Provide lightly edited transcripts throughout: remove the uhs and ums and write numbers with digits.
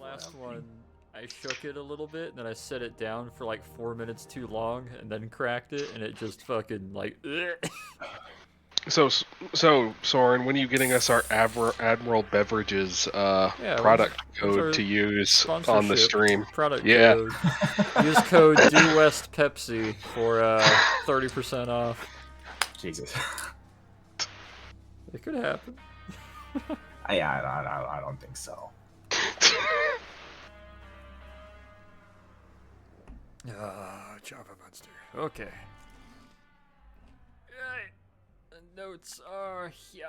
last one, I shook it a little bit, and then I set it down for like 4 minutes too long, and then cracked it, and it just fucking like. So Soren, when are you getting us our Admiral Beverages product code to use on the stream? Product code. Use code DueWestPepsi for 30% off. Jesus. It could happen. I don't think so. Java Monster. Okay. The notes are here.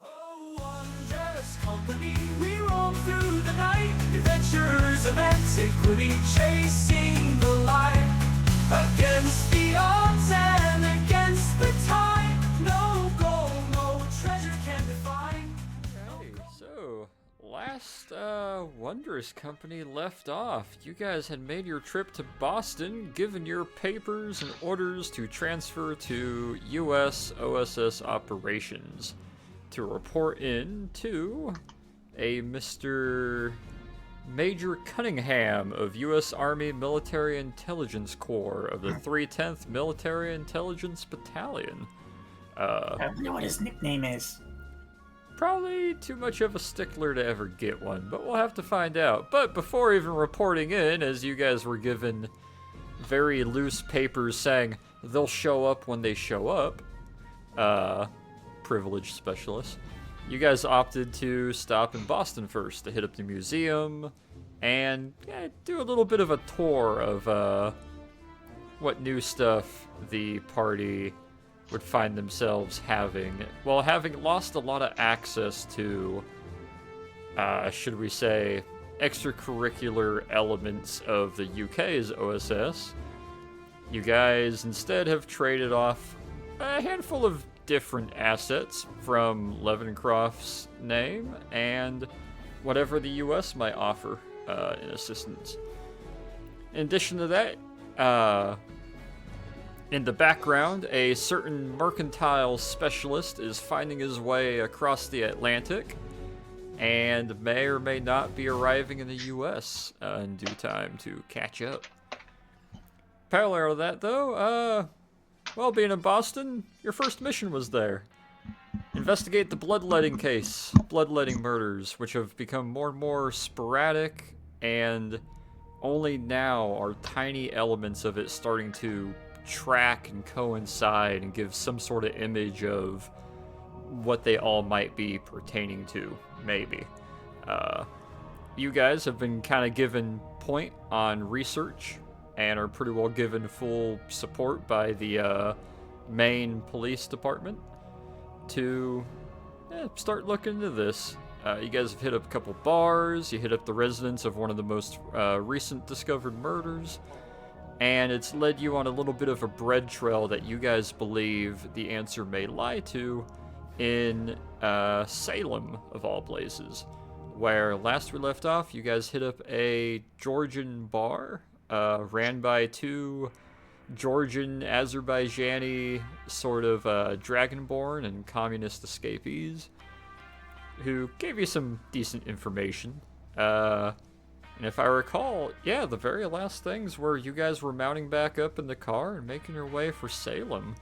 Oh, wondrous company, we roam through the night. Adventures of antiquity, chasing the light. Against the odds and against the tide. No goal, no treasure can define. Okay, so last Wondrous Company left off. You guys had made your trip to Boston, given your papers and orders to transfer to U.S. OSS operations to report in to a Mr. Major Cunningham of U.S. Army Military Intelligence Corps of the 310th Military Intelligence Battalion. I don't know what his nickname is. Probably too much of a stickler to ever get one, but we'll have to find out. But before even reporting in, as you guys were given very loose papers saying they'll show up when they show up, privileged specialists, you guys opted to stop in Boston first to hit up the museum and do a little bit of a tour of what new stuff the party would find themselves having. Well, having lost a lot of access to, should we say, extracurricular elements of the UK's OSS, you guys instead have traded off a handful of different assets from Levencroft's name and whatever the US might offer in assistance. In addition to that, in the background, a certain mercantile specialist is finding his way across the Atlantic and may or may not be arriving in the US in due time to catch up. Parallel to that, though, well, being in Boston, your first mission was there. Investigate the bloodletting case, bloodletting murders, which have become more and more sporadic, and only now are tiny elements of it starting to track and coincide and give some sort of image of what they all might be pertaining to, maybe. You guys have been kind of given point on research and are pretty well given full support by the Maine Police Department to start looking into this. You guys have hit up a couple bars, you hit up the residence of one of the most recent discovered murders, and it's led you on a little bit of a bread trail that you guys believe the answer may lie to in Salem, of all places, where last we left off, you guys hit up a Georgian bar ran by two Georgian, Azerbaijani sort of dragonborn and communist escapees who gave you some decent information. And if I recall, the very last things were you guys were mounting back up in the car and making your way for Salem.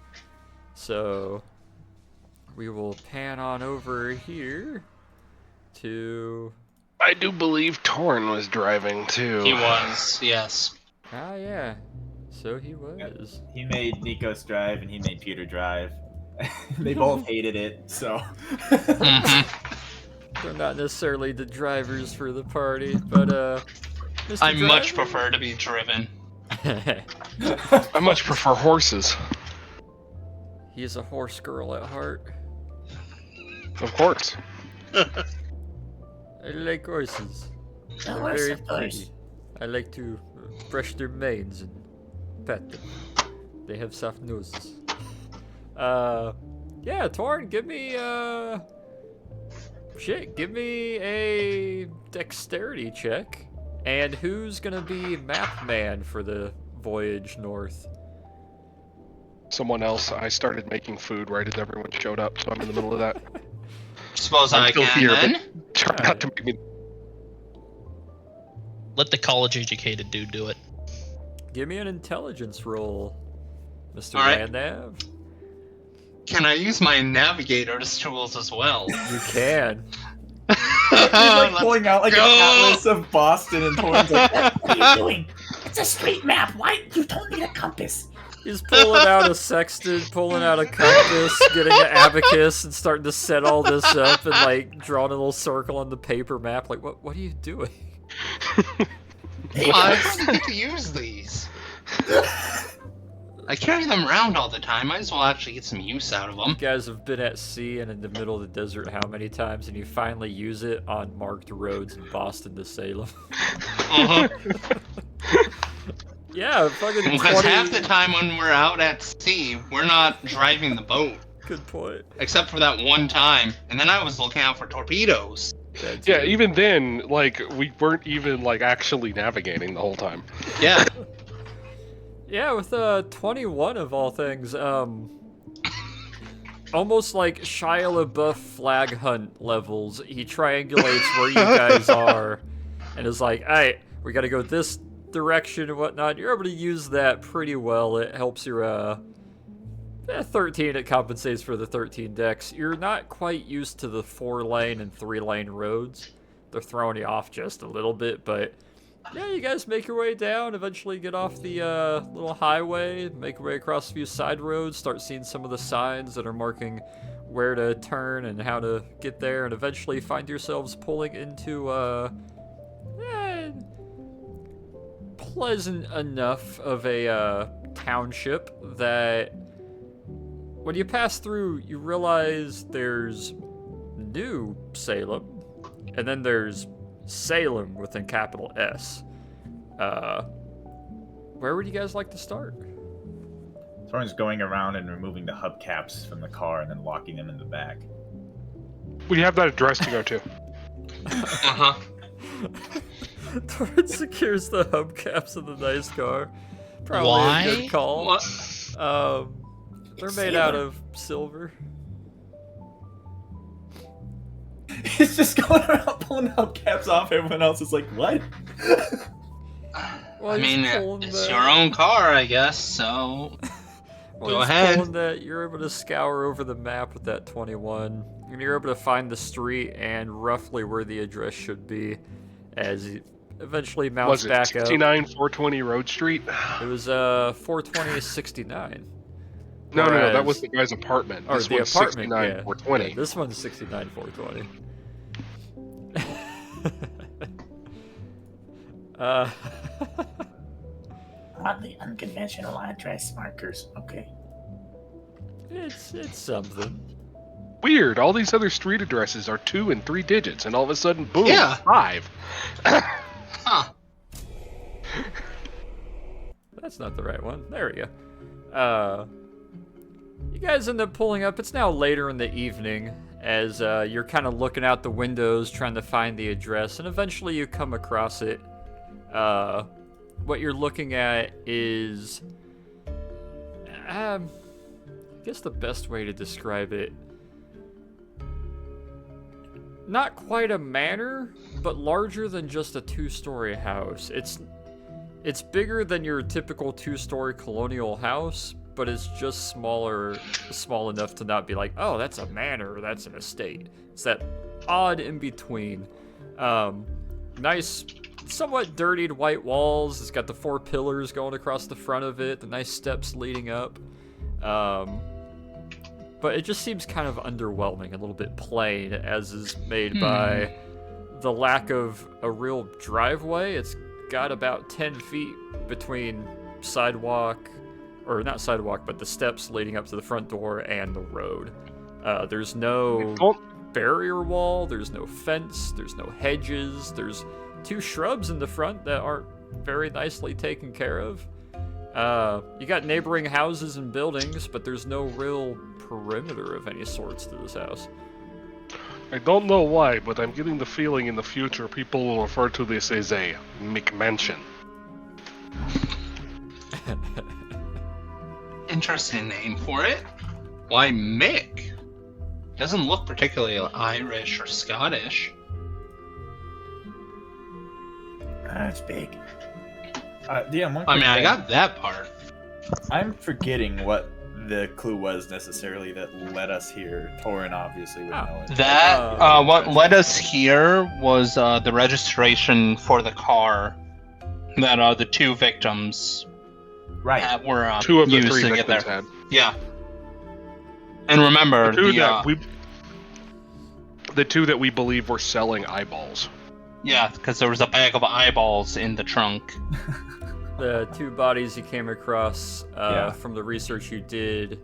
So we will pan on over here to... I do believe Torn was driving, too. He was, yes. Ah, yeah. So he was. Yeah, he made Nikos drive and he made Peter drive. They both hated it, so... They're not necessarily the drivers for the party, but, Mr. I Driver? much prefer to be driven. I much prefer horses. He is a horse girl at heart. Of course. I like horses. They're horse, very of course. pretty. I like to brush their manes and pet them. They have soft noses. Yeah, Torn, give me, give me a dexterity check. And who's gonna be map man for the voyage north? Someone else. I started making food right as everyone showed up, so I'm in the middle of that. Suppose I'm I still can here, then. but Try not to make me... Let the college-educated dude do it. Give me an intelligence roll, Mr. All right. Landnav. Can I use my navigator's tools as well? You can. He's like pulling out like an atlas of Boston, and Torrin's like, What are you doing? It's a street map. Why? You don't need a compass. He's pulling out a sextant, pulling out a compass, getting an abacus, and starting to set all this up, and like drawing a little circle on the paper map. Like, what are you doing? I forget to use these. I carry them around all the time. Might as well actually get some use out of them. You guys have been at sea and in the middle of the desert how many times, and you finally use it on marked roads in Boston to Salem? Uh-huh. Yeah, fucking 20... Because half the time when we're out at sea, we're not driving the boat. Good point. Except for that one time, and then I was looking out for torpedoes. Yeah, even then, like, we weren't even, like, actually navigating the whole time. Yeah. Yeah, with 21 of all things, almost like Shia LaBeouf flag hunt levels, he triangulates where you guys are, and is like, alright, we gotta go this direction and whatnot. You're able to use that pretty well. It helps your, 13, it compensates for the 13 decks. You're not quite used to the 4-lane and 3-lane roads. They're throwing you off just a little bit, but yeah, you guys make your way down, eventually get off the little highway, make your way across a few side roads, start seeing some of the signs that are marking where to turn and how to get there, and eventually find yourselves pulling into pleasant enough of a township that when you pass through, you realize there's New Salem, and then there's Salem within capital S. Where would you guys like to start? Torrin's going around and removing the hubcaps from the car and then locking them in the back. We have that address to go to. Uh-huh. Torrin secures the hubcaps of the nice car. Probably Why? a good call. What? They're made out of silver. He's just going around pulling hubcaps off. Everyone else is like, what? Well, I mean, he's pulling it's that. your own car, I guess, so... Well, Go he's ahead. pulling that. You're able to scour over the map with that 21, and you're able to find the street and roughly where the address should be, as he eventually mounts Was it back 69 420 Road Street? up. It was 420-69. No, Whereas, that was the guy's apartment. Or This the one's apartment, 69 yeah. 420. Yeah, this one's 69 420. Oddly unconventional address markers. Okay. It's something. Weird. All these other street addresses are 2 and 3 digits, and all of a sudden, boom, Yeah. 5. Huh. That's not the right one. There we go. You guys end up pulling up. It's now later in the evening as you're kind of looking out the windows trying to find the address, and eventually you come across it. What you're looking at is... I guess the best way to describe it... Not quite a manor, but larger than just a 2-story house. It's bigger than your typical 2-story colonial house, but it's just small enough to not be like, oh, that's a manor, or that's an estate. It's that odd in between. Nice, somewhat dirtied white walls. It's got the 4 pillars going across the front of it, the nice steps leading up. But it just seems kind of underwhelming, a little bit plain, as is made by the lack of a real driveway. It's got about 10 feet between sidewalk, or not sidewalk, but the steps leading up to the front door and the road. There's no barrier wall, there's no fence, there's no hedges, there's 2 shrubs in the front that aren't very nicely taken care of. You got neighboring houses and buildings, but there's no real perimeter of any sorts to this house. I don't know why, but I'm getting the feeling in the future people will refer to this as a McMansion. Interesting name for it. Why Mick? Doesn't look particularly Irish or Scottish. That's big. DM, I got that part. I'm forgetting what the clue was necessarily that led us here. Torin obviously would know it. That what led us here was the registration for the car that the two victims were two of the used three to get victims there. had. Yeah. And remember the two that we believe were selling eyeballs. Yeah, because there was a bag of eyeballs in the trunk. The two bodies you came across from the research you didn't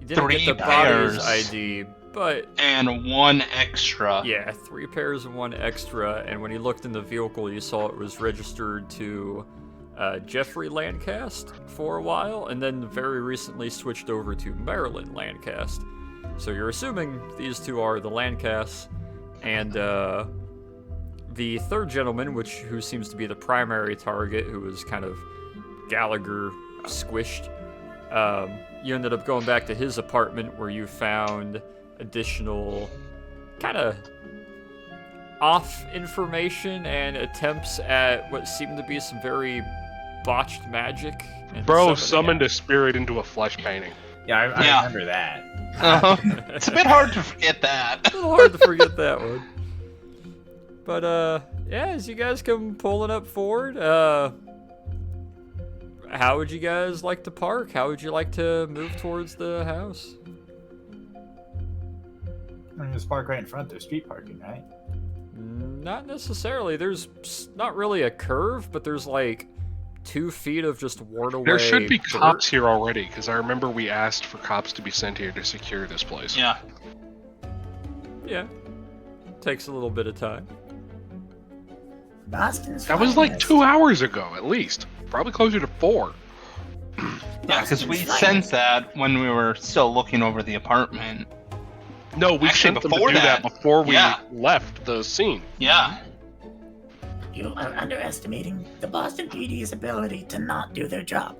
get the pairs. body's ID, but... And one extra. Yeah, 3 pairs and 1 extra, and when you looked in the vehicle, you saw it was registered to Jeffrey Landcast for a while, and then very recently switched over to Maryland Landcast. So you're assuming these two are the Landcasts, and the third gentleman, who seems to be the primary target, who was kind of Gallagher squished, you ended up going back to his apartment where you found additional kind of off information and attempts at what seemed to be some very botched magic. And Bro summoned a spirit into a flesh painting. Yeah, I remember that. It's a bit hard to forget that. A little hard to forget that one. But, yeah, as you guys come pulling up forward, how would you guys like to park? How would you like to move towards the house? I mean, just park right in front. There's street parking, right? Not necessarily. There's not really a curve, but there's like 2 feet of just worn away. There should be dirt. cops here already, because I remember we asked for cops to be sent here to secure this place. Yeah. Yeah. Takes a little bit of time. Boston's That was like finest. 2 hours ago, at least. Probably closer to 4. Yeah, because we sent that when we were still looking over the apartment. No, we Actually, sent them to before do that before we yeah. left the scene. Yeah. You are underestimating the Boston PD's ability to not do their job.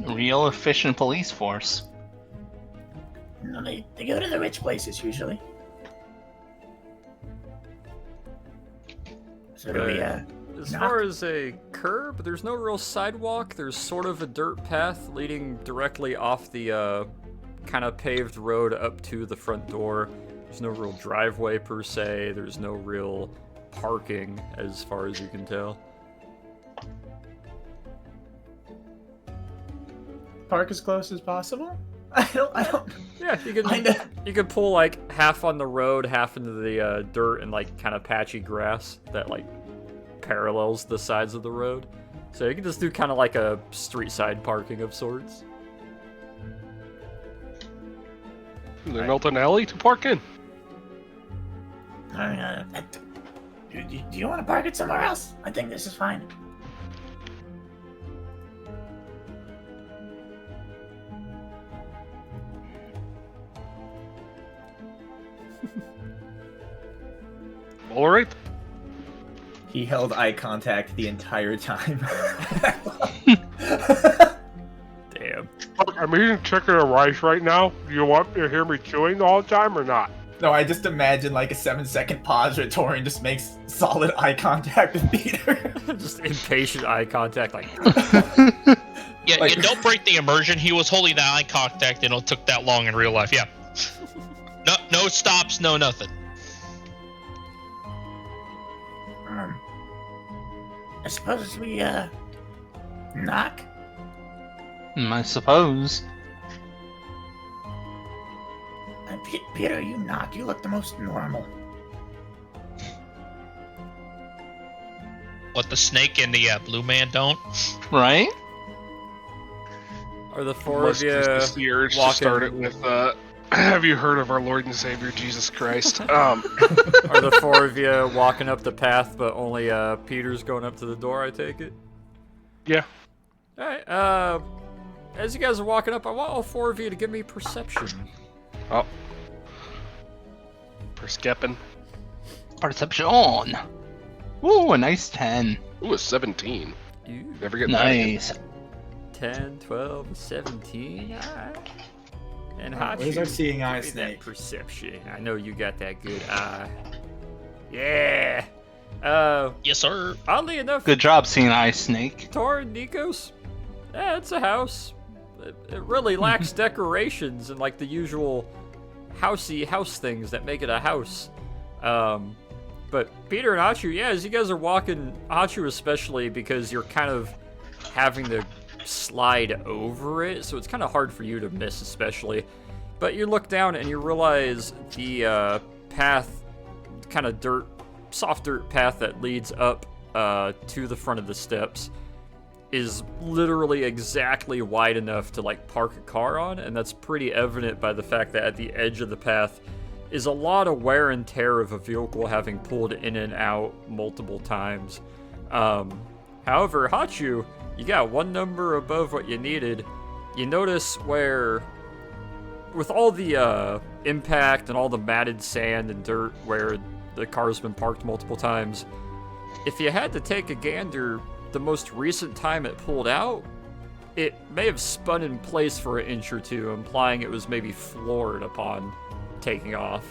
Real efficient police force. No, they go to the rich places usually. So do we, As far as a curb, there's no real sidewalk. There's sort of a dirt path leading directly off the kind of paved road up to the front door. There's no real driveway per se. There's no real parking as far as you can tell. Park as close as possible? I don't. Yeah, you can pull like half on the road, half into the dirt and like kind of patchy grass that like parallels the sides of the road. So you can just do kind of like a street side parking of sorts. Is there Milton Alley to park in? Do you want to park it somewhere else? I think this is fine. All right. He held eye contact the entire time. Damn. I'm eating chicken and rice right now. Do you want to hear me chewing the whole time or not? No, I just imagine like a 7-second pause where Torin just makes solid eye contact with Peter. Just impatient eye contact, like. Yeah, Like- you don't break the immersion. He was holding that eye contact, and it took that long in real life. Yeah. No stops, no nothing. I suppose we, knock? I suppose. Peter, you knock. You look the most normal. What, the snake and the blue man don't? Right? Are the 4 of you the urge to walking? start it with, have you heard of our Lord and Savior Jesus Christ? Are the 4 of you walking up the path, but only Peter's going up to the door, I take it? Yeah. Alright, as you guys are walking up, I want all 4 of you to give me perception. Oh. Perception. Perception. Ooh, a nice 10. Ooh, a 17. Ooh. Never get Nice. 10, 12, 17, alright. And Hachi, where's our seeing eye give me snake? that perception. I know you got that good eye. Yeah. Yes, sir. Oddly enough, Good job, seeing eye snake. Tor and Nikos, it's a house. It really lacks decorations and like the usual housey house things that make it a house. But Peter and Hachu, yeah, as you guys are walking, Hachu especially, because you're kind of having to slide over it, so it's kind of hard for you to miss especially. But you look down and you realize the path, kind of soft dirt path that leads up to the front of the steps is literally exactly wide enough to like park a car on, and that's pretty evident by the fact that at the edge of the path is a lot of wear and tear of a vehicle having pulled in and out multiple times. However, Hachu, you got one number above what you needed. You notice where, with all the impact and all the matted sand and dirt where the car's been parked multiple times, if you had to take a gander, the most recent time it pulled out, it may have spun in place for an inch or two, implying it was maybe floored upon taking off.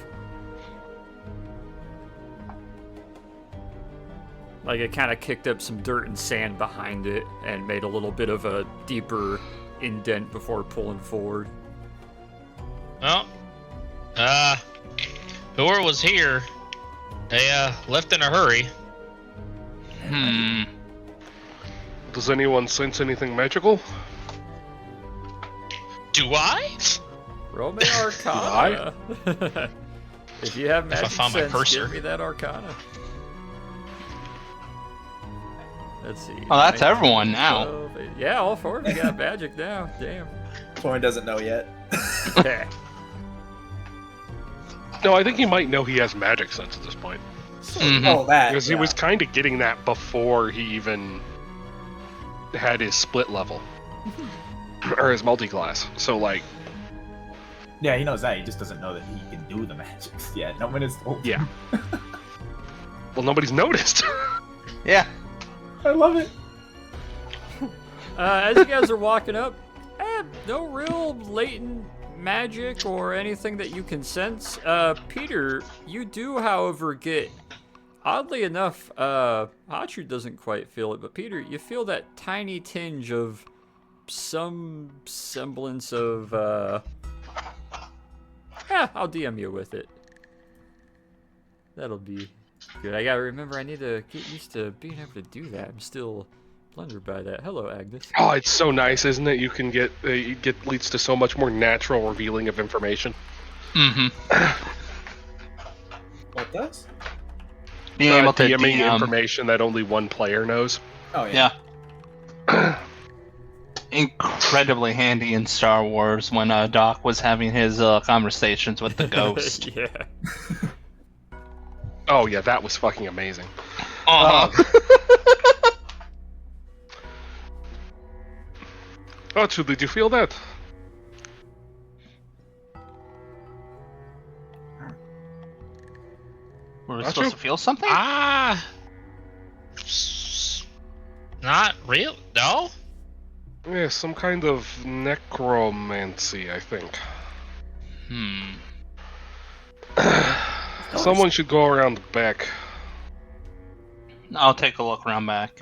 Like it kind of kicked up some dirt and sand behind it and made a little bit of a deeper indent before pulling forward. Well, whoever was here, they left in a hurry. Does anyone sense anything magical? Do I? Roll me Arcana. If you have magic found my sense, cursor. give me that Arcana. Let's see. Oh, that's 19, everyone now. 12, 8. Yeah, all four of you got magic now. Damn. Torin doesn't know yet. Okay. No, I think he might know he has magic sense at this point. Oh, that. Because he was kind of getting that before he even had his split level. Or his multi-class. So, like... Yeah, he knows that. He just doesn't know that he can do the magics yet. No one has told him. Yeah. Well, nobody's noticed. Yeah. I love it. As you guys are walking up, no real latent magic or anything that you can sense. Peter, you do, however, get... Oddly enough, Hachu doesn't quite feel it, but Peter, you feel that tiny tinge of some semblance of, I'll DM you with it. That'll be good. I gotta remember I need to get used to being able to do that. I'm still blundered by that. Hello, Agnes. Oh, it's so nice, isn't it? You can get, it leads to so much more natural revealing of information. What does? Being able to DMing DM information that only one player knows. Oh, yeah. Yeah. Incredibly handy in Star Wars when Doc was having his conversations with the ghost. Yeah. Oh, yeah, that was fucking amazing. Uh-huh. Hachu, did you feel that? Were we Hachu? supposed to feel something? Not real. No. Yeah, some kind of necromancy, I think. Someone should go around the back. I'll take a look around back.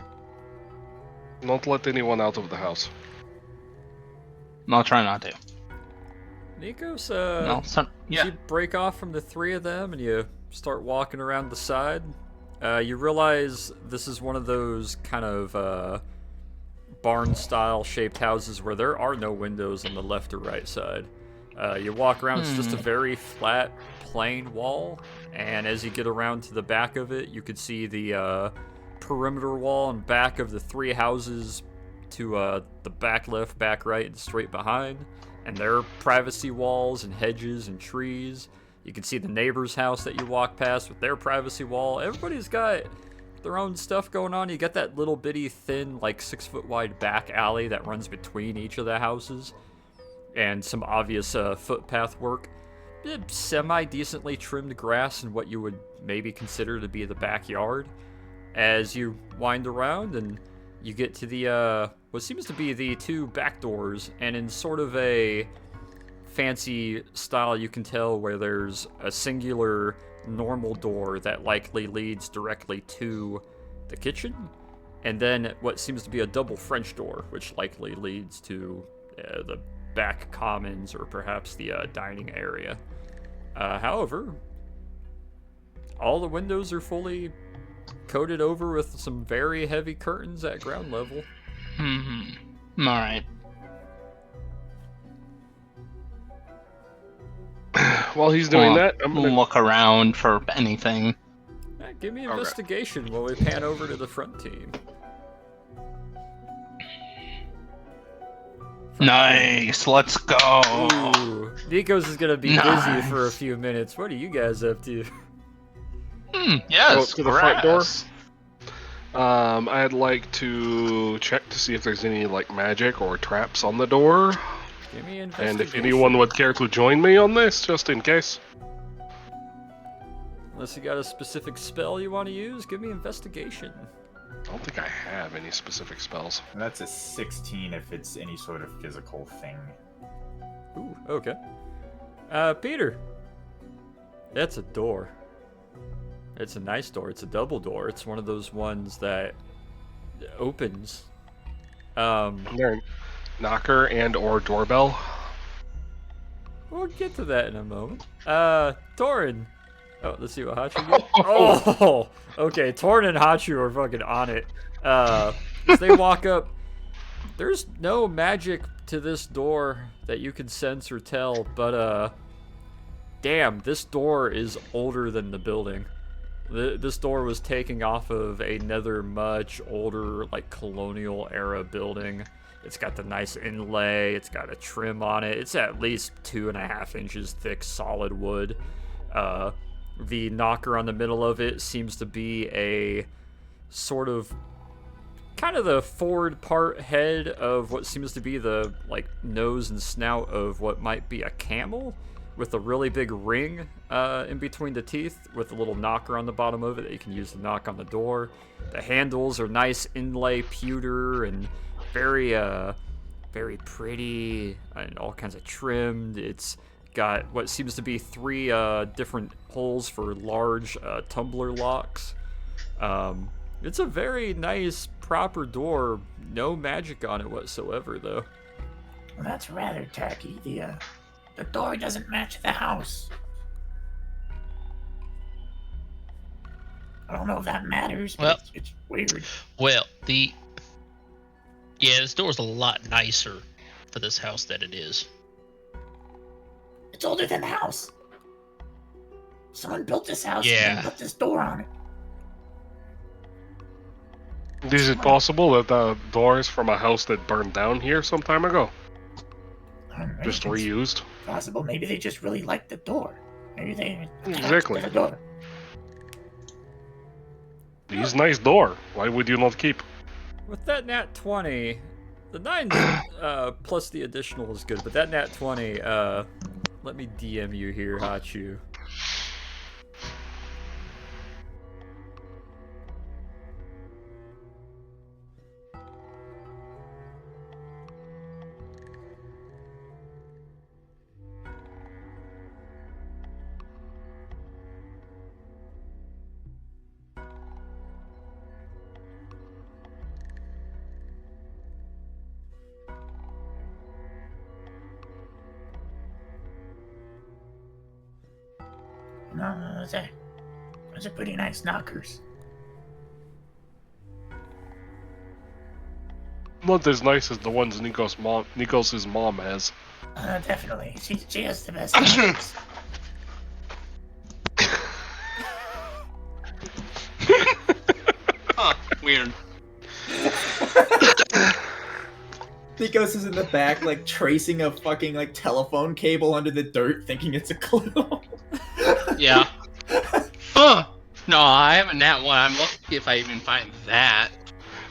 Don't let anyone out of the house. I'll try not to. Nikos, No, you break off from the three of them and you start walking around the side. You realize this is one of those kind of barn-style shaped houses where there are no windows on the left or right side. You walk around, it's just a very flat, plain wall, and as you get around to the back of it, you could see the perimeter wall and back of the three houses to the back left, back right, and straight behind, and there are privacy walls and hedges and trees. You can see the neighbor's house that you walk past with their privacy wall. Everybody's got their own stuff going on. You got that little bitty thin, like 6 foot wide back alley that runs between each of the houses, and some obvious footpath work. Semi-decently trimmed grass in what you would maybe consider to be the backyard. As you wind around and you get to the what seems to be the two back doors, and in sort of a fancy style you can tell where there's a singular normal door that likely leads directly to the kitchen, and then what seems to be a double French door, which likely leads to the back commons or perhaps the dining area. However, all the windows are fully coated over with some very heavy curtains at ground level. Mm-hmm. All right. While he's doing that, I'm gonna look around for anything. Give me investigation while we pan over to the front team. Nice, let's go. Ooh, Nikos is gonna be busy for a few minutes. What are you guys up to? Yes, to the front door. I'd like to check to see if there's any like magic or traps on the door. Give me investigation. And if anyone would care to join me on this, just in case. Unless you got a specific spell you want to use, give me investigation. I don't think I have any specific spells. And that's a 16 if it's any sort of physical thing. Ooh, okay. Peter. That's a door. It's a nice door. It's a double door. It's one of those ones that opens. There, knocker and or doorbell. We'll get to that in a moment. Torin. Oh, let's see what Hachu gets. Oh, okay. Torin and Hachu are fucking on it. As they walk up, there's no magic to this door that you can sense or tell, but damn, this door is older than the building. This door was taken off of another much older, like, colonial era building. It's got the nice inlay. It's got a trim on it. It's at least 2.5 inches thick solid wood. The knocker on the middle of it seems to be a sort of kind of the forward part head of what seems to be the like nose and snout of what might be a camel, with a really big ring in between the teeth with a little knocker on the bottom of it that you can use to knock on the door. The handles are nice inlay pewter and very very pretty and all kinds of trimmed. It's got what seems to be 3 different holes for large tumbler locks. It's a very nice, proper door. No magic on it whatsoever, though. Well, that's rather tacky. The door doesn't match the house. I don't know if that matters, but it's weird. Well, this door's a lot nicer for this house than it is. It's older than the house. Someone built this house Yeah. and put this door on it. Is it possible that the door is from a house that burned down here some time ago? Just reused? Possible. Maybe they just really liked the door. Maybe they Exactly. the door. It's a nice door. Why would you not keep? With that nat 20, the 9 plus the additional is good, but that nat 20, let me DM you here, Hachu. No, those are pretty nice knockers. Not as nice as the ones Nikos' mom has. Definitely. She has the best knockers. Huh, weird. Nikos is in the back, like, tracing a fucking, like, telephone cable under the dirt, thinking it's a clue. Yeah. Huh. No, I haven't nat one. I'm lucky if I even find that.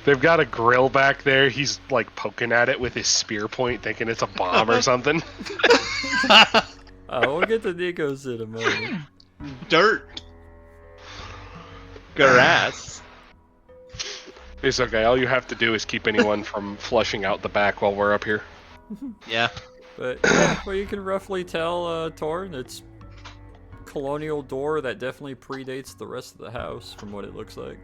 They've got a grill back there. He's, like, poking at it with his spear point, thinking it's a bomb or something. We'll get to Nikos in a moment. Dirt. Grass. It's okay. All you have to do is keep anyone from flushing out the back while we're up here. Yeah. But yeah, well, you can roughly tell, Torn, it's colonial door that definitely predates the rest of the house from what it looks like.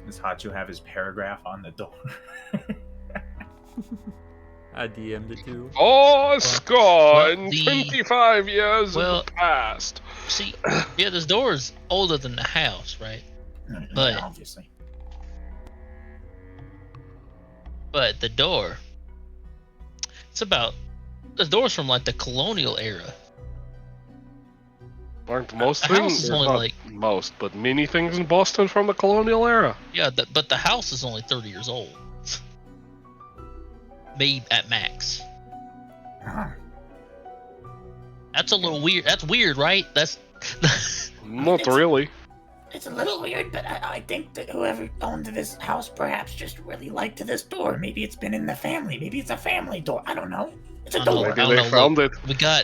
Does Hachu have his paragraph on the door? I DM'd it too. Score in 25 years of the past. See, yeah, this door's older than the house, right? But Yeah, obviously. But the door, the door's from like the colonial era. Aren't most The house things, is or only not like most, but many things in Boston from the colonial era. Yeah, but the house is only 30 years old. Maybe at max. That's a little weird. That's weird, right? That's Not really. It's a little weird, but I think that whoever owned this house perhaps just really liked this door. Maybe it's been in the family. Maybe it's a family door. I don't know. It's a door. Maybe they found it.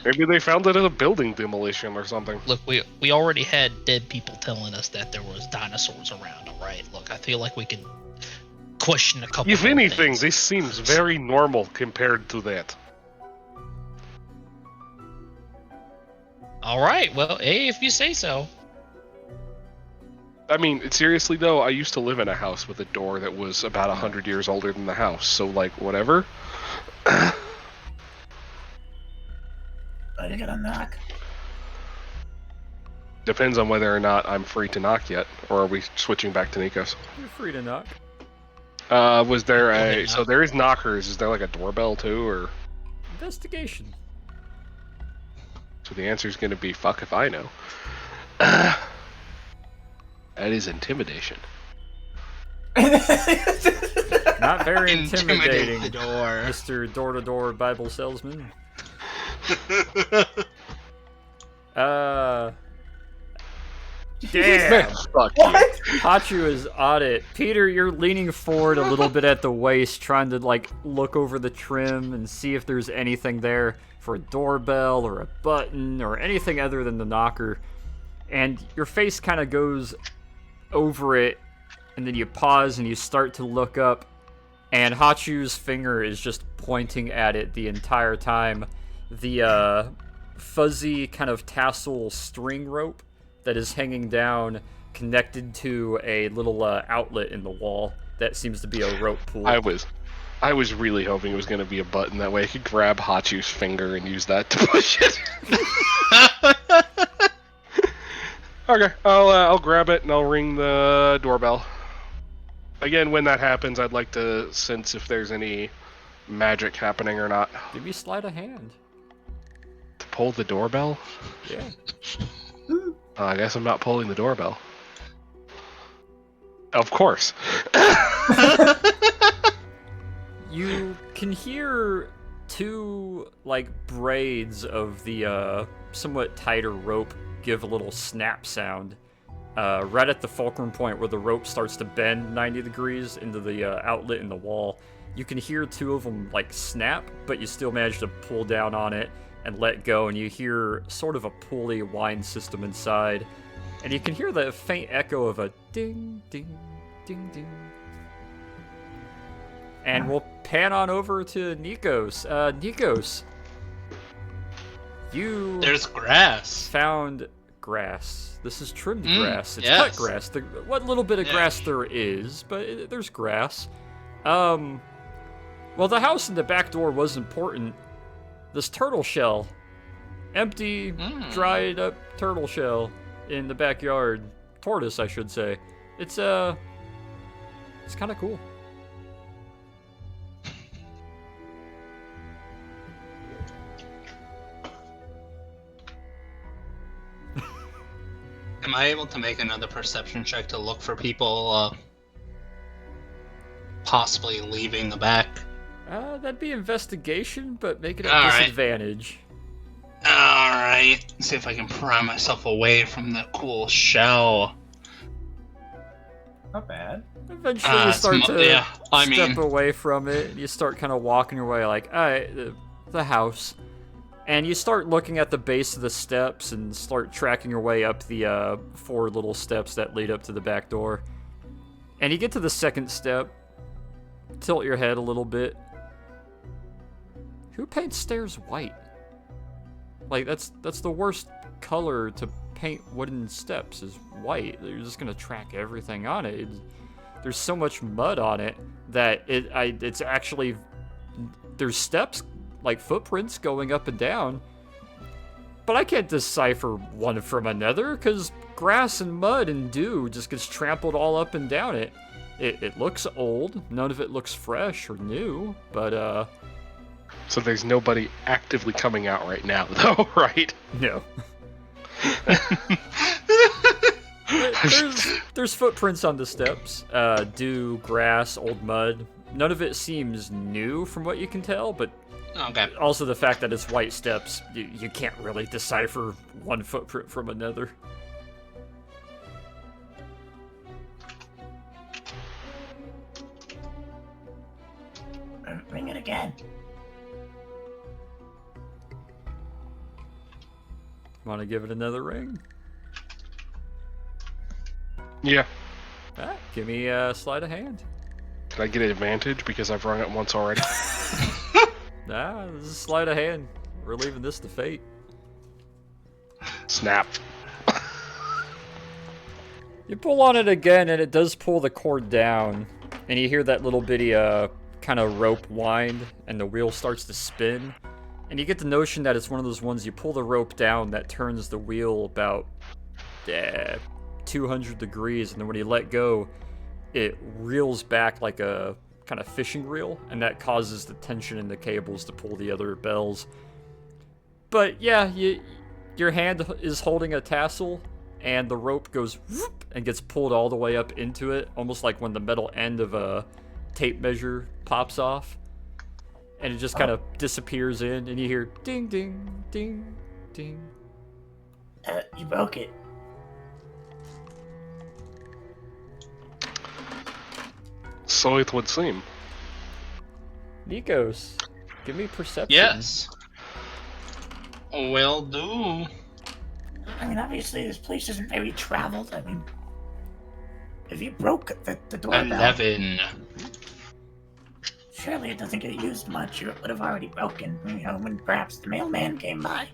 Maybe they found it as a building demolition or something. Look, we already had dead people telling us that there was dinosaurs around. All right. Look, I feel like we can question a couple. If anything, things. this seems very normal compared to that. All right. Well, hey, if you say so. I mean, seriously though, I used to live in a house with a door that was about 100 years older than the house, so like, whatever. Are you gonna knock? Depends on whether or not I'm free to knock yet, or are we switching back to Nikos? You're free to knock. Was there so there is knockers, is there like a doorbell too, or? Investigation. So the answer is gonna be, fuck if I know. That is intimidation. Not very intimidating, the door. Mr. Door-to-Door Bible Salesman. Damn! Fuck you. Hachu is on it. Peter, you're leaning forward a little bit at the waist, trying to, like, look over the trim and see if there's anything there for a doorbell or a button or anything other than the knocker. And your face kind of goes over it, and then you pause and you start to look up, and Hachu's finger is just pointing at it the entire time. The fuzzy kind of tassel string rope that is hanging down, connected to a little outlet in the wall that seems to be a rope pool. I was really hoping it was going to be a button, that way I could grab Hachu's finger and use that to push it. Okay, I'll grab it and I'll ring the doorbell. Again, when that happens, I'd like to sense if there's any magic happening or not. Maybe slide a hand. To pull the doorbell? Yeah. I guess I'm not pulling the doorbell. Of course. You can hear two, like, braids of the somewhat tighter rope give a little snap sound right at the fulcrum point where the rope starts to bend 90 degrees into the outlet in the wall. You can hear two of them like snap, but you still manage to pull down on it and let go, and you hear sort of a pulley wind system inside, and you can hear the faint echo of a ding ding ding ding. And we'll pan on over to Nikos. Nikos, There's grass. Found grass. This is trimmed grass. It's yes. cut grass. What little bit of grass there is, but there's grass. Well, the house and the back door was important. This turtle shell. Empty, dried up turtle shell in the backyard. Tortoise, I should say. It's kind of cool. Am I able to make another perception check to look for people possibly leaving the back? That'd be investigation, but make it a All right. disadvantage. Alright, see if I can pry myself away from the cool shell. Not bad. Eventually you start to I step mean, away from it, and you start kind of walking your way like, alright, the house. And you start looking at the base of the steps and start tracking your way up the 4 little steps that lead up to the back door. And you get to the second step. Tilt your head a little bit. Who paints stairs white? Like, that's the worst color to paint wooden steps is white. You're just gonna track everything on it. There's so much mud on it that it's actually, there's steps, like footprints going up and down, but I can't decipher one from another because grass and mud and dew just gets trampled all up and down it. It looks old. None of it looks fresh or new, but So there's nobody actively coming out right now, though, right? no. There's footprints on the steps. Dew, grass, old mud. None of it seems new from what you can tell, but Okay. also the fact that it's white steps, you can't really decipher one footprint from another. Ring it again. Want to give it another ring? Yeah. Ah, give me a sleight of hand. Can I get an advantage because I've rung it once already? Nah, this is sleight of hand. We're leaving this to fate. Snap. You pull on it again, and it does pull the cord down, and you hear that little bitty kind of rope wind, and the wheel starts to spin. And you get the notion that it's one of those ones you pull the rope down that turns the wheel about 200 degrees, and then when you let go, it reels back like a kind of fishing reel, and that causes the tension in the cables to pull the other bells. But yeah, your hand is holding a tassel, and the rope goes whoop, and gets pulled all the way up into it, almost like when the metal end of a tape measure pops off. And it just kind of disappears in, and you hear ding, ding, ding, ding. You broke it. So it would seem. Nikos, give me perception. Yes. Will do. I mean, obviously, this place isn't very traveled. I mean, if you broke the doorbell, 11. surely it doesn't get used much, or it would have already broken, when perhaps the mailman came by.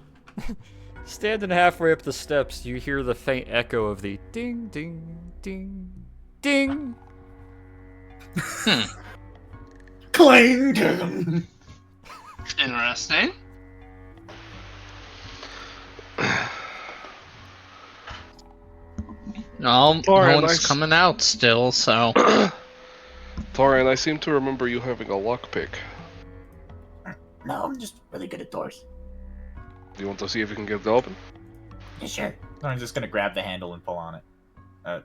Standing halfway up the steps, you hear the faint echo of the ding, ding, ding, ding. Clang! Ding. Interesting. No, All right, no one's nice. coming out still, so. Florian, I seem to remember you having a lockpick. No, I'm just really good at doors. Do you want to see if you can get it open? Yeah, sure. I'm just gonna grab the handle and pull on it.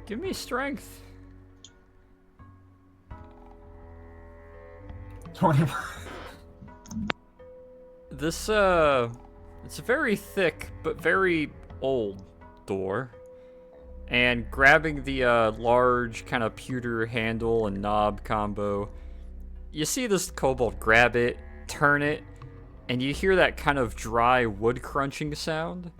Give me strength. 21. This, it's a very thick, but very old door. And grabbing the, large kind of pewter handle and knob combo, you see this kobold grab it, turn it, and you hear that kind of dry wood crunching sound.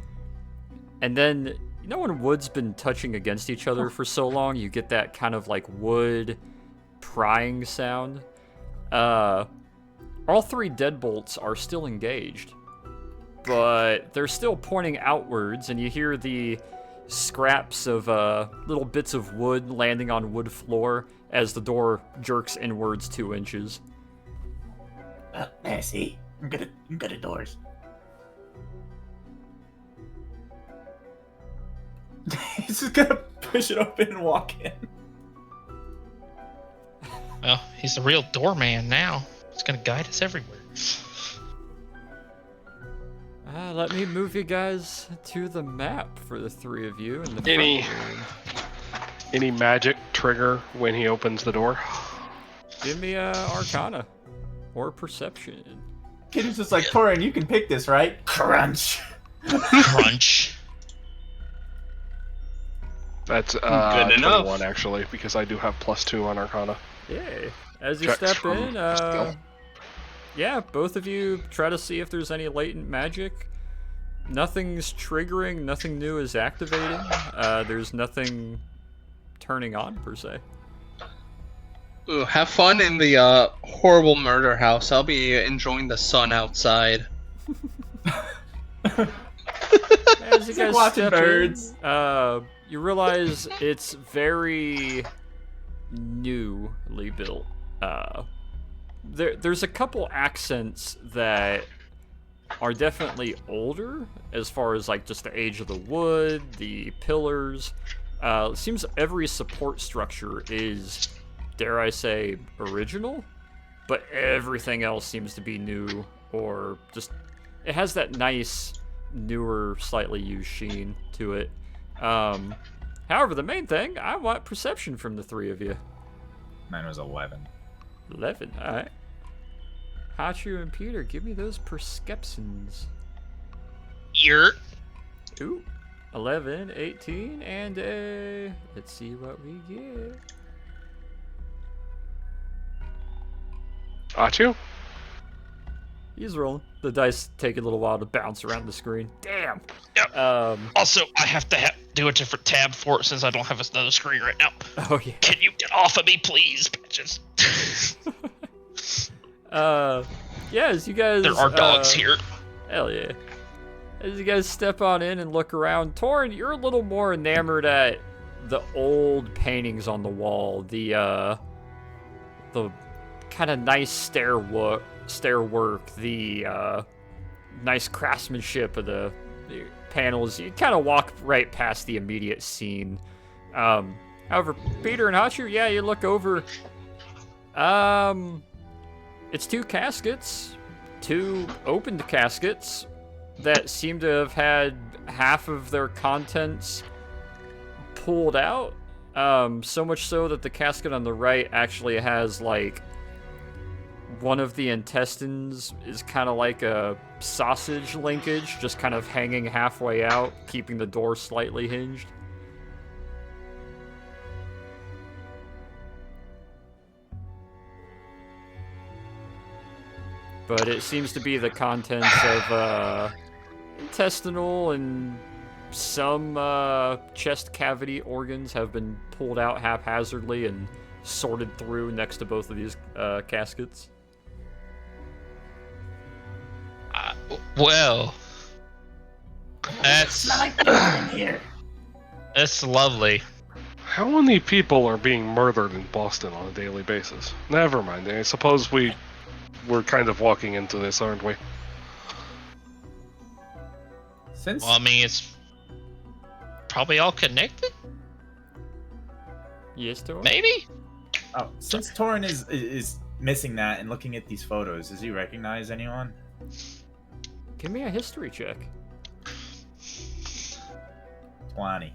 And then, you know when wood's been touching against each other for so long, you get that kind of like wood prying sound? All three deadbolts are still engaged, but they're still pointing outwards, and you hear the scraps of little bits of wood landing on wood floor as the door jerks inwards 2 inches. There, see? I'm good at doors. He's just gonna push it open and walk in. Well, he's the real doorman now. He's gonna guide us everywhere. Let me move you guys to the map for the three of you. In the Any- front room. Any magic trigger when he opens the door? Give me Arcana or Perception. Kid is just like, Torin, you can pick this, right? Crunch! Crunch. That's Good enough. 21 actually, because I do have +2 on Arcana. Yay. As you Checks step from in, skill. yeah, both of you try to see if there's any latent magic. Nothing's triggering, nothing new is activating. There's nothing turning on, per se. Ooh, have fun in the horrible murder house. I'll be enjoying the sun outside. As you guys watching step birds. in, you realize it's very newly built. There's a couple accents that are definitely older, as far as like just the age of the wood, the pillars. It seems every support structure is, dare I say, original, but everything else seems to be new, or just, it has that nice, newer, slightly used sheen to it. However, the main thing, I want perception from the three of you. Mine was 11. 11, alright. Hachu and Peter, give me those perceptions. You're. Ooh, 11, 18, and let's see what we get. Achu? He's rolling. The dice take a little while to bounce around the screen. Damn. Yep. Um. Also, I have to do a different tab for it since I don't have another screen right now. Oh yeah. Can you get off of me, please, bitches? Yeah. As you guys. There are dogs here. Hell yeah. As you guys step on in and look around, Torin, you're a little more enamored at the old paintings on the wall. The kind of nice stairwork, the nice craftsmanship of the panels. You kind of walk right past the immediate scene. However, Peter and Hachu, yeah, you look over. It's two caskets, two opened caskets that seem to have had half of their contents pulled out. So much so that the casket on the right actually has like one of the intestines is kind of like a sausage linkage, just kind of hanging halfway out, keeping the door slightly hinged. But it seems to be the contents of intestinal and some chest cavity organs have been pulled out haphazardly and sorted through next to both of these caskets. Well, It's not like people in here. that's lovely. How many people are being murdered in Boston on a daily basis? Never mind. I suppose we're kind of walking into this, aren't we? Since Well, I mean, it's probably all connected, Yes, Tor? maybe? since Torin is missing that and looking at these photos, does he recognize anyone? Give me a history check. 20.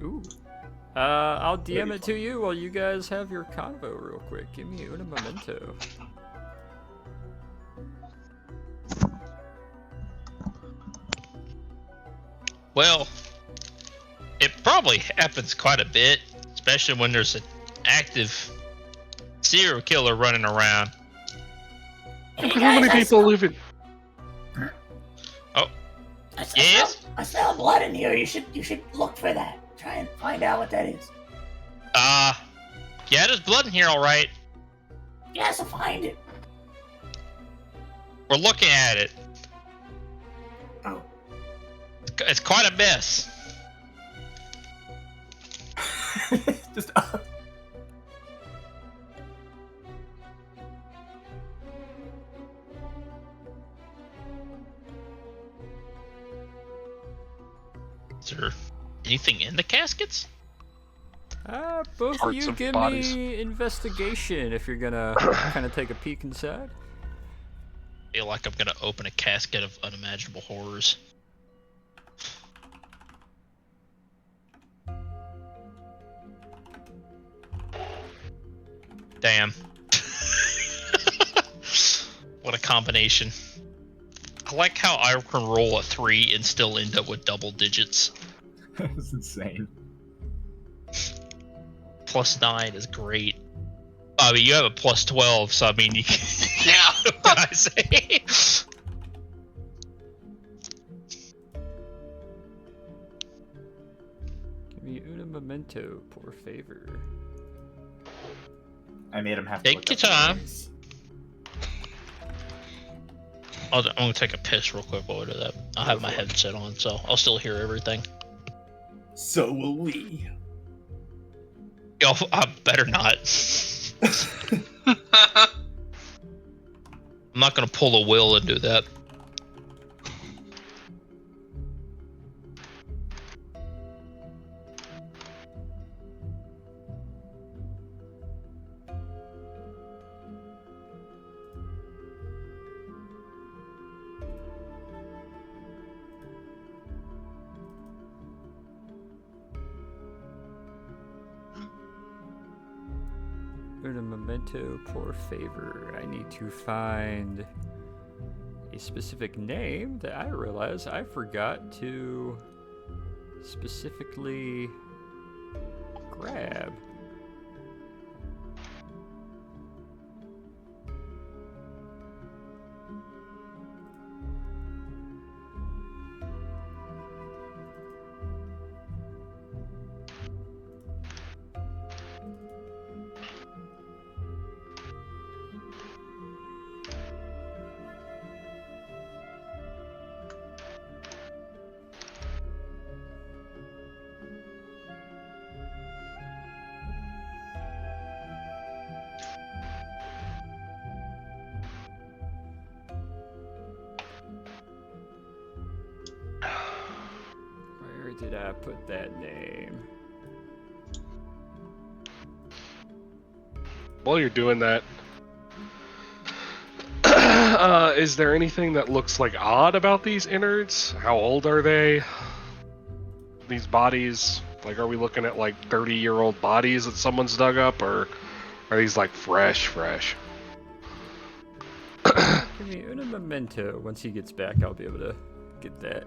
Ooh. I'll DM it to you while you guys have your convo real quick. Give me una momento. Well, it probably happens quite a bit, especially when there's an active serial killer running around. Hey, How many guys, people live in... Yes? I smell blood in here. You should look for that. Try and find out what that is. Yeah, there's blood in here, all right. Yes, I'll find it. We're looking at it. Oh. It's quite a mess. Just Is there anything in the caskets? Both of Parts you of give bodies. me investigation if you're gonna kind of take a peek inside. I feel like I'm gonna open a casket of unimaginable horrors. Damn. What a combination. I like how I can roll a 3 and still end up with double digits. That's insane. +9 is great. I mean, you have a +12, so I mean, you can... Yeah, what can I say? memento, por favor. I made him have to Take look your up the time. names. I'm gonna take a piss real quick while we do that. I'll have my headset on, so I'll still hear everything. So will we. Yo, I better not. I'm not gonna pull a will and do that. Un memento, por favor. I need to find a specific name that I realize I forgot to specifically grab. Where did I put that name? While you're doing that, is there anything that looks like odd about these innards? How old are they? These bodies, like, are we looking at like 30-year-old bodies that someone's dug up, or are these like fresh? Give me un memento. Once he gets back, I'll be able to get that.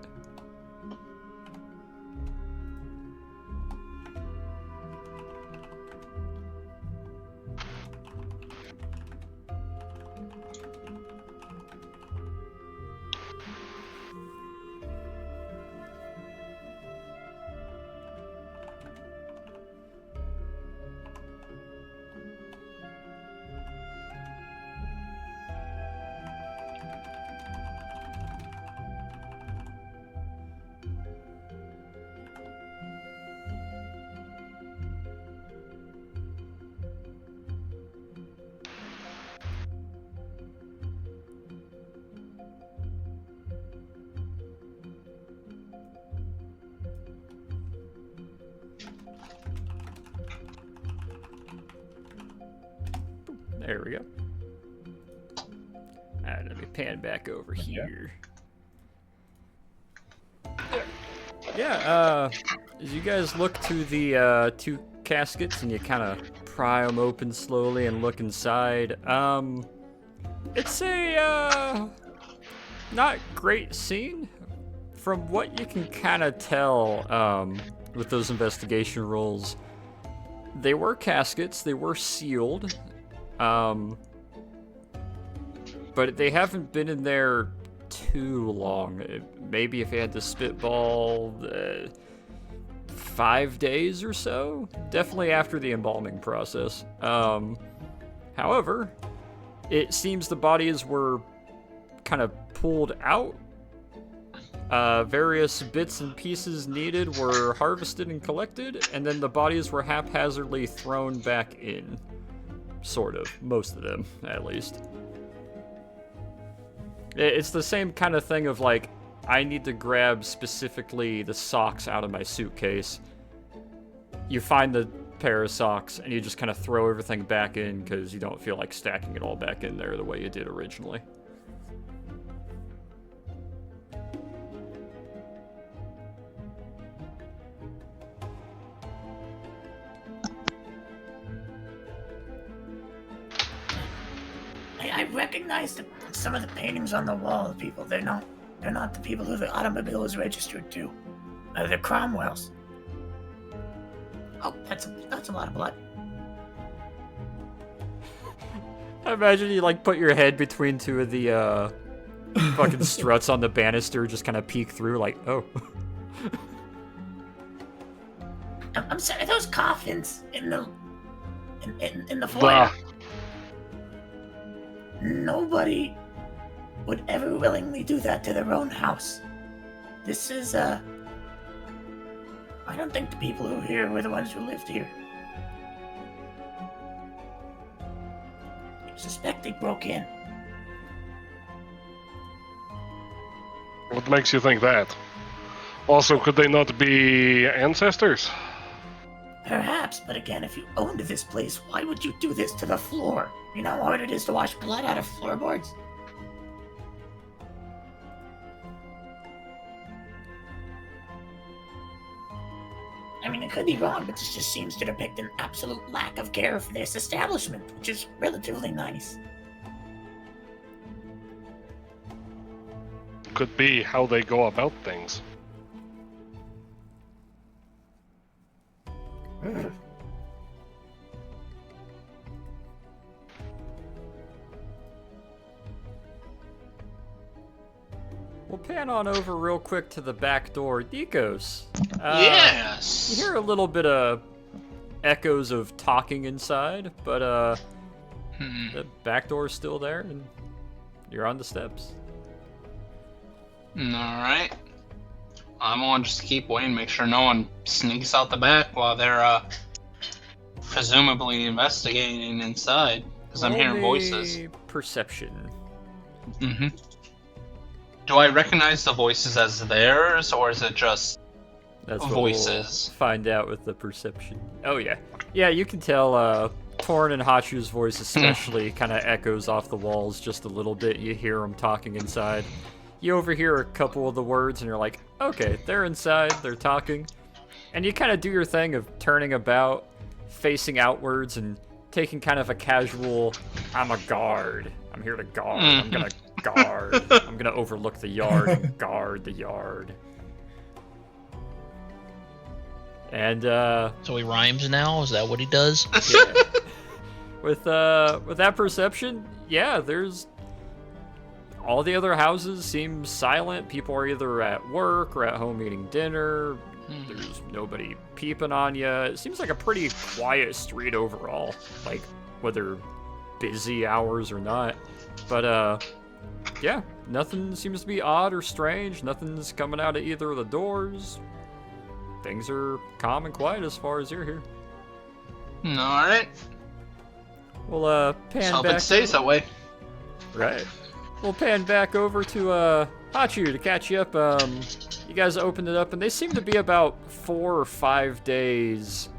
There we go. Alright, let me pan back over here. Yeah, as you guys look to the two caskets and you kind of pry them open slowly and look inside, it's a not great scene. From what you can kind of tell with those investigation rolls, they were caskets, they were sealed. But they haven't been in there too long. Maybe if they had to spitball 5 days or so. Definitely after the embalming process. However, it seems the bodies were kind of pulled out. Various bits and pieces needed were harvested and collected, and then the bodies were haphazardly thrown back in. Sort of. Most of them, at least. It's the same kind of thing of like, I need to grab specifically the socks out of my suitcase. You find the pair of socks and you just kind of throw everything back in because you don't feel like stacking it all back in there the way you did originally. I recognize some of the paintings on the wall, people. They're not the people who the automobile is registered to. They're Cromwell's. Oh, that's a lot of blood. I imagine you like put your head between two of the fucking struts on the banister, just kind of peek through like, oh. I'm sorry, those coffins in the foyer. Nobody would ever willingly do that to their own house. This is, I don't think the people who are here were the ones who lived here. I suspect they broke in. What makes you think that? Also, could they not be ancestors? Perhaps, but again, if you owned this place, why would you do this to the floor? You know how hard it is to wash blood out of floorboards? I mean, I could be wrong, but this just seems to depict an absolute lack of care for this establishment, which is relatively nice. Could be how they go about things. We'll pan on over real quick to the back door. Nikos. Yes. You hear a little bit of echoes of talking inside, but the back door's still there, and you're on the steps. Alright. I'm gonna just keep waiting, make sure no one sneaks out the back while they're presumably investigating inside, because I'm hearing voices. Perception. Mm-hmm. Do I recognize the voices as theirs, or is it just That's voices? What we'll find out with the perception. Oh yeah. Yeah, you can tell Torn and Hachu's voice especially kind of echoes off the walls just a little bit. You hear them talking inside. You overhear a couple of the words and you're like, okay, they're inside, they're talking. And you kind of do your thing of turning about, facing outwards, and taking kind of a casual, I'm a guard. I'm here to guard. I'm gonna guard. I'm gonna overlook the yard and guard the yard. And So he rhymes now? Is that what he does? yeah. With that perception, yeah, there's all the other houses seem silent. People are either at work or at home eating dinner. There's nobody peeping on you. It seems like a pretty quiet street overall, like whether busy hours or not. But yeah, nothing seems to be odd or strange. Nothing's coming out of either of the doors. Things are calm and quiet as far as you're here. Alright. We'll pan Hope back. it stays that way. Right. We'll pan back over to Hachu to catch you up. You guys opened it up, and they seem to be about 4 or 5 days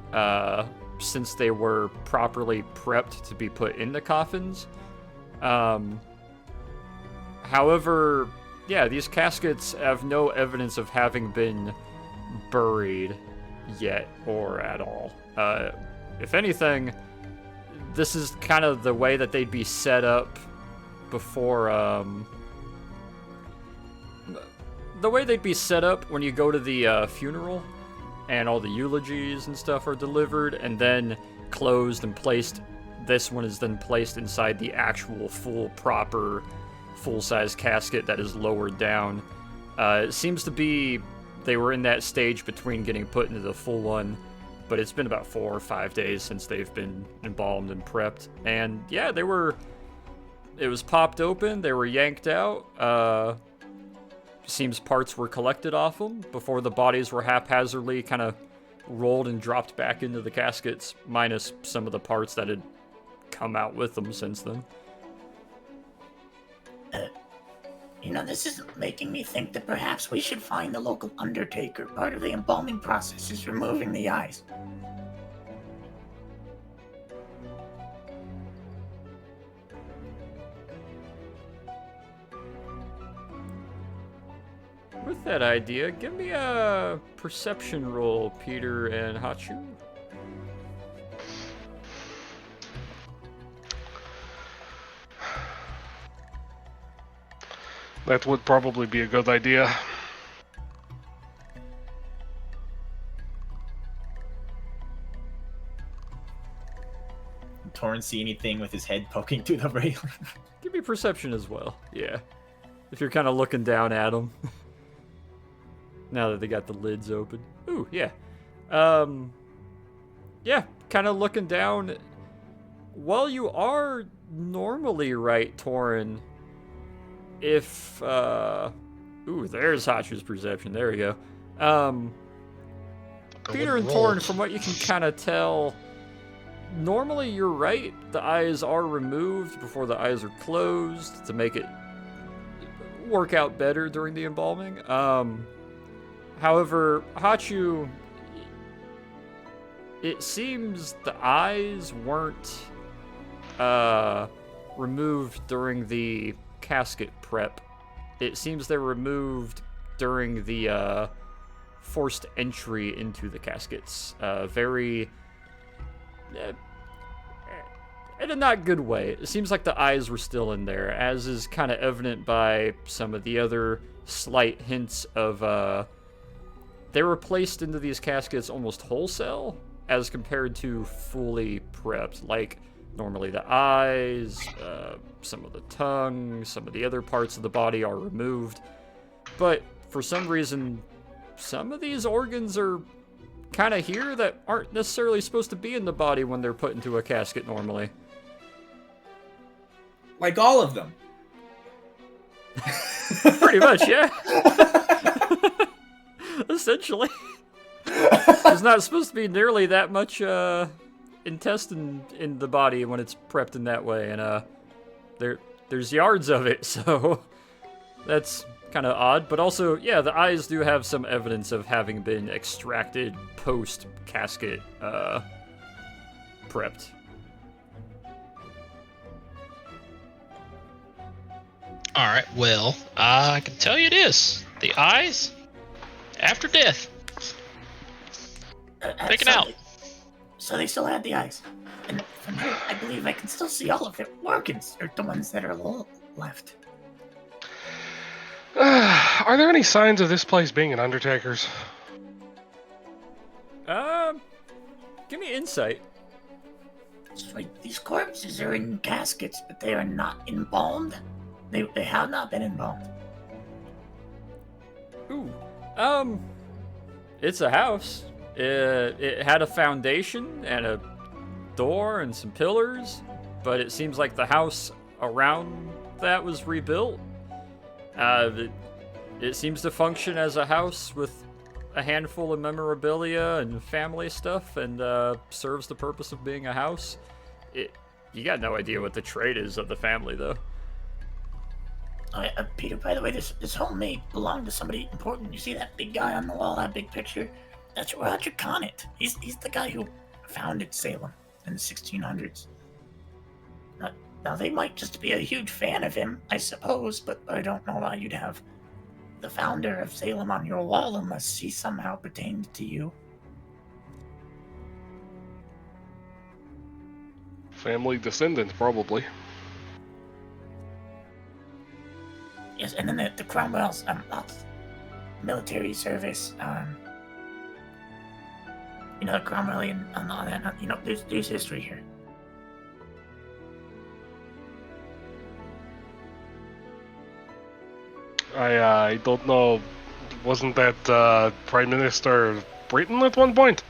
since they were properly prepped to be put in the coffins. However, yeah, these caskets have no evidence of having been buried yet or at all. If anything, this is kind of the way that they'd be set up before, the way they'd be set up when you go to the funeral and all the eulogies and stuff are delivered and then closed and placed. This one is then placed inside the actual full-size casket that is lowered down. It seems to be they were in that stage between getting put into the full one, but it's been about 4 or 5 days since they've been embalmed and prepped. And yeah, it was popped open, they were yanked out. Seems parts were collected off them before the bodies were haphazardly kind of rolled and dropped back into the caskets, minus some of the parts that had come out with them since then. You know, this is making me think that perhaps we should find the local undertaker. Part of the embalming process is removing the eyes. With that idea, give me a perception roll, Peter and Hachu. That would probably be a good idea. Torn see anything with his head poking through the railing? Give me perception as well, yeah. If you're kind of looking down at them. Now that they got the lids open. Ooh, yeah. yeah, kind of looking down. Well, you are normally right, Torin. If, ooh, there's Hachu's perception. There we go. Peter and Torin, from what you can kind of tell, normally you're right. The eyes are removed before the eyes are closed to make it work out better during the embalming. However, Hachu, it seems the eyes weren't removed during the casket prep. It seems they're removed during the forced entry into the caskets. Very in a not good way. It seems like the eyes were still in there, as is kind of evident by some of the other slight hints of they were placed into these caskets almost wholesale as compared to fully prepped. Like normally the eyes, some of the tongue, some of the other parts of the body are removed. But for some reason, some of these organs are kind of here that aren't necessarily supposed to be in the body when they're put into a casket normally. Like all of them. Pretty much, yeah. Essentially. There's not supposed to be nearly that much intestine in the body when it's prepped in that way, and there's yards of it, so that's kind of odd. But also, yeah, the eyes do have some evidence of having been extracted post-casket prepped. Alright, well, I can tell you this. The eyes, after death, taken out. So they still had the eyes. And from here, I believe I can still see all of their organs, or the ones that are left. Are there any signs of this place being an Undertaker's? Give me insight. So these corpses are in caskets, but they are not embalmed. They have not been embalmed. Ooh. It's a house. It had a foundation and a door and some pillars, but it seems like the house around that was rebuilt. It seems to function as a house with a handful of memorabilia and family stuff, and serves the purpose of being a house. You got no idea what the trade is of the family, though. Peter, by the way, this home may belong to somebody important. You see that big guy on the wall, that big picture? That's Roger Connett. He's the guy who founded Salem in the 1600s. Now, they might just be a huge fan of him, I suppose, but I don't know why you'd have the founder of Salem on your wall unless he somehow pertained to you. Family descendant, probably. Yes, and then the Cromwell's military service. Cromwellian and all that. There's history here. I don't know. Wasn't that Prime Minister of Britain at one point?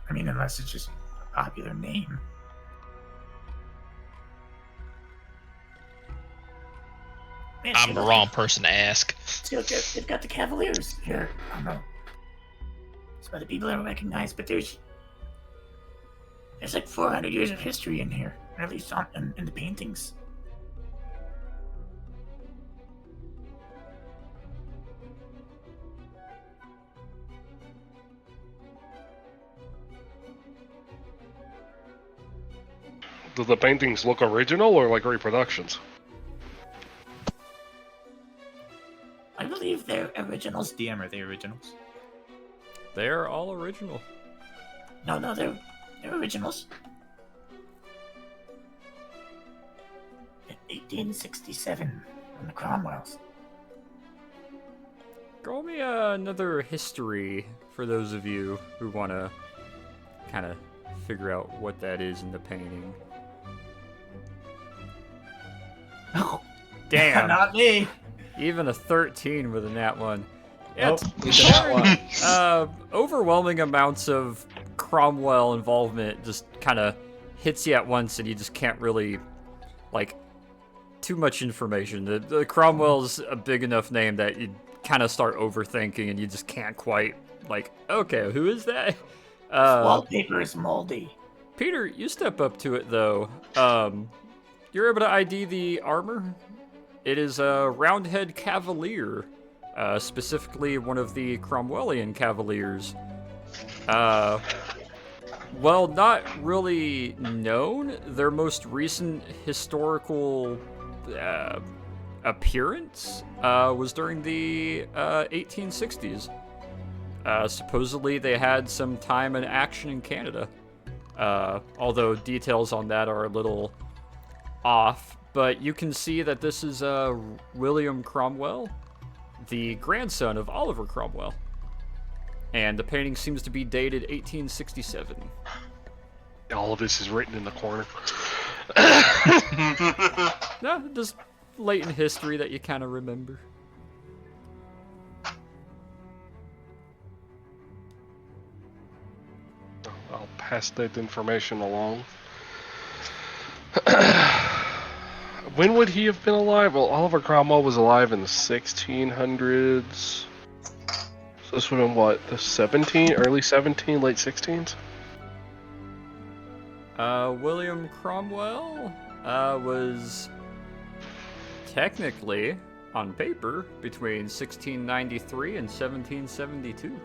I mean, unless it's just a popular name. Man, I'm the wrong person to ask. See, look, they've got the Cavaliers here. I don't know. It's by the people I don't recognize, but there's like 400 years of history in here, or at least in the paintings. Do the paintings look original or like reproductions? I believe they're originals. DM, are they originals? They're all original. No, they're originals. In 1867, from the Cromwells. Roll me another history for those of you who want to kind of figure out what that is in the painting. Oh, Damn. Not me. Even a 13 with a nat 1. Yeah, overwhelming amounts of Cromwell involvement just kind of hits you at once, and you just can't really, like, too much information. The Cromwell's a big enough name that you kind of start overthinking, and you just can't quite, like, okay, who is that? Wallpaper is moldy. Peter, you step up to it, though. You're able to ID the armor. It is a Roundhead Cavalier. Specifically one of the Cromwellian Cavaliers. Well, not really known. Their most recent historical appearance was during the 1860s. Supposedly they had some time and action in Canada. Although details on that are a little off. But you can see that this is William Cromwell, the grandson of Oliver Cromwell. And the painting seems to be dated 1867. All of this is written in the corner. No, just latent history that you kind of remember. I'll pass that information along. When would he have been alive? Well, Oliver Cromwell was alive in the 1600s. So this would have been what? The early 17, late 16s? William Cromwell was technically, on paper, between 1693 and 1772.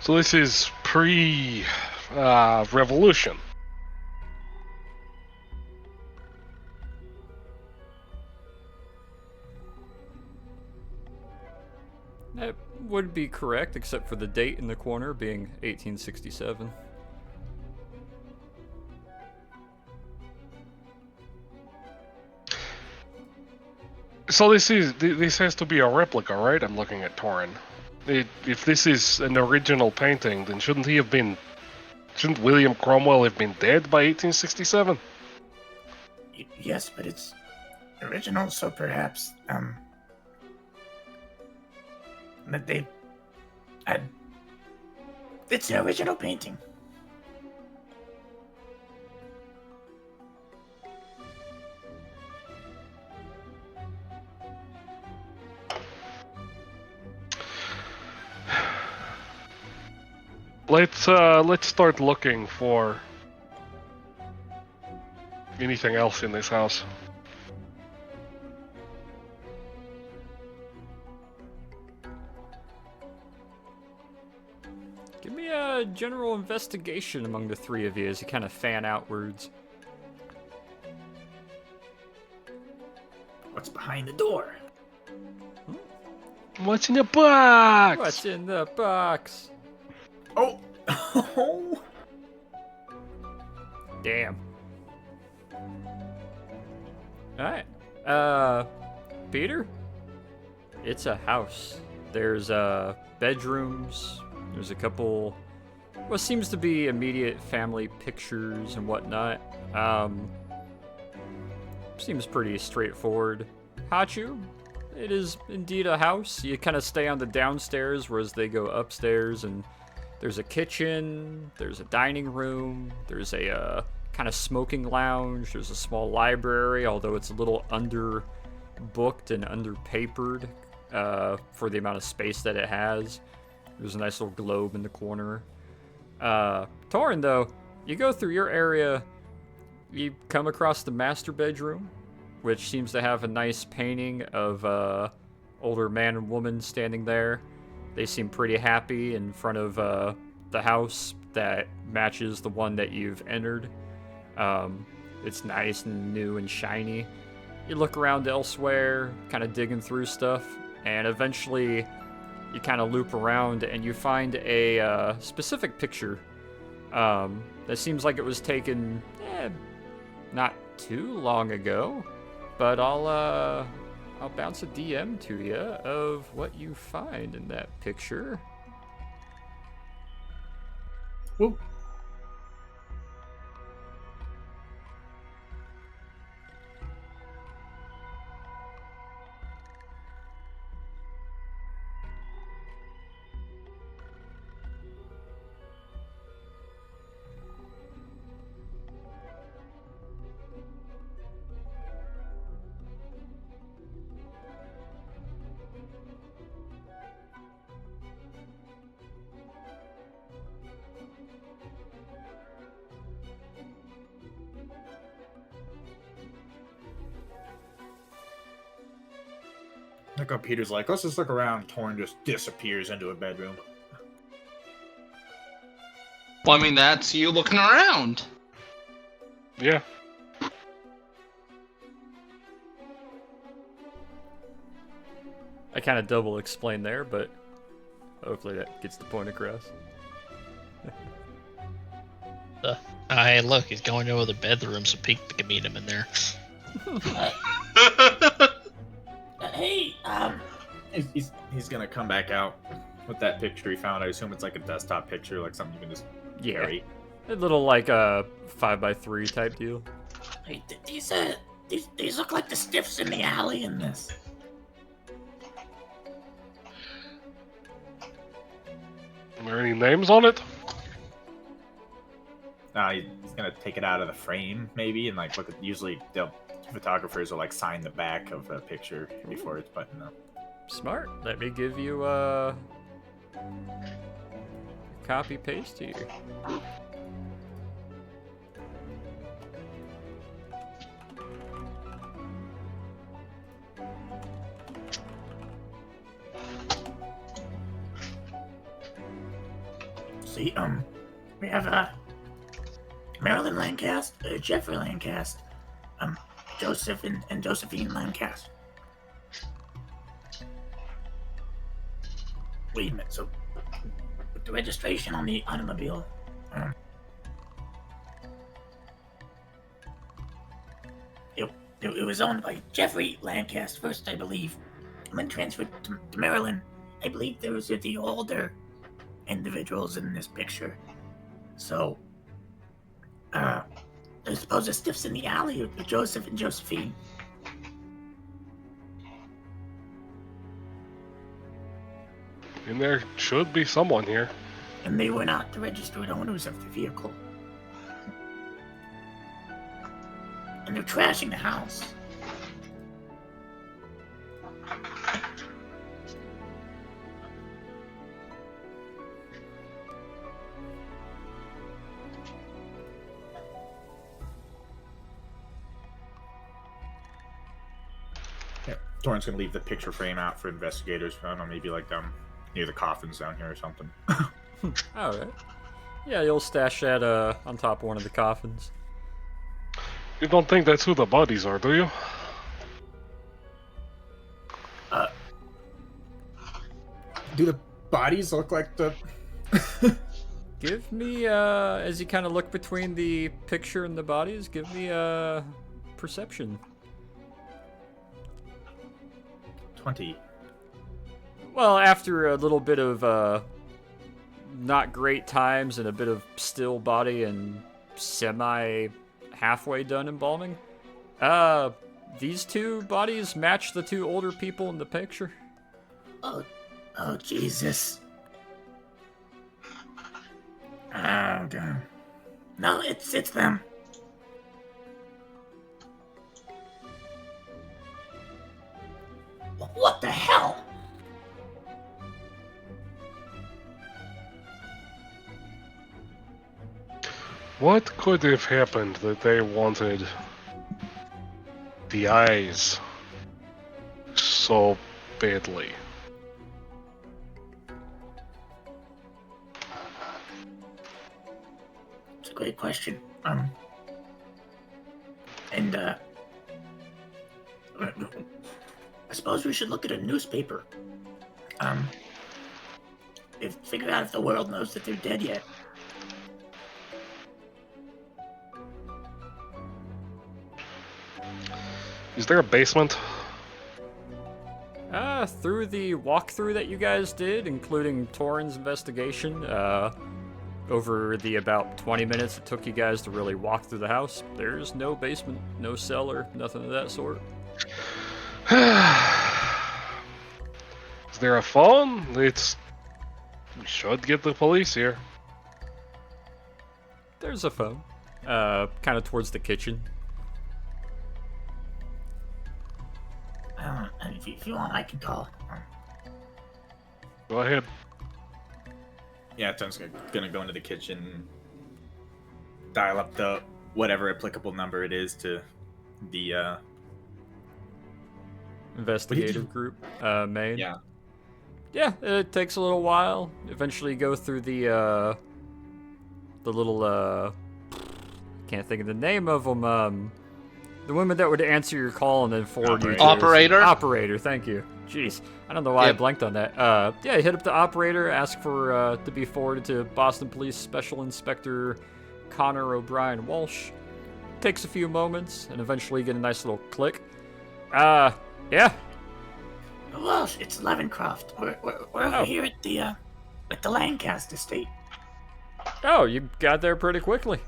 So this is pre-revolution. That would be correct, except for the date in the corner being 1867. So this has to be a replica, right? I'm looking at Torin. If this is an original painting, then shouldn't William Cromwell have been dead by 1867? Yes, but it's original, so perhaps that they had. It's an original painting. Let's start looking for anything else in this house. Give me a general investigation among the three of you as you kind of fan outwards. What's behind the door? What's in the box? What's in the box? Oh! Damn. Alright. Peter? It's a house. There's, bedrooms. There's a couple, what seems to be immediate family pictures and whatnot. Seems pretty straightforward. Hachu? It is indeed a house. You kind of stay on the downstairs, whereas they go upstairs, and there's a kitchen, there's a dining room, there's a kind of smoking lounge, there's a small library, although it's a little underbooked and underpapered for the amount of space that it has. There's a nice little globe in the corner. Torin, though, you go through your area, you come across the master bedroom, which seems to have a nice painting of older man and woman standing there. They seem pretty happy in front of the house that matches the one that you've entered. It's nice and new and shiny. You look around elsewhere, kind of digging through stuff, and eventually you kind of loop around and you find a specific picture that seems like it was taken not too long ago, but I'll I'll bounce a DM to you of what you find in that picture. Whoop. Look how Peter's like, let's just look around. Torn just disappears into a bedroom. Well, I mean, that's you looking around. Yeah. I kind of double explained there, but hopefully that gets the point across. Hey, look, he's going over the bedroom so Pete can meet him in there. Hey, He's gonna come back out with that picture he found. I assume it's like a desktop picture, like something you can just carry. A little like a 5x3 type deal. hey, these look like the stiffs in the alley in this. Are there any names on it? He's gonna take it out of the frame, maybe, and like look at. Usually, photographers will like sign the back of a picture before it's buttoned up. Smart. Let me give you a copy paste here. See, we have Marilyn Lancaster, Jeffrey Lancaster, Joseph and Josephine Lancaster. Wait a minute, so the registration on the automobile, it was owned by Jeffrey Lancaster first, I believe, and then transferred to Marilyn. I believe those are the older individuals in this picture. So, I suppose the stiffs in the alley are Joseph and Josephine. And there should be someone here. And they were not the registered owners of the vehicle. And they're trashing the house. Yeah, Torrance gonna leave the picture frame out for investigators. I don't know, maybe like near the coffins down here or something. Alright. Yeah, you'll stash that on top of one of the coffins. You don't think that's who the bodies are, do you? Do the bodies look like the... Give me, as you kind of look between the picture and the bodies, give me a perception. 20. Well, after a little bit of not great times and a bit of still body and semi halfway done embalming, these two bodies match the two older people in the picture. Oh, Jesus. Oh, God. No, it's them. What the hell? What could have happened that they wanted the eyes so badly? It's a great question. I suppose we should look at a newspaper. Figure out if the world knows that they're dead yet. Is there a basement? through the walkthrough that you guys did, including Torin's investigation, over the about 20 minutes it took you guys to really walk through the house, there's no basement, no cellar, nothing of that sort. Is there a phone? We should get the police here. There's a phone, kind of towards the kitchen. If you want, I can call. Go ahead. Yeah, Tom's gonna go into the kitchen, dial up the whatever applicable number it is to the Investigative group, main. Yeah. Yeah, it takes a little while. Eventually go through the little, can't think of the name of them, the women that would answer your call and then forward you to... Operator? Operator, thank you. Jeez, I don't know why I Yep. blanked on that. Yeah, you hit up the operator, ask for, to be forwarded to Boston Police Special Inspector Connor O'Brien Walsh. Takes a few moments, and eventually get a nice little click. Yeah? Well, it's Levencroft. We're over here at the Lancaster estate. Oh, you got there pretty quickly.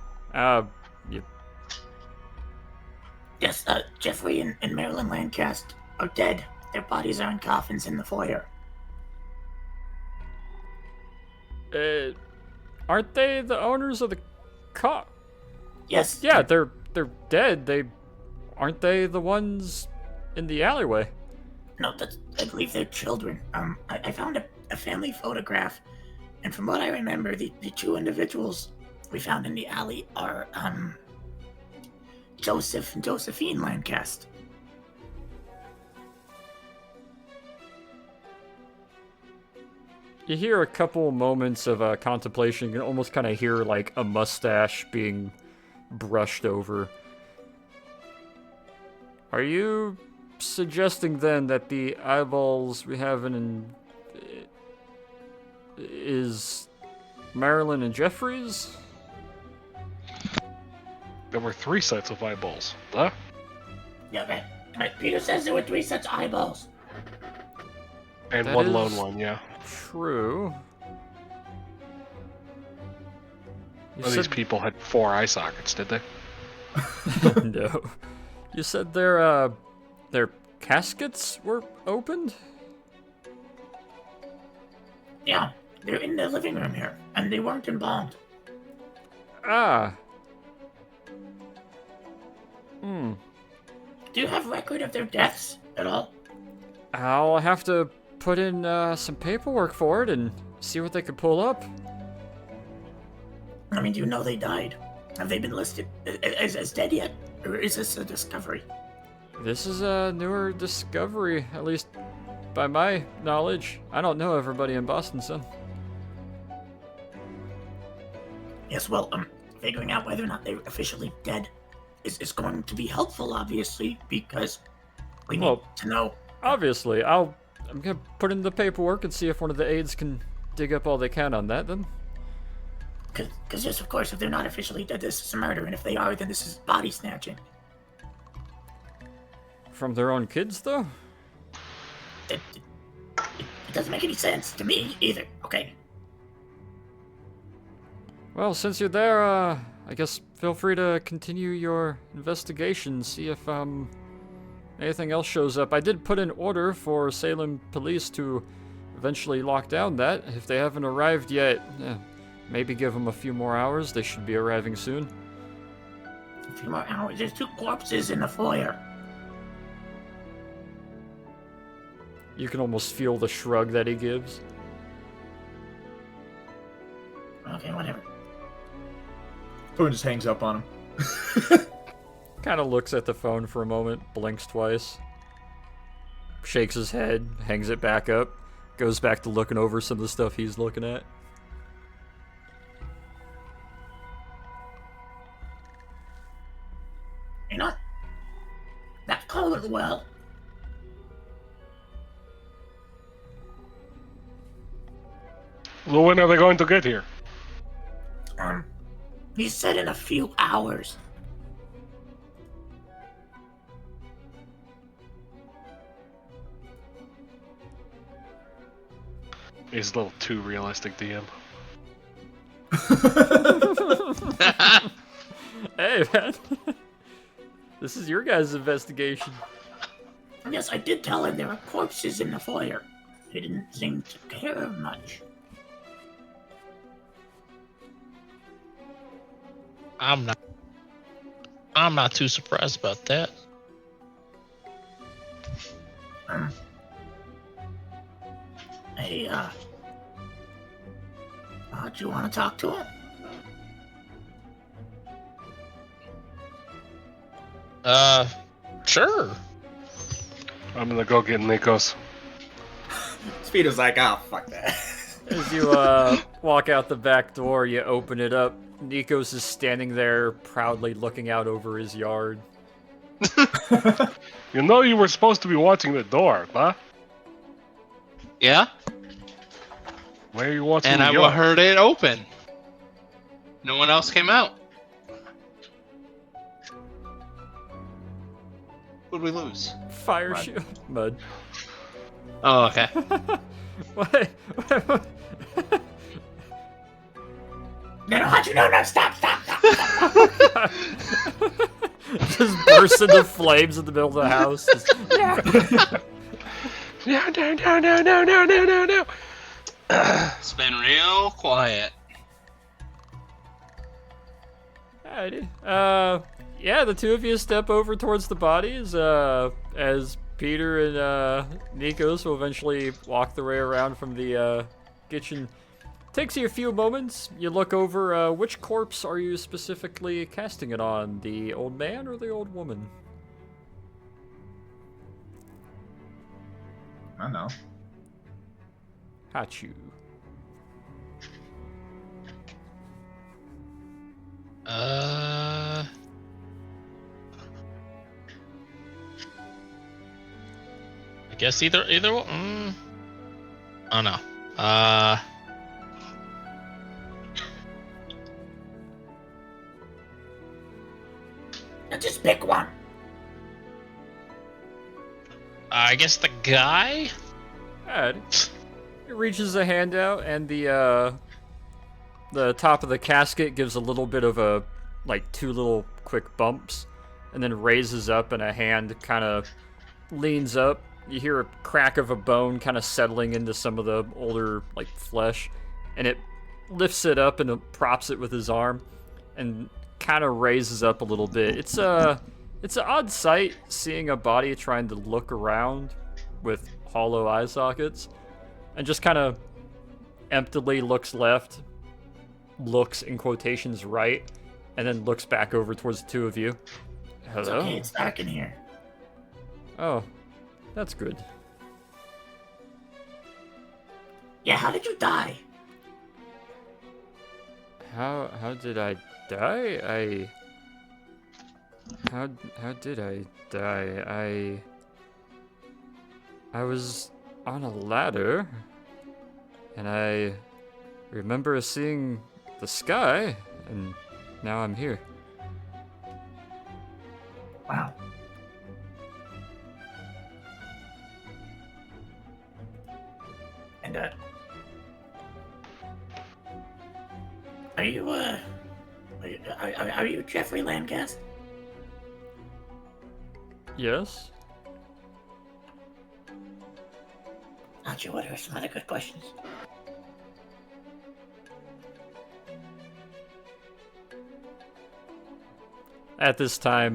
You... Yes, Jeffrey and Marilyn Lancaster are dead. Their bodies are in coffins in the foyer. Aren't they the owners of the car? Yes. Yeah, they're dead. Aren't they the ones in the alleyway? No, I believe they're children. I found a family photograph, and from what I remember, the two individuals we found in the alley are Joseph and Josephine Lancaster. You hear a couple moments of contemplation. You can almost kind of hear like a mustache being brushed over. Are you suggesting then that the eyeballs we have is Marilyn and Jeffrey's? There were 3 sets of eyeballs. Huh? Yeah, right. Peter says there were 3 sets of eyeballs. And That one is- lone one, yeah. True. You Well, these people had 4 eye sockets, did they? No. You said their caskets were opened? Yeah, they're in the living room here, and they weren't embalmed. Ah. Do you have record of their deaths at all? I'll have to put in some paperwork for it and see what they could pull up. I mean, do you know they died? Have they been listed as dead yet? Or is this a discovery? This is a newer discovery, at least by my knowledge. I don't know everybody in Boston, son. Yes, well, figuring out whether or not they're officially dead is going to be helpful, obviously, because we need Well, to know. Obviously, I'm gonna put in the paperwork and see if one of the aides can dig up all they can on that, then. Because, yes, of course, if they're not officially dead, this is a murder, and if they are, then this is body snatching. From their own kids, though? It doesn't make any sense to me, either, okay? Well, since you're there, I guess feel free to continue your investigation, see if, anything else shows up. I did put an order for Salem Police to eventually lock down that. If they haven't arrived yet, maybe give them a few more hours. They should be arriving soon. A few more hours. There's 2 corpses in the foyer. You can almost feel the shrug that he gives. Okay, whatever. Torin just hangs up on him. Kind of looks at the phone for a moment, blinks twice, shakes his head, hangs it back up, goes back to looking over some of the stuff he's looking at. You know, that's going well. Well, when are they going to get here? He said in a few hours. He's a little too realistic, DM. Hey, man. This is your guys' investigation. Yes, I did tell him there were corpses in the foyer. He didn't seem to care much. I'm not too surprised about that. Hey, do you want to talk to him? Sure. I'm gonna go get Nikos. Speedo's like, oh, fuck that. As you walk out the back door, you open it up. Nikos is standing there, proudly looking out over his yard. You know you were supposed to be watching the door, huh? Yeah? Why are you watching And the I yard? heard it open. No one else came out. What'd we lose? Fire shield. Mud. Oh, okay. What? No, how'd you know? No, stop. Just bursts into flames in the middle of the house. Just- No. It's been real quiet. Alrighty. Yeah, the two of you step over towards the bodies, as Peter and Nikos will eventually walk their way around from the kitchen. Takes you a few moments. You look over, which corpse are you specifically casting it on? The old man or the old woman? I don't know. Hachu. I guess either one. Oh no. Now just pick one. I guess the guy. Alright. He reaches a hand out, and the top of the casket gives a little bit of a, like, two little quick bumps, and then raises up, and a hand kind of leans up. You hear a crack of a bone kind of settling into some of the older, like, flesh, and it lifts it up and it props it with his arm, and kind of raises up a little bit. It's an odd sight seeing a body trying to look around with hollow eye sockets, and just kind of emptily looks left, looks in quotations right, and then looks back over towards the two of you. Hello? It's okay, it's dark in here. Oh, that's good. Yeah, how did you die? How did I die? How did I die? I was on a ladder, and I remember seeing the sky, and now I'm here. Wow. And, are you Jeffrey Landcast? Yes? Not you, what are some other good questions? At this time,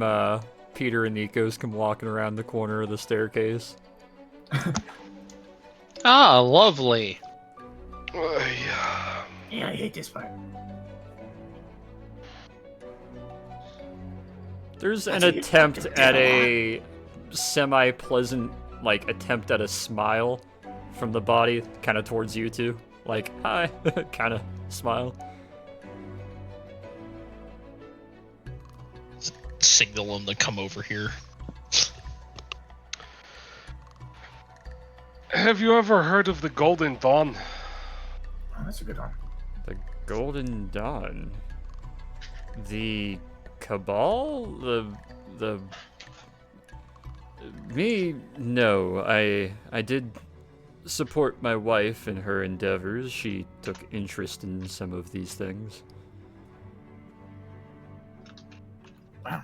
Peter and Nikos come walking around the corner of the staircase. Ah, lovely. Yeah, I hate this part. There's an Actually, you attempt talked to at Dad. a semi-pleasant, like, attempt at a smile from the body, kind of towards you two. Like, hi, kind of smile. Signal him to come over here. Have you ever heard of the Golden Dawn? Oh, that's a good one. The Golden Dawn. The Cabal? The... Me? No, I did support my wife in her endeavors. She took interest in some of these things. Wow.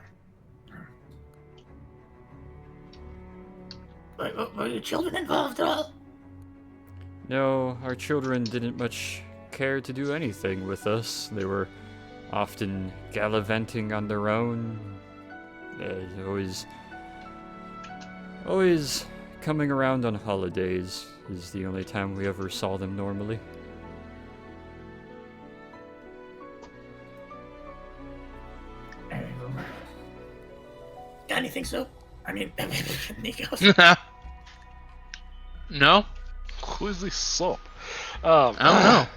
Were your children involved at all? No, our children didn't much care to do anything with us. They were often gallivanting on their own. Always coming around on holidays is the only time we ever saw them normally. Got anything, so? I mean, Nikos. No? Who is this soap? I don't know.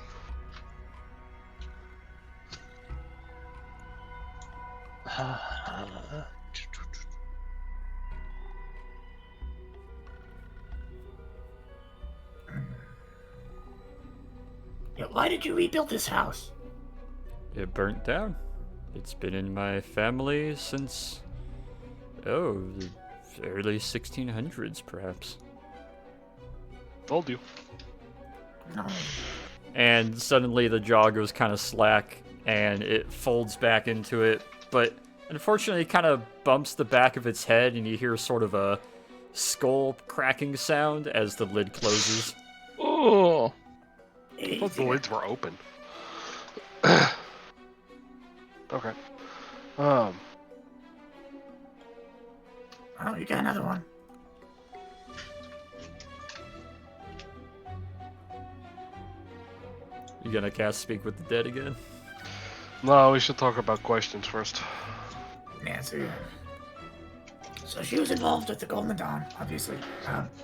Yeah, why did you rebuild this house? It burnt down. It's been in my family since, the early 1600s, perhaps. Told you. No. And suddenly the jaw goes kind of slack, and it folds back into it, but unfortunately it kind of bumps the back of its head, and you hear sort of a skull cracking sound as the lid closes. Oh. I thought the lids were open. Okay. Oh, you got another one. You gonna cast Speak with the Dead again? No, we should talk about questions first. Nancy. So she was involved with the Golden Dawn, obviously.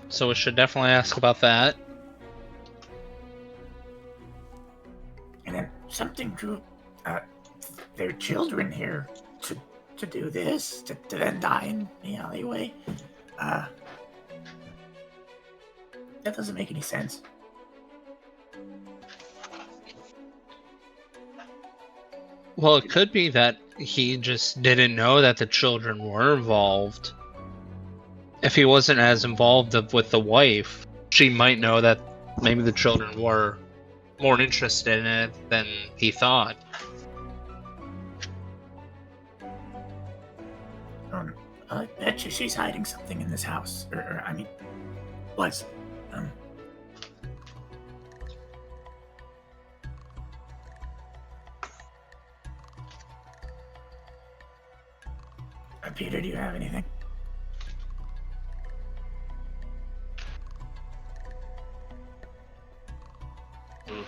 So we should definitely ask about that. And then something drew their children here to do this, to then die in the alleyway. That doesn't make any sense. Well, it could be that he just didn't know that the children were involved. If he wasn't as involved with the wife, she might know that maybe the children were more interested in it than he thought. I bet you she's hiding something in this house. Or I mean, was. Peter, do you have anything? I'm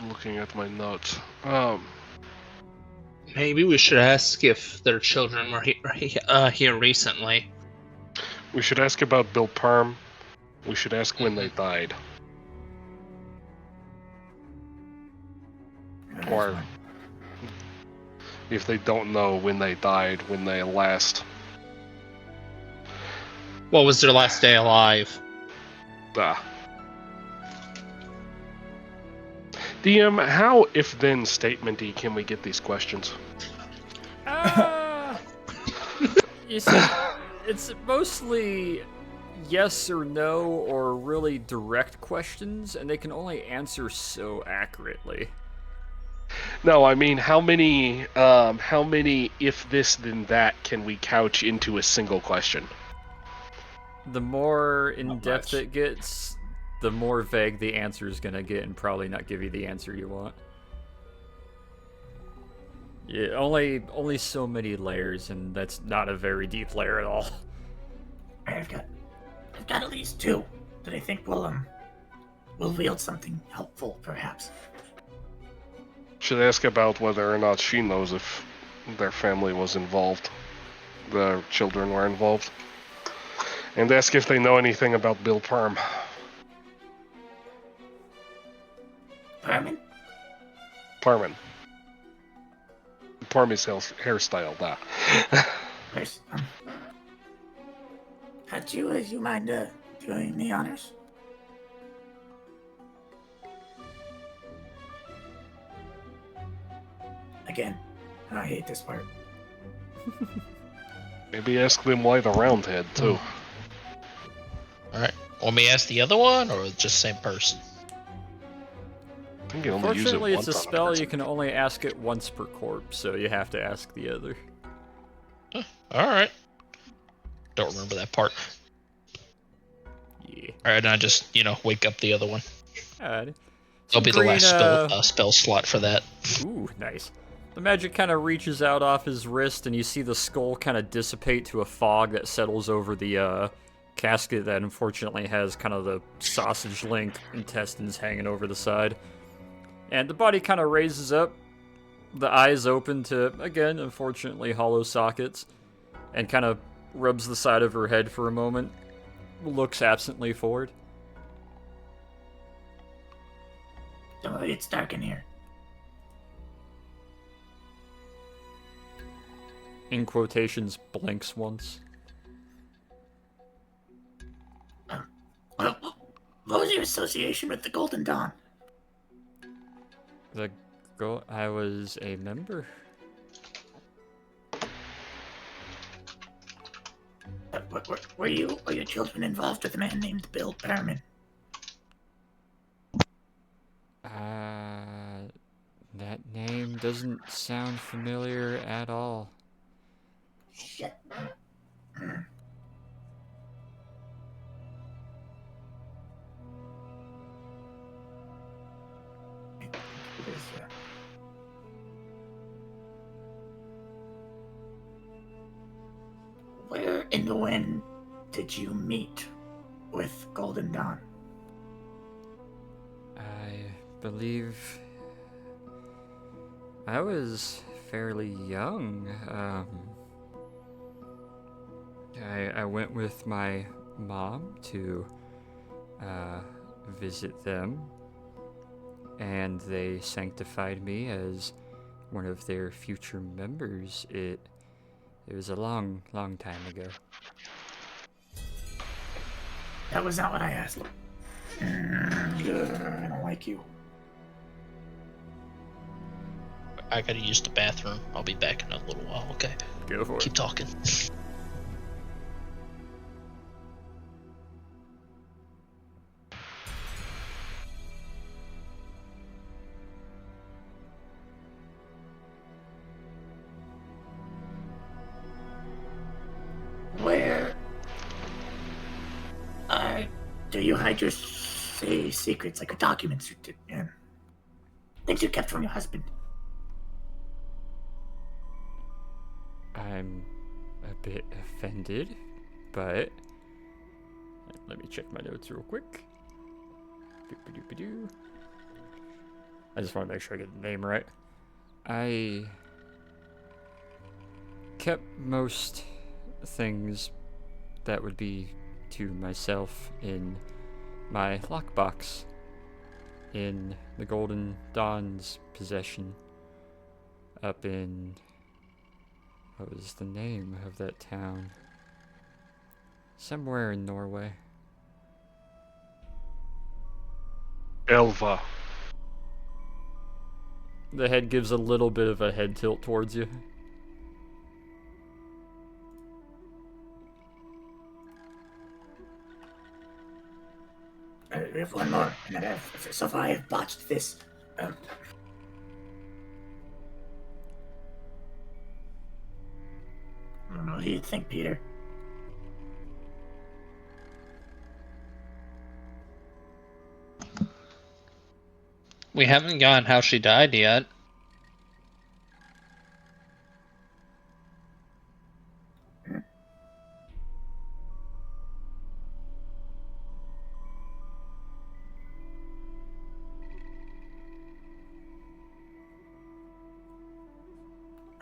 looking at my notes. Maybe we should ask if their children were here recently. We should ask about Bill Parm. We should ask when they died. Or if they don't know when they died, when they last. What was their last day alive? DM, how if-then statement-y can we get these questions? You see, it's mostly yes or no or really direct questions, and they can only answer so accurately. No, I mean, how many if this then that can we couch into a single question? The more in-depth it gets, the more vague the answer is gonna get and probably not give you the answer you want. Yeah, only so many layers, and that's not a very deep layer at all. I've got at least two that I think will wield something helpful, perhaps. Should ask about whether or not she knows if their family was involved, the children were involved, and ask if they know anything about Bill Parm. Parman? Parman. Parm's hairstyle, that. There's, you mind doing the honors? Again, I hate this part. Maybe ask them why the Roundhead too. Alright. Want me to ask the other one, or just same person? I think you only use it Fortunately, it's once a on spell person. you can only ask it once per corpse, so you have to ask the other. Alright. Don't remember that part. Yeah. Alright, I just, wake up the other one. Alrighty. That'll be the last spell slot for that. Ooh, nice. The magic kind of reaches out off his wrist, and you see the skull kind of dissipate to a fog that settles over the casket that unfortunately has kind of the sausage link intestines hanging over the side. And the body kind of raises up, the eyes open to, again, unfortunately, hollow sockets, and kind of rubs the side of her head for a moment, looks absently forward. Don't worry, it's dark in here. In quotations, blinks once. What was your association with the Golden Dawn? I was a member. Were your children involved with a man named Bill Behrman? That name doesn't sound familiar at all. Shit. Where and when did you meet with Golden Dawn? I believe I was fairly young. I went with my mom to visit them, and they sanctified me as one of their future members. It was a long, long time ago. That was not what I asked. I don't like you. I gotta use the bathroom. I'll be back in a little while, okay? Go for it. Keep talking. Where do you hide your secrets, like your documents and things you kept from your husband? I'm a bit offended, but let me check my notes real quick. Doop-a-doop-a-doo. I just want to make sure I get the name right. I kept most things that would be to myself in my lockbox in the Golden Dawn's possession up in... what was the name of that town? Somewhere in Norway. Elva. The head gives a little bit of a head tilt towards you. We have one more, and so far I have botched this. I don't know what you think, Peter. We haven't gotten how she died yet.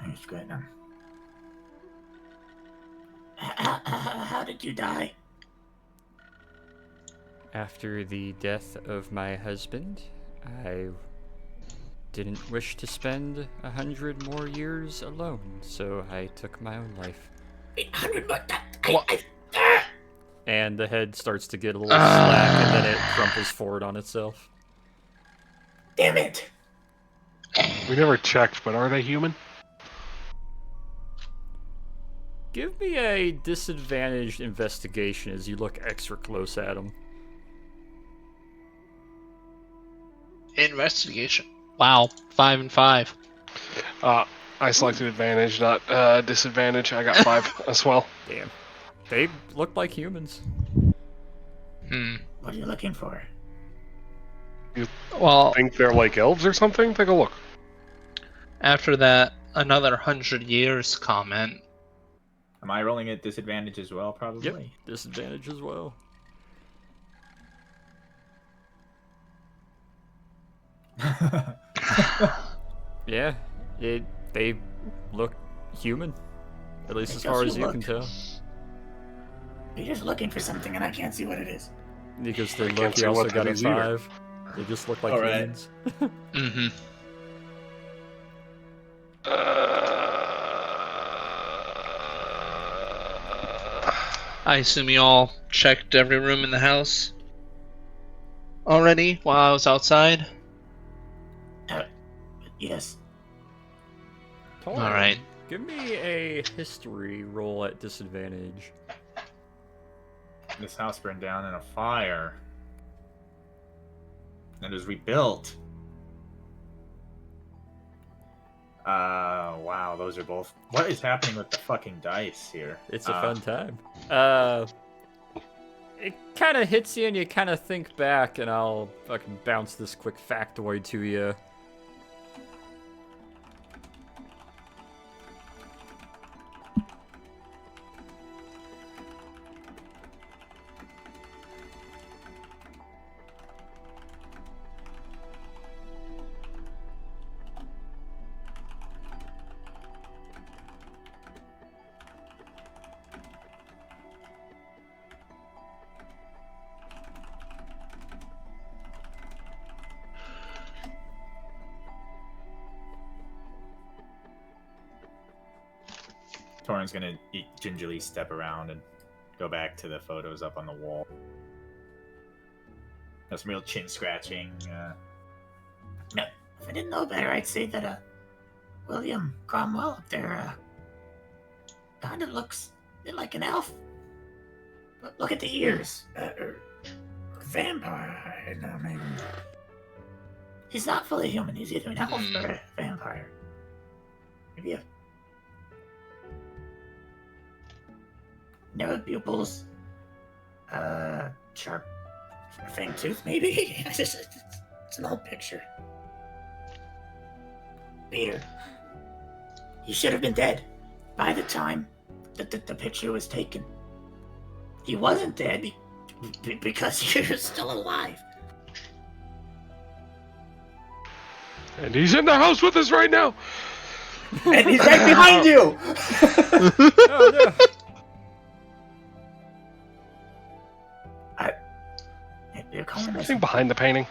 That's good. How did you die? After the death of my husband, I didn't wish to spend 100 more years alone, so I took my own life. 100 more? And the head starts to get a little slack, and then it crumples forward on itself. Damn it! We never checked, but are they human? Give me a disadvantaged investigation as you look extra close at him. Investigation. Wow, 5 and 5. I selected advantage, not disadvantage. I got 5 as well. Damn. They look like humans. What are you looking for? Well, Think they're like elves or something? Take a look. after that, another 100 years comment. Am I rolling at disadvantage as well, Yep, probably? disadvantage as well. Yeah, they look human. At least as far as you can tell. You're just looking for something and I can't see what it is. Because they can't look, see you also what got that a is either. 5. They just look like Alright. humans. Mm-hmm. I assume you all checked every room in the house already while I was outside? Yes. Torn, Alright. Give me a history roll at disadvantage. This house burned down in a fire. And was rebuilt. Wow, those are both. What is happening with the fucking dice here? It's a fun time. It kind of hits you and you kind of think back, and I'll fucking bounce this quick factoid to you. Torin's gonna gingerly step around and go back to the photos up on the wall. There's some real chin scratching. No, if I didn't know better, I'd say that William Cromwell up there kind of looks a bit like an elf. Look at the ears. Vampire. No, maybe. He's not fully human. He's either an elf or a vampire. Maybe a narrowed pupils. Sharp fang tooth, maybe. It's an old picture. Peter. He should have been dead by the time that the picture was taken. He wasn't dead because he was still alive. And he's in the house with us right now. And he's right behind you! Oh no! You're calling us. Anything behind the painting?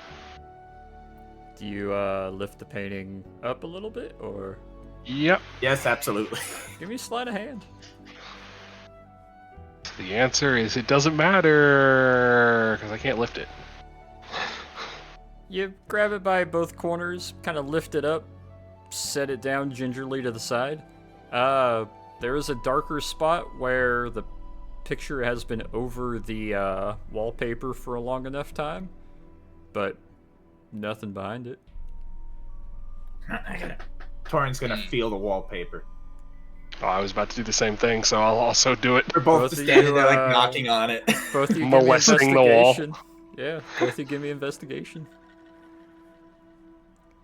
Do you lift the painting up a little bit, or Yep. Yes, absolutely. give me a sleight of hand? The answer is it doesn't matter because I can't lift it. You grab it by both corners, kind of lift it up, set it down gingerly to the side. There is a darker spot where the picture has been over the wallpaper for a long enough time, but nothing behind it. I got it. Torin's gonna feel the wallpaper. Oh, I was about to do the same thing, so I'll also do it. We're both Both just of standing you, there, like, knocking on it. Both of you give me Molesting the wall. investigation. Yeah, both of you give me investigation.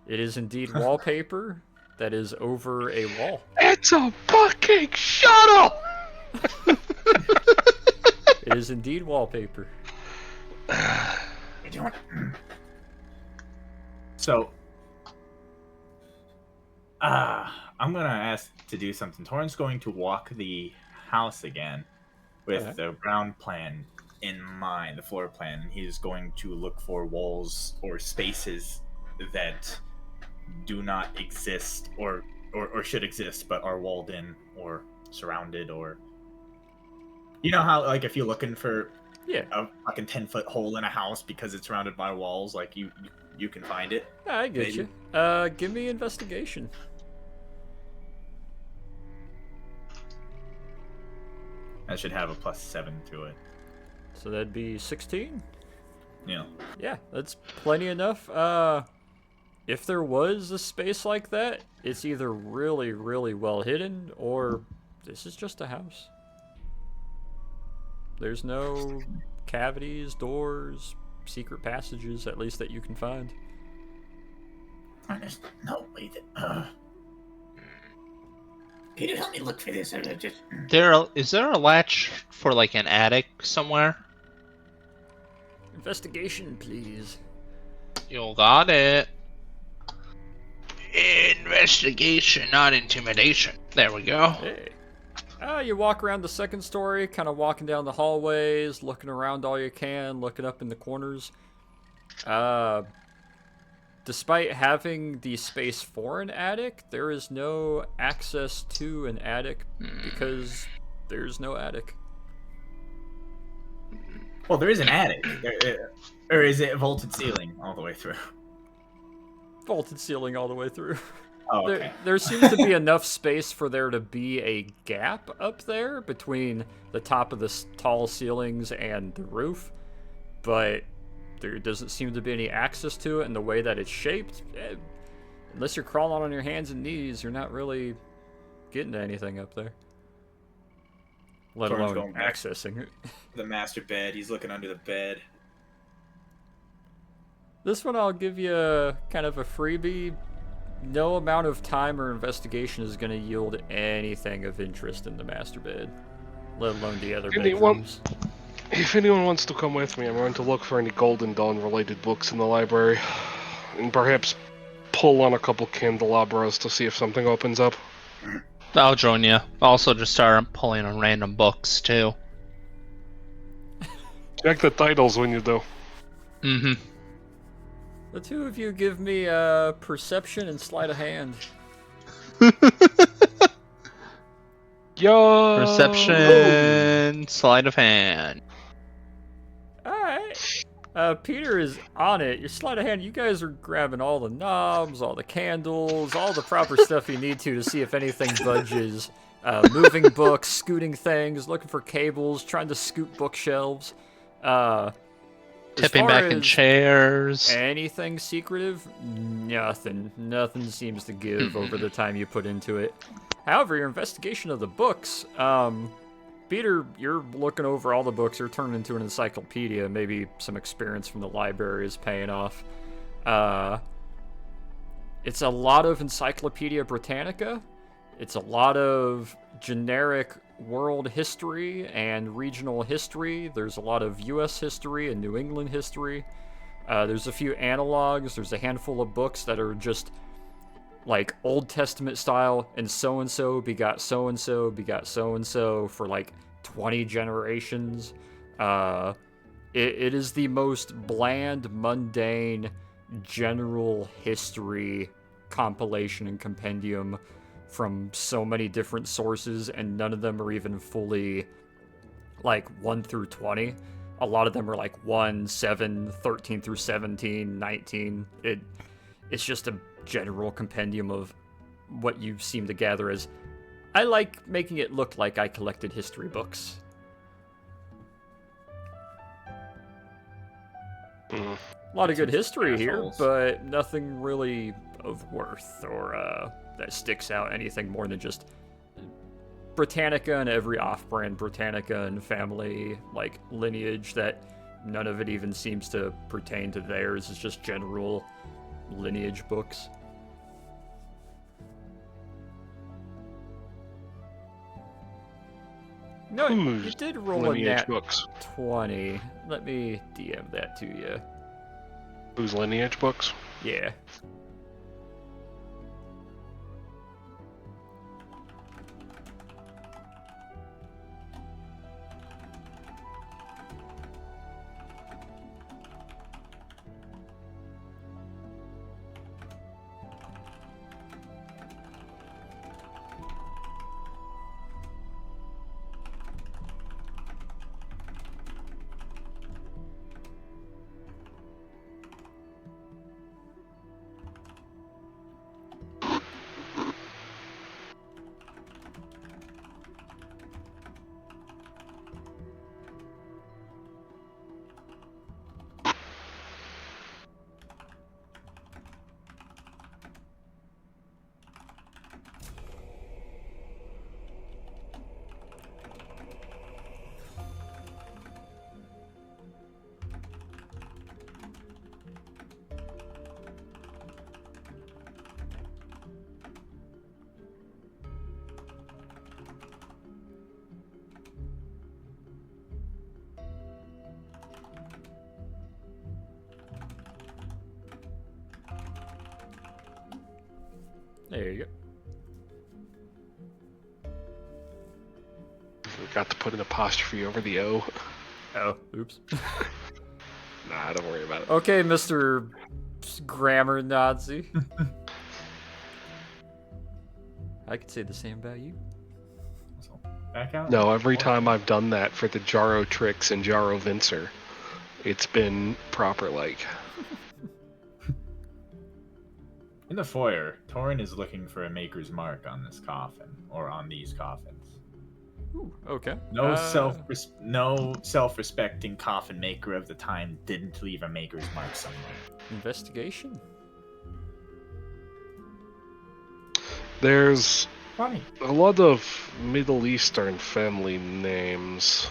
It is indeed wallpaper that is over a wall. It's a fucking shuttle! It is indeed wallpaper. You're doing it. So, I'm gonna ask to do something. Torin's going to walk the house again with Alright. the ground plan in mind, the floor plan. He's going to look for walls or spaces that do not exist or should exist but are walled in or surrounded, or you know how, like, if you're looking for Yeah, a fucking 10-foot hole in a house because it's surrounded by walls, like you can find it. I get Maybe. you. Give me investigation. That should have a +7 to it. So that'd be 16? Yeah. Yeah, that's plenty enough. If there was a space like that, it's either really, really well hidden, or this is just a house. There's no cavities, doors, secret passages, at least that you can find. There's no way that. Can you help me look for this? Is there a latch for like an attic somewhere? Investigation, please. You got it. Investigation, not intimidation. There we go. Hey. You walk around the second story, kind of walking down the hallways, looking around all you can, looking up in the corners. Despite having the space for an attic, there is no access to an attic because there's no attic. Well, there is an attic. Or is it vaulted ceiling all the way through? Vaulted ceiling all the way through. Oh, okay. There seems to be enough space for there to be a gap up there between the top of the tall ceilings and the roof, but there doesn't seem to be any access to it, and the way that it's shaped, unless you're crawling on your hands and knees, you're not really getting to anything up there. Let Torrance alone going back. accessing it. The master bed. He's looking under the bed. This one I'll give you kind of a freebie. No amount of time or investigation is going to yield anything of interest in the master bed, let alone the other bedrooms. If anyone wants to come with me, I'm going to look for any Golden Dawn related books in the library. And perhaps pull on a couple candelabras to see if something opens up. I'll join you. Also, just start pulling on random books, too. Check the titles when you do. Mm-hmm. The two of you give me perception and sleight of hand. Yo! Perception, sleight of hand. Alright. Peter is on it. Your sleight of hand, you guys are grabbing all the knobs, all the candles, all the proper stuff you need to see if anything budges. Moving books, scooting things, looking for cables, trying to scoot bookshelves. Tipping back in chairs. Anything secretive? Nothing. Nothing seems to give over the time you put into it. However, your investigation of the books, Peter, you're looking over all the books. You're turning into an encyclopedia. Maybe some experience from the library is paying off. It's a lot of Encyclopedia Britannica. It's a lot of generic world history and regional history. There's a lot of U.S. history and New England history. There's a few analogs. There's a handful of books that are just like Old Testament style, and so begot so-and-so begot so-and-so for like 20 generations. It is the most bland, mundane, general history compilation and compendium from so many different sources, and none of them are even fully like 1 through 20. A lot of them are like 1, 7, 13 through 17, 19. It's just a general compendium of what you seem to gather as, I like making it look like I collected history books. A lot of good history here, but nothing really of worth or that sticks out anything more than just Britannica and every off-brand Britannica and family like lineage that none of it even seems to pertain to theirs. It's just general lineage books. No, you did roll a nat 20. Let me DM that to you. Who's lineage books? Yeah. There you We got to put an apostrophe over the O. go. Oh, oops. Nah, don't worry about it. Okay, Mr. Grammar Nazi. I could say the same about you. So, back out. No, every time I've done that for the Jaro Tricks and Jaro Vincer, it's been proper like. In the foyer, Torin is looking for a maker's mark on this coffin, or on these coffins. Ooh, okay. No self-respecting coffin maker of the time didn't leave a maker's mark somewhere. Investigation? There's Funny. a lot of Middle Eastern family names.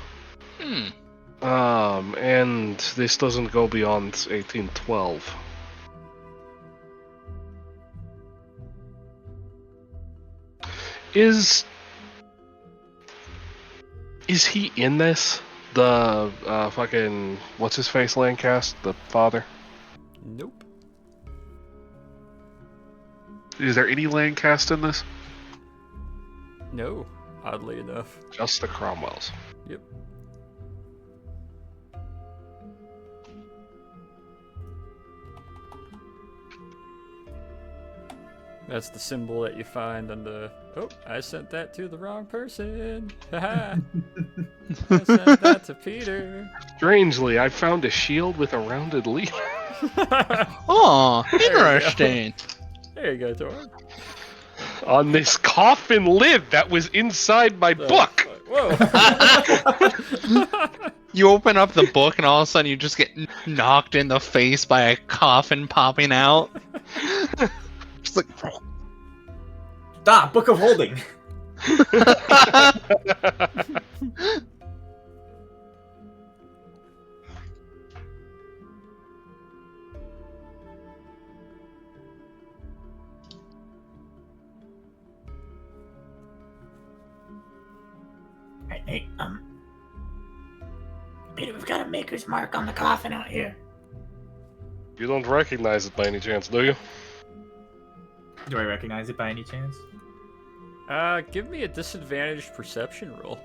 And this doesn't go beyond 1812. Is he in this? The fucking what's his face Landcast, the father? Nope. Is there any Landcast in this? No, oddly enough. Just the Cromwells. Yep. That's the symbol that you find on the... Oh, I sent that to the wrong person. Haha. I sent that to Peter. Strangely, I found a shield with a rounded leaf. Oh, you go. interesting. There you go, Tor. On this coffin lid that was inside my book. Whoa. You open up the book and all of a sudden you just get knocked in the face by a coffin popping out. Just like... Stop! Book of Holding! Hey, Peter, we've got a maker's mark on the coffin out here. You don't recognize it by any chance, do you? Do I recognize it by any chance? Give me a disadvantaged perception roll.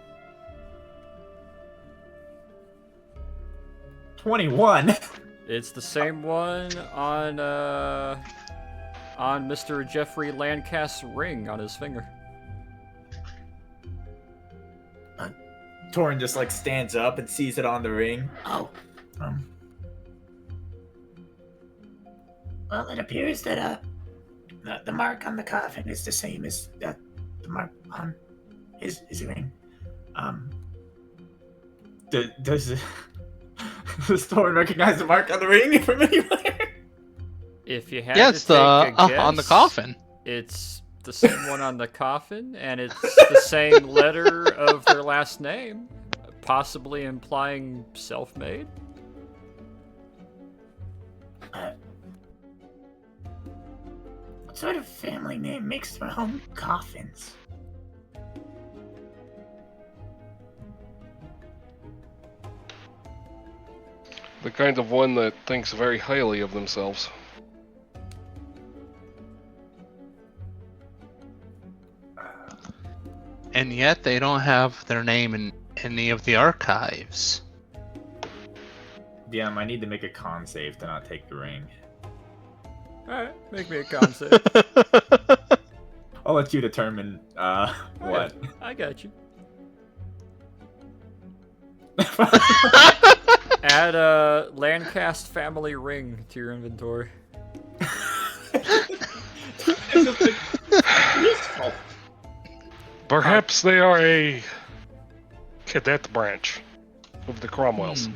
21! It's the same one on Mr. Jeffrey Landcast's ring on his finger. Torin just like stands up and sees it on the ring. Oh. Well, it appears that the mark on the coffin is the same as the mark on his ring. Does Torin recognize the mark on the ring from anywhere? If you had Yes, to take a guess, on the coffin. It's the same one on the coffin, and it's the same letter of their last name, possibly implying self-made. What sort of family name makes their own coffins? The kind of one that thinks very highly of themselves. And yet they don't have their name in any of the archives. DM, I need to make a con save to not take the ring. Alright, make me a con save. I'll let you determine what. I got you. Add a Landcast family ring to your inventory. Useful. Perhaps they are a cadet branch of the Cromwells.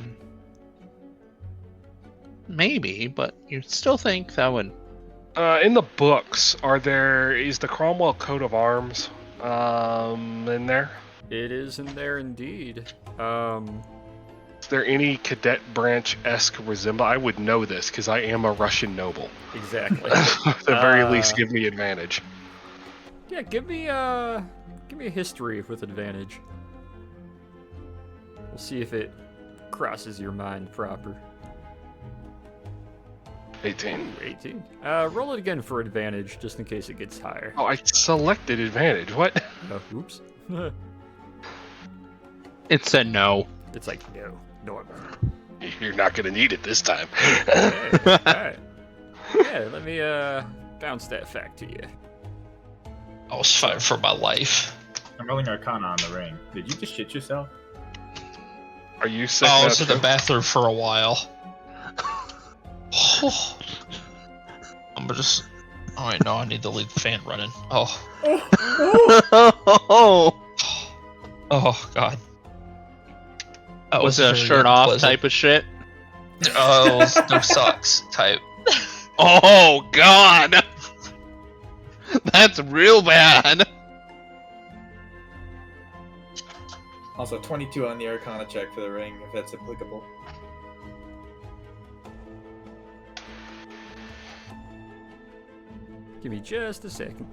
Maybe, but you still think that would... In the books, is the Cromwell coat of arms in there? It is in there indeed. Is there any cadet branch-esque resemblance? I would know this because I am a Russian noble. Exactly. At the very least, give me advantage. Yeah, give me a history with advantage. We'll see if it crosses your mind proper. 18. Ooh, 18. Roll it again for advantage, just in case it gets higher. Oh, I selected advantage. What? Oops. It said no. It's like, no, normal. You're not gonna need it this time. Okay, alright. Yeah, let me bounce that fact to you. I was fighting for my life. I'm rolling Arcana on the ring. Did you just shit yourself? Are you sick? I now, was in the too? bathroom for a while. I'm just. Oh wait, no, I need to leave the fan running. Oh, oh God. That Was it a very shirt off unpleasant. type of shit? Oh, it was no socks type. Oh God, that's real bad. Also, 22 on the Arcana check for the ring, if that's applicable. Give me just a second.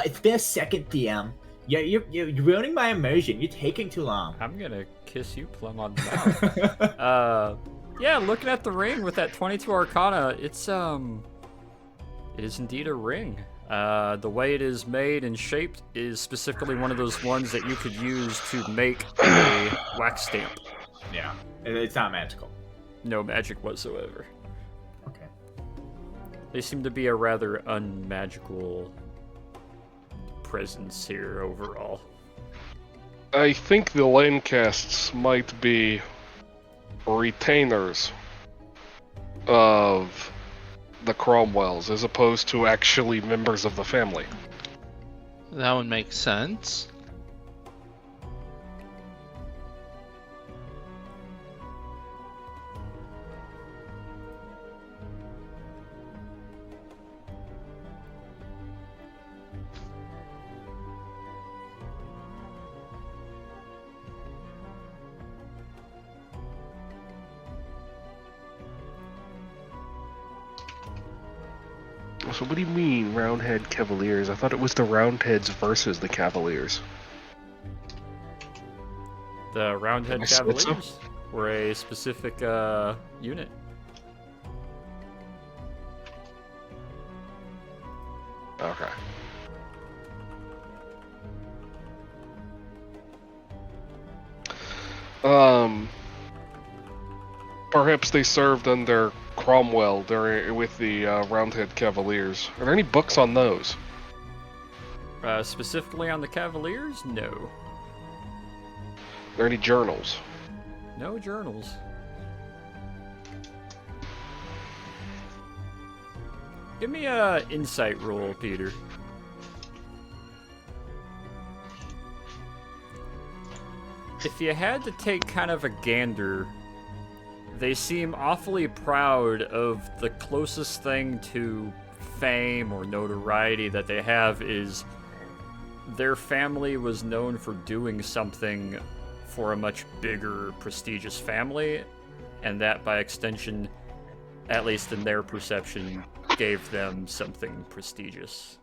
It's been a second, DM. Yeah, you're ruining my immersion. You're taking too long. I'm gonna kiss you plumb on the mouth. Yeah, looking at the ring with that 22 Arcana, it is indeed a ring. The way it is made and shaped is specifically one of those ones that you could use to make a wax stamp. Yeah, it's not magical. No magic whatsoever. Okay. They seem to be a rather unmagical presence here overall. I think the lane casts might be retainers of the Cromwells, as opposed to actually members of the family. That would make sense. So what do you mean, Roundhead Cavaliers? I thought it was the Roundheads versus the Cavaliers. The Roundhead I said so. Cavaliers were a specific unit. Okay. Perhaps they served under Cromwell with the Roundhead Cavaliers. Are there any books on those? Specifically on the Cavaliers? No. Are there any journals? No journals. Give me a insight roll, Peter. If you had to take kind of a gander, they seem awfully proud of the closest thing to fame or notoriety that they have is their family was known for doing something for a much bigger, prestigious family, and that by extension, at least in their perception, gave them something prestigious.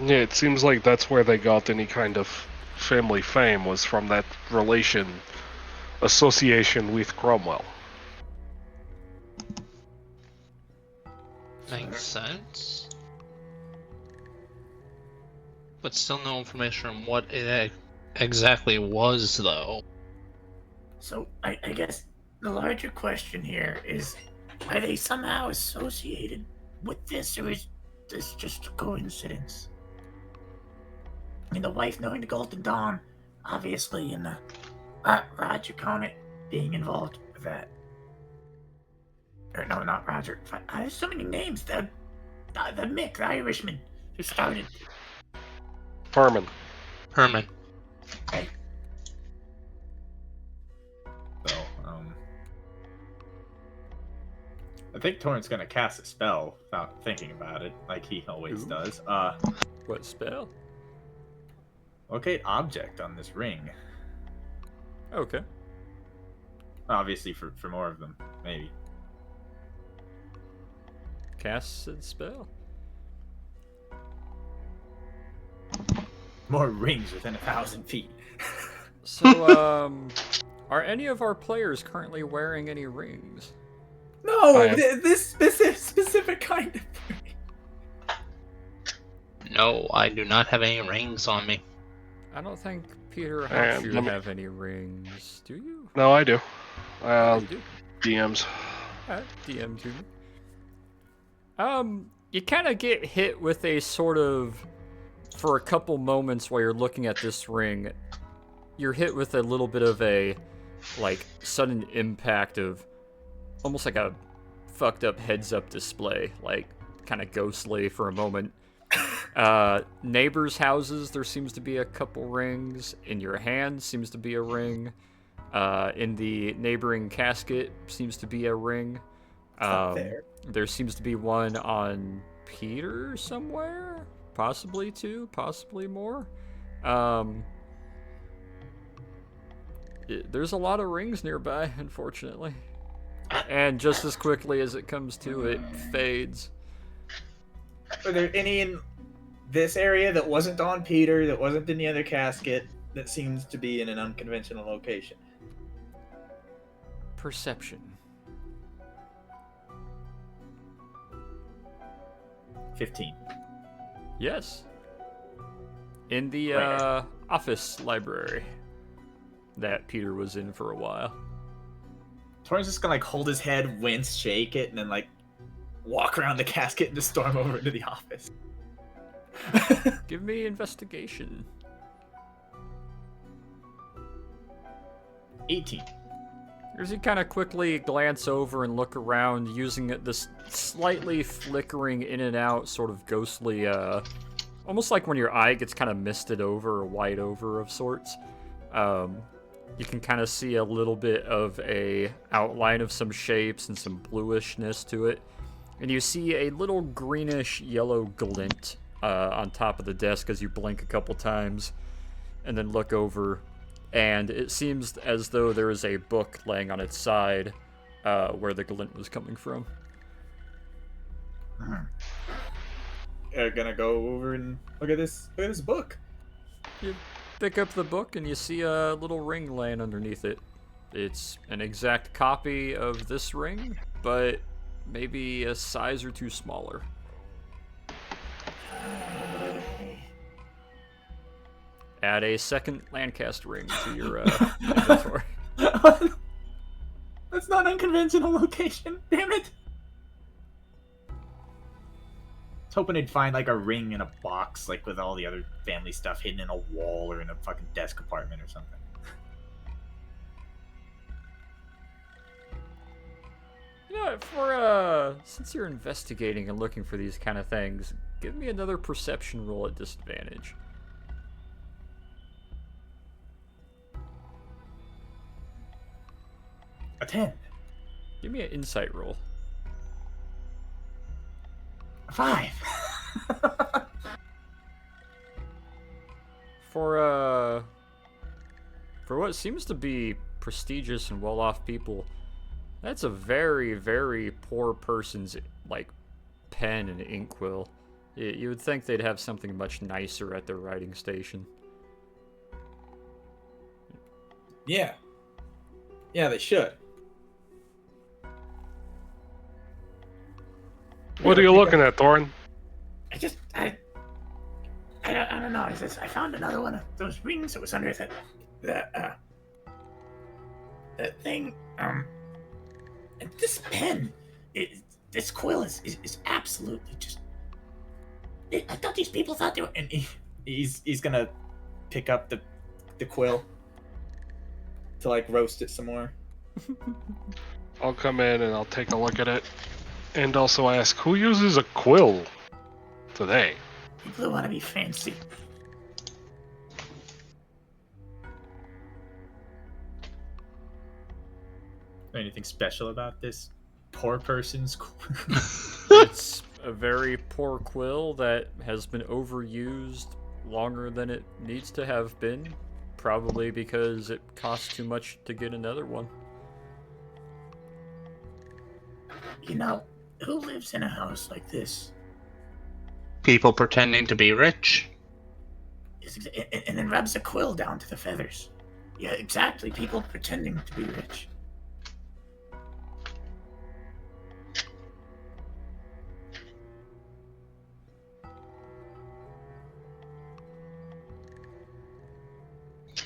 Yeah, it seems like that's where they got any kind of family fame, was from that association with Cromwell. Makes sense. But still no information on what it exactly was, though. So I guess the larger question here is, are they somehow associated with this, or is this just a coincidence? I mean, the wife knowing the Golden Dawn, obviously, and Roger Conant being involved with that. Or no, not Roger. There's so many names. The Mick, the Irishman, who started. Herman. Herman. Right. So, I think Torrent's gonna cast a spell without thinking about it, like he always does. What spell? Locate object on this ring. Okay. Obviously, for more of them, maybe. Cast said spell. More rings within 1,000 feet. So, are any of our players currently wearing any rings? No, am. this specific kind of ring. No, I do not have any rings on me. I don't think Peter And Hawkshoe let me- have any rings. Do you? No, I do. You do. DMs. Alright, DM to me. You kind of get hit with a sort of, for a couple moments while you're looking at this ring, you're hit with a little bit of a, like, sudden impact of almost like a fucked up heads-up display, like, kind of ghostly for a moment. Neighbors' houses, there seems to be a couple rings. In your hand seems to be a ring. In the neighboring casket seems to be a ring. There seems to be one on Peter somewhere. Possibly two, possibly more. There's a lot of rings nearby, unfortunately. And just as quickly as it comes to, it fades. Are there any in this area that wasn't on Peter, that wasn't in the other casket, that seems to be in an unconventional location? Perception. 15. Yes. In the office library that Peter was in for a while. Torrent's just gonna like hold his head, wince, shake it, and then like walk around the casket and just storm over into the office. Give me investigation. 18. As you kind of quickly glance over and look around, using this slightly flickering in and out, sort of ghostly, almost like when your eye gets kind of misted over or white over of sorts. You can kind of see a little bit of a outline of some shapes and some bluishness to it. And you see a little greenish yellow glint on top of the desk as you blink a couple times and then look over. And it seems as though there is a book laying on its side where the glint was coming from. Gonna go over and look at this book. You pick up the book and you see a little ring laying underneath it. It's an exact copy of this ring, but maybe a size or two smaller. Add a second Lancaster ring to your inventory. That's not an unconventional location. Damn it! I was hoping I'd find like a ring in a box, like with all the other family stuff hidden in a wall or in a fucking desk compartment or something. You know, for since you're investigating and looking for these kind of things, give me another perception roll at disadvantage. A 10. Give me an insight roll. A 5. For what seems to be prestigious and well-off people, that's a very, very poor person's, like, pen and inkwell. You would think they'd have something much nicer at their writing station. Yeah. Yeah, they should. What are you looking at, Thorin? I don't know. I found another one of those rings that was under the thing. And this pen, this quill is absolutely just. I thought these people thought they were. And he's gonna pick up the quill. to like roast it some more. I'll come in and I'll take a look at it, and also ask who uses a quill today. People who want to be fancy. Anything special about this poor person's? It's a very poor quill that has been overused longer than it needs to have been, probably because it costs too much to get another one. You know, who lives in a house like this? People pretending to be rich. And then rubs a quill down to the feathers. Yeah, exactly. People pretending to be rich.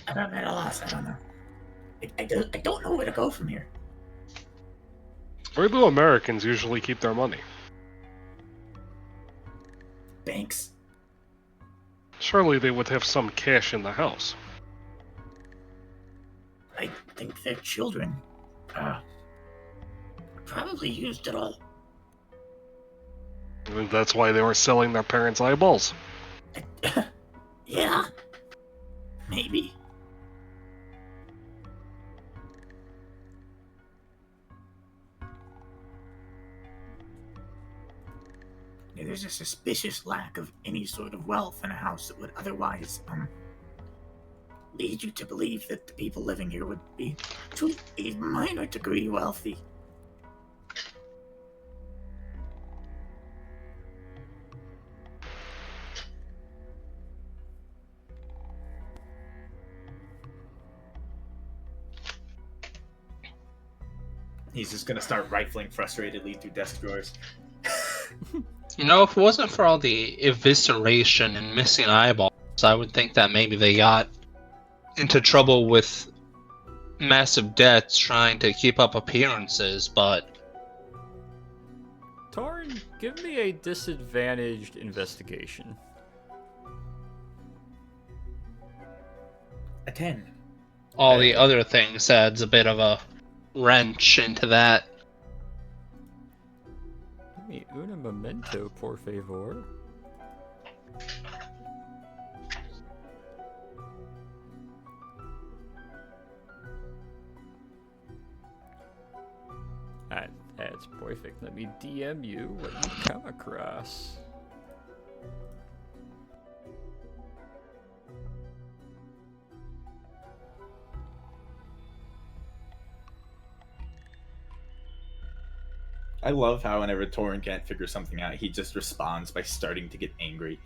I'm at a loss. I don't know. I don't know where to go from here. Where do Americans usually keep their money? Banks. Surely they would have some cash in the house. I think their children probably used it all. And that's why they were selling their parents' eyeballs. Yeah. Maybe. There's a suspicious lack of any sort of wealth in a house that would otherwise lead you to believe that the people living here would be to a minor degree wealthy. He's just gonna start rifling frustratedly through desk drawers. You know, if it wasn't for all the evisceration and missing eyeballs, I would think that maybe they got into trouble with massive debts trying to keep up appearances, but... Torn, give me a disadvantaged investigation. A 10. all the other things adds a bit of a wrench into that. Give me una momento, por favor. That's perfect. Let me DM you what you come across. I love how whenever Torin can't figure something out, he just responds by starting to get angry.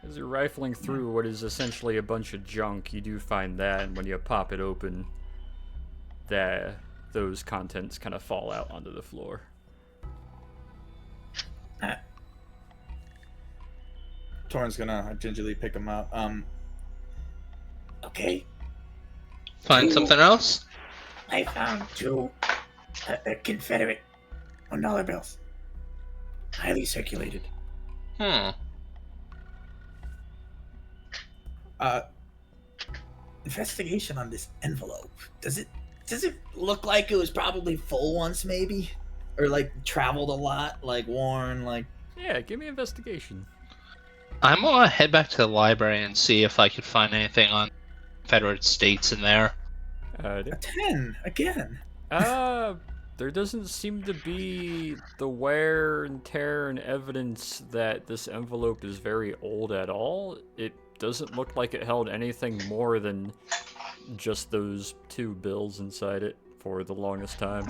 As you're rifling through what is essentially a bunch of junk, you do find that, and when you pop it open, those contents kind of fall out onto the floor. Torin's gonna gingerly pick him up. Okay. Find something else? I found two Confederate $1 bills. Highly circulated. Investigation on this envelope. Does it look like it was probably full once, maybe? Or like traveled a lot, like worn, like... Yeah, give me investigation. I'm gonna head back to the library and see if I could find anything on Confederate states in there. A 10 again. There doesn't seem to be the wear and tear and evidence that this envelope is very old at all. It doesn't look like it held anything more than just those two bills inside it for the longest time.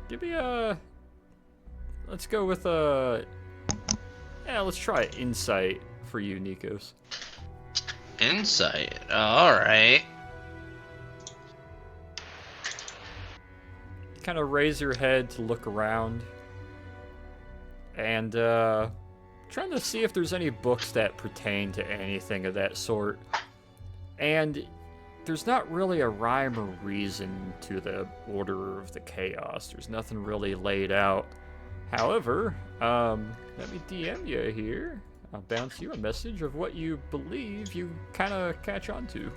Give me a... Let's go with a... Yeah, let's try insight for you, Nikos. Insight? Alright. kind of raise your head to look around, and trying to see if there's any books that pertain to anything of that sort. And there's not really a rhyme or reason to the Order of the Chaos. There's nothing really laid out. However, let me DM you here. I'll bounce you a message of what you believe you kind of catch on to.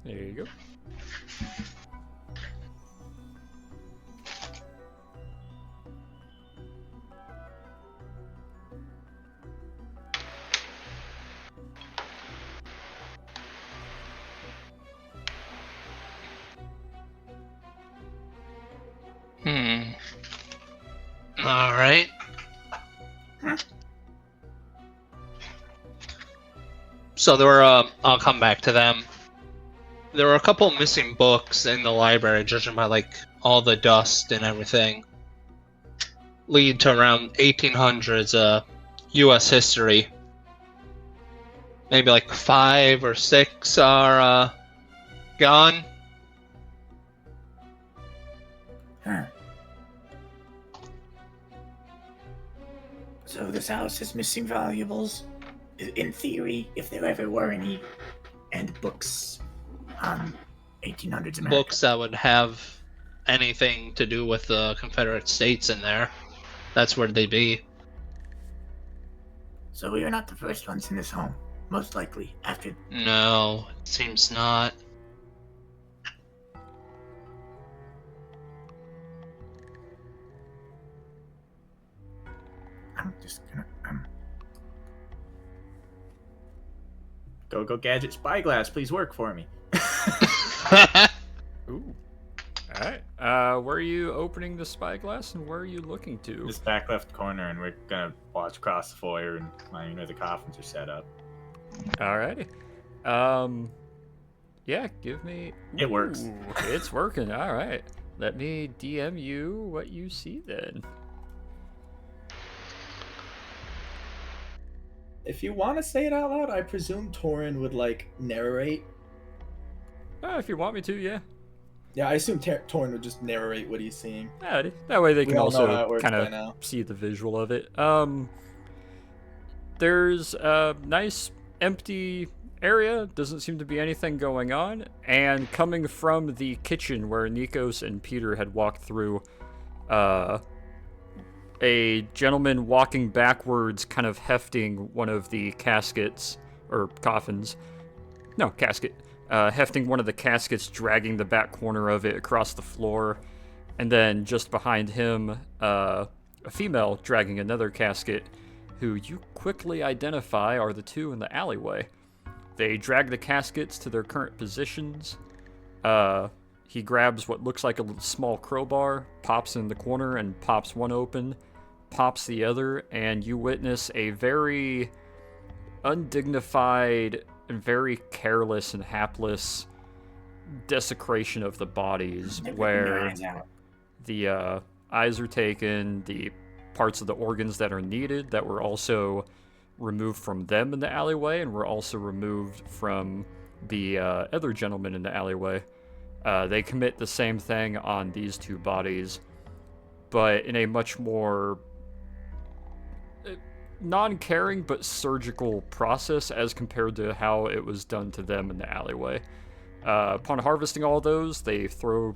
There you go. All right. So there were, I'll come back to them. There were a couple missing books in the library, judging by like all the dust and everything. Lead to around 1800s U.S. history. Maybe like 5 or 6 are gone. Huh. So this house is missing valuables. In theory, if there ever were any, and books on 1800s America. Books that would have anything to do with the Confederate States in there. That's where they'd be. So we are not the first ones in this home. Most likely, after... No, it seems not. I'm just gonna... Go Gadget Spyglass, please work for me. Ooh. Alright. Where are you opening the spyglass and where are you looking to? This back left corner, and we're gonna watch across the foyer and where the coffins are set up. Alrighty. Yeah, give me... It works. Ooh, it's working, alright. Let me DM you what you see then. If you want to say it out loud, I presume Torin would, like, narrate. If you want me to, yeah. Yeah, I assume Torin would just narrate what he's seeing. Yeah, that way they can all know how it also works kind by now. of see the visual of it. There's a nice empty area. Doesn't seem to be anything going on. And coming from the kitchen where Nikos and Peter had walked through, a gentleman walking backwards, kind of hefting one of the caskets, or coffins. No, casket. Hefting one of the caskets, dragging the back corner of it across the floor. And then just behind him, a female dragging another casket, who you quickly identify are the two in the alleyway. They drag the caskets to their current positions. He grabs what looks like a small crowbar, pops in the corner and pops one open, pops the other, and you witness a very undignified and very careless and hapless desecration of the bodies, where the eyes are taken, the parts of the organs that are needed that were also removed from them in the alleyway and were also removed from the other gentleman in the alleyway. They commit the same thing on these two bodies, but in a much more non-caring but surgical process as compared to how it was done to them in the alleyway. Upon harvesting all those, they throw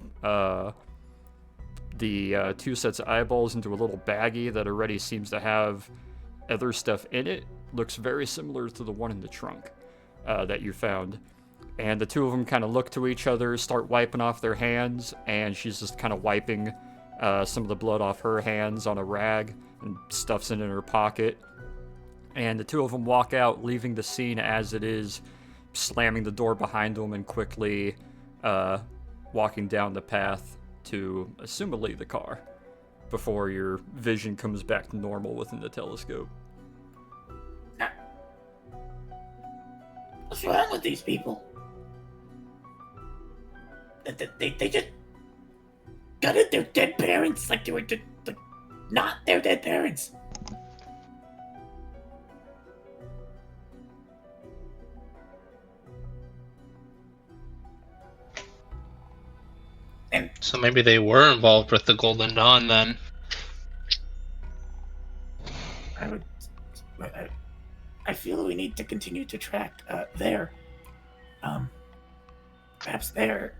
the 2 sets of eyeballs into a little baggie that already seems to have other stuff in it. Looks very similar to the one in the trunk that you found. And the 2 of them kind of look to each other, start wiping off their hands, and she's just kind of wiping some of the blood off her hands on a rag and stuffs it in her pocket. And the 2 of them walk out, leaving the scene as it is, slamming the door behind them and quickly walking down the path to, assumably, the car before your vision comes back to normal within the telescope. What's wrong with these people? They just gutted their dead parents like they were not their dead parents. And So maybe they were involved with the Golden Dawn then. I feel we need to continue to track perhaps their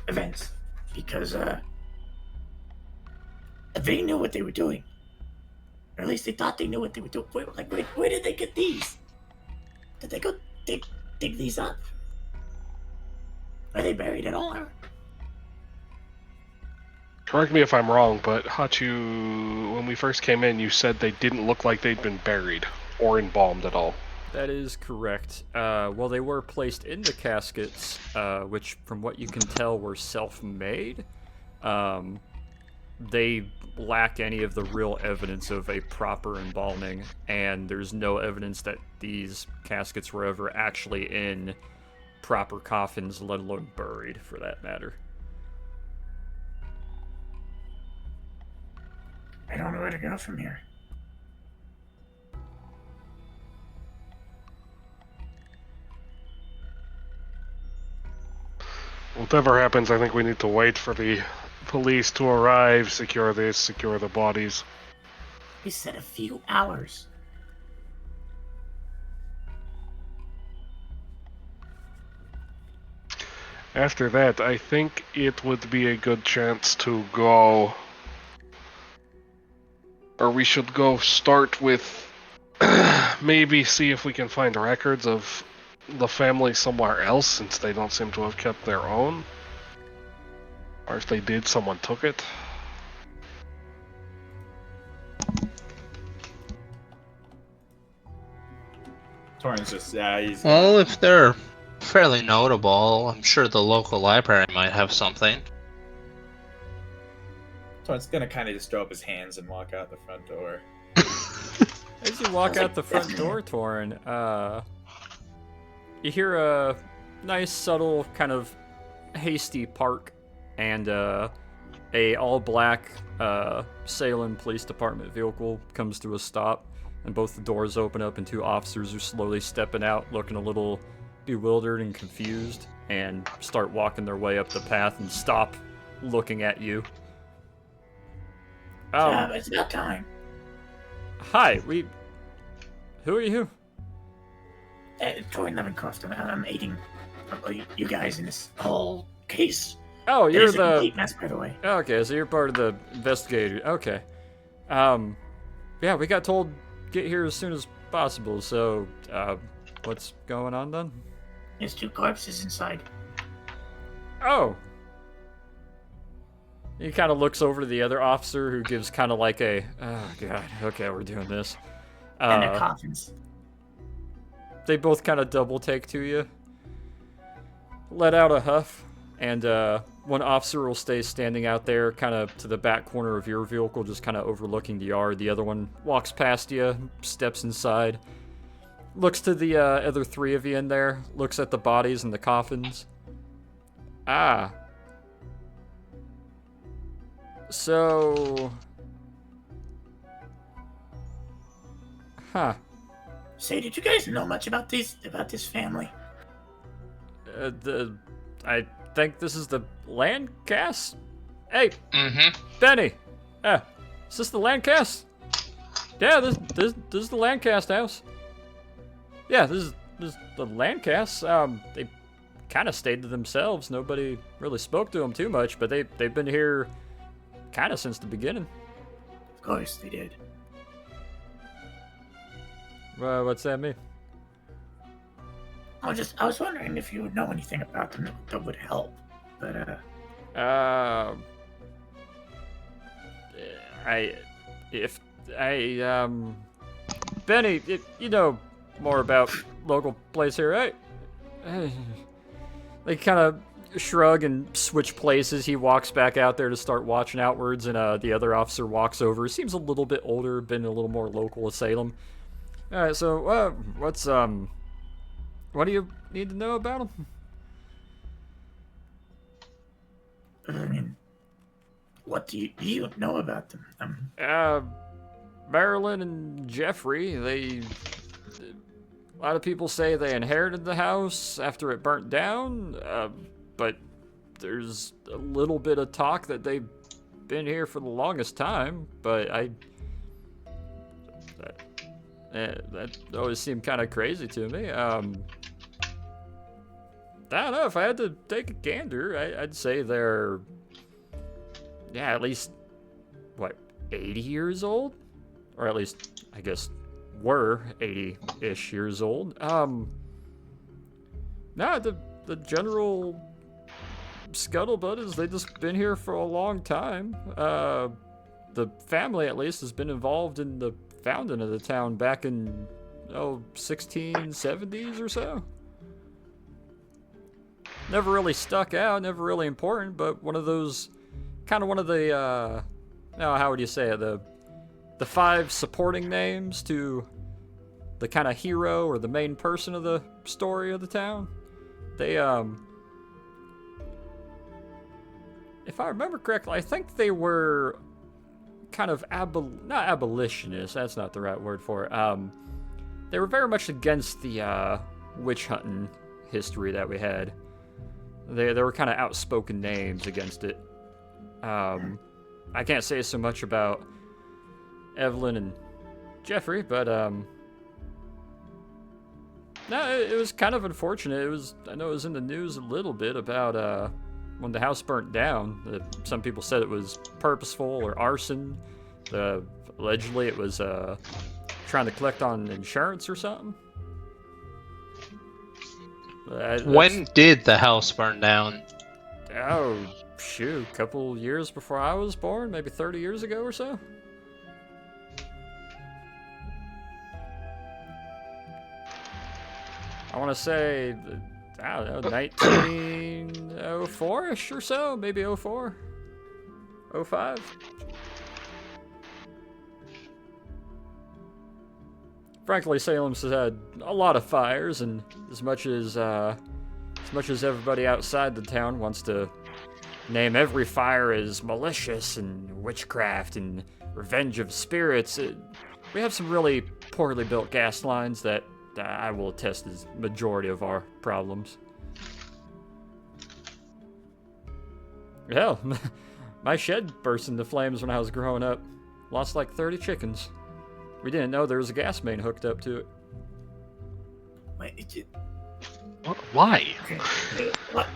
events, because they knew what they were doing, or at least they thought they knew what they were doing. Where did they get these? Did they go dig these up? Are they buried at all? Correct me if I'm wrong, but Hachu, when we first came in, you said they didn't look like they'd been buried or embalmed at all. That is correct. Well, they were placed in the caskets, which, from what you can tell, were self-made. They lack any of the real evidence of a proper embalming, and there's no evidence that these caskets were ever actually in proper coffins, let alone buried, for that matter. I don't know where to go from here. Whatever happens, I think we need to wait for the police to arrive, secure this, secure the bodies. We said a few hours. After that, I think it would be a good chance to go... Or we should go start with... maybe see if we can find records of the family somewhere else, since they don't seem to have kept their own. Or if they did, someone took it. Torrance just, he's... Well, if they're fairly notable, I'm sure the local library might have something. Torrance gonna kind of just throw up his hands and walk out the front door. As you walk out the front door, Torin, you hear a nice, subtle, kind of hasty park, and a all-black Salem Police Department vehicle comes to a stop, and both the doors open up, and 2 officers are slowly stepping out, looking a little bewildered and confused, and start walking their way up the path and stop looking at you. It's about time. Hi, who are you? Torin Levencroft, I'm aiding you guys in this whole case. Oh, you're It is a the... complete mess, by the way. Okay, so you're part of the investigator. Okay. Yeah, we got told get here as soon as possible, so, what's going on then? There's 2 corpses inside. Oh! He kind of looks over to the other officer, who gives kind of like a, oh god, okay, we're doing this. And they're coffins. They both kind of double take to you. Let out a huff, and one officer will stay standing out there, kind of to the back corner of your vehicle, just kind of overlooking the yard. The other one walks past you, steps inside, looks to the other 3 of you in there, looks at the bodies and the coffins. Ah. So... Huh. Say, did you guys know much about this family? I think this is the land cast? Hey, Mm-hmm. Benny! Is this the land cast? Yeah, this is the Landcast house. Yeah, this is the Landcasts. They kind of stayed to themselves. Nobody really spoke to them too much, but they've been here kind of since the beginning. Of course they did. What's that mean? I was wondering if you would know anything about them that would help. But Benny, you know more about local place here, right? They kind of shrug and switch places. He walks back out there to start watching outwards, and the other officer walks over. He seems a little bit older, been a little more local with Salem. All right, so what do you need to know about him? I mean, what do you know about them? Marilyn and Jeffrey, a lot of people say they inherited the house after it burnt down, but there's a little bit of talk that they've been here for the longest time, but that always seemed kind of crazy to me. I don't know, if I had to take a gander, I'd say they're, at least, 80 years old? Or at least, I guess, were 80-ish years old. The general scuttlebutt is they just been here for a long time. The family, at least, has been involved in the founding of the town back in, 1670s or so. Never really stuck out, never really important, but one of those, one of the, how would you say it, the 5 supporting names to the kind of hero or the main person of the story of the town. They, if I remember correctly, I think they were kind of not abolitionists, that's not the right word for it. They were very much against the witch hunting history that we had. They were kind of outspoken names against it. I can't say so much about Evelyn and Jeffrey, but no, it was kind of unfortunate. I know it was in the news a little bit about when the house burnt down. Some people said it was purposeful or arson. Allegedly it was trying to collect on insurance or something. When did the house burn down? Oh, shoot, a couple years before I was born, maybe 30 years ago or so. I want to say, I don't know, 1904-ish or so, maybe 04, 05. Frankly, Salem's had a lot of fires, and as much as everybody outside the town wants to name every fire as malicious and witchcraft and revenge of spirits, we have some really poorly built gas lines that I will attest is majority of our problems. Hell, my shed burst into flames when I was growing up. Lost like 30 chickens. We didn't know there was a gas main hooked up to it. Wait, Why? what?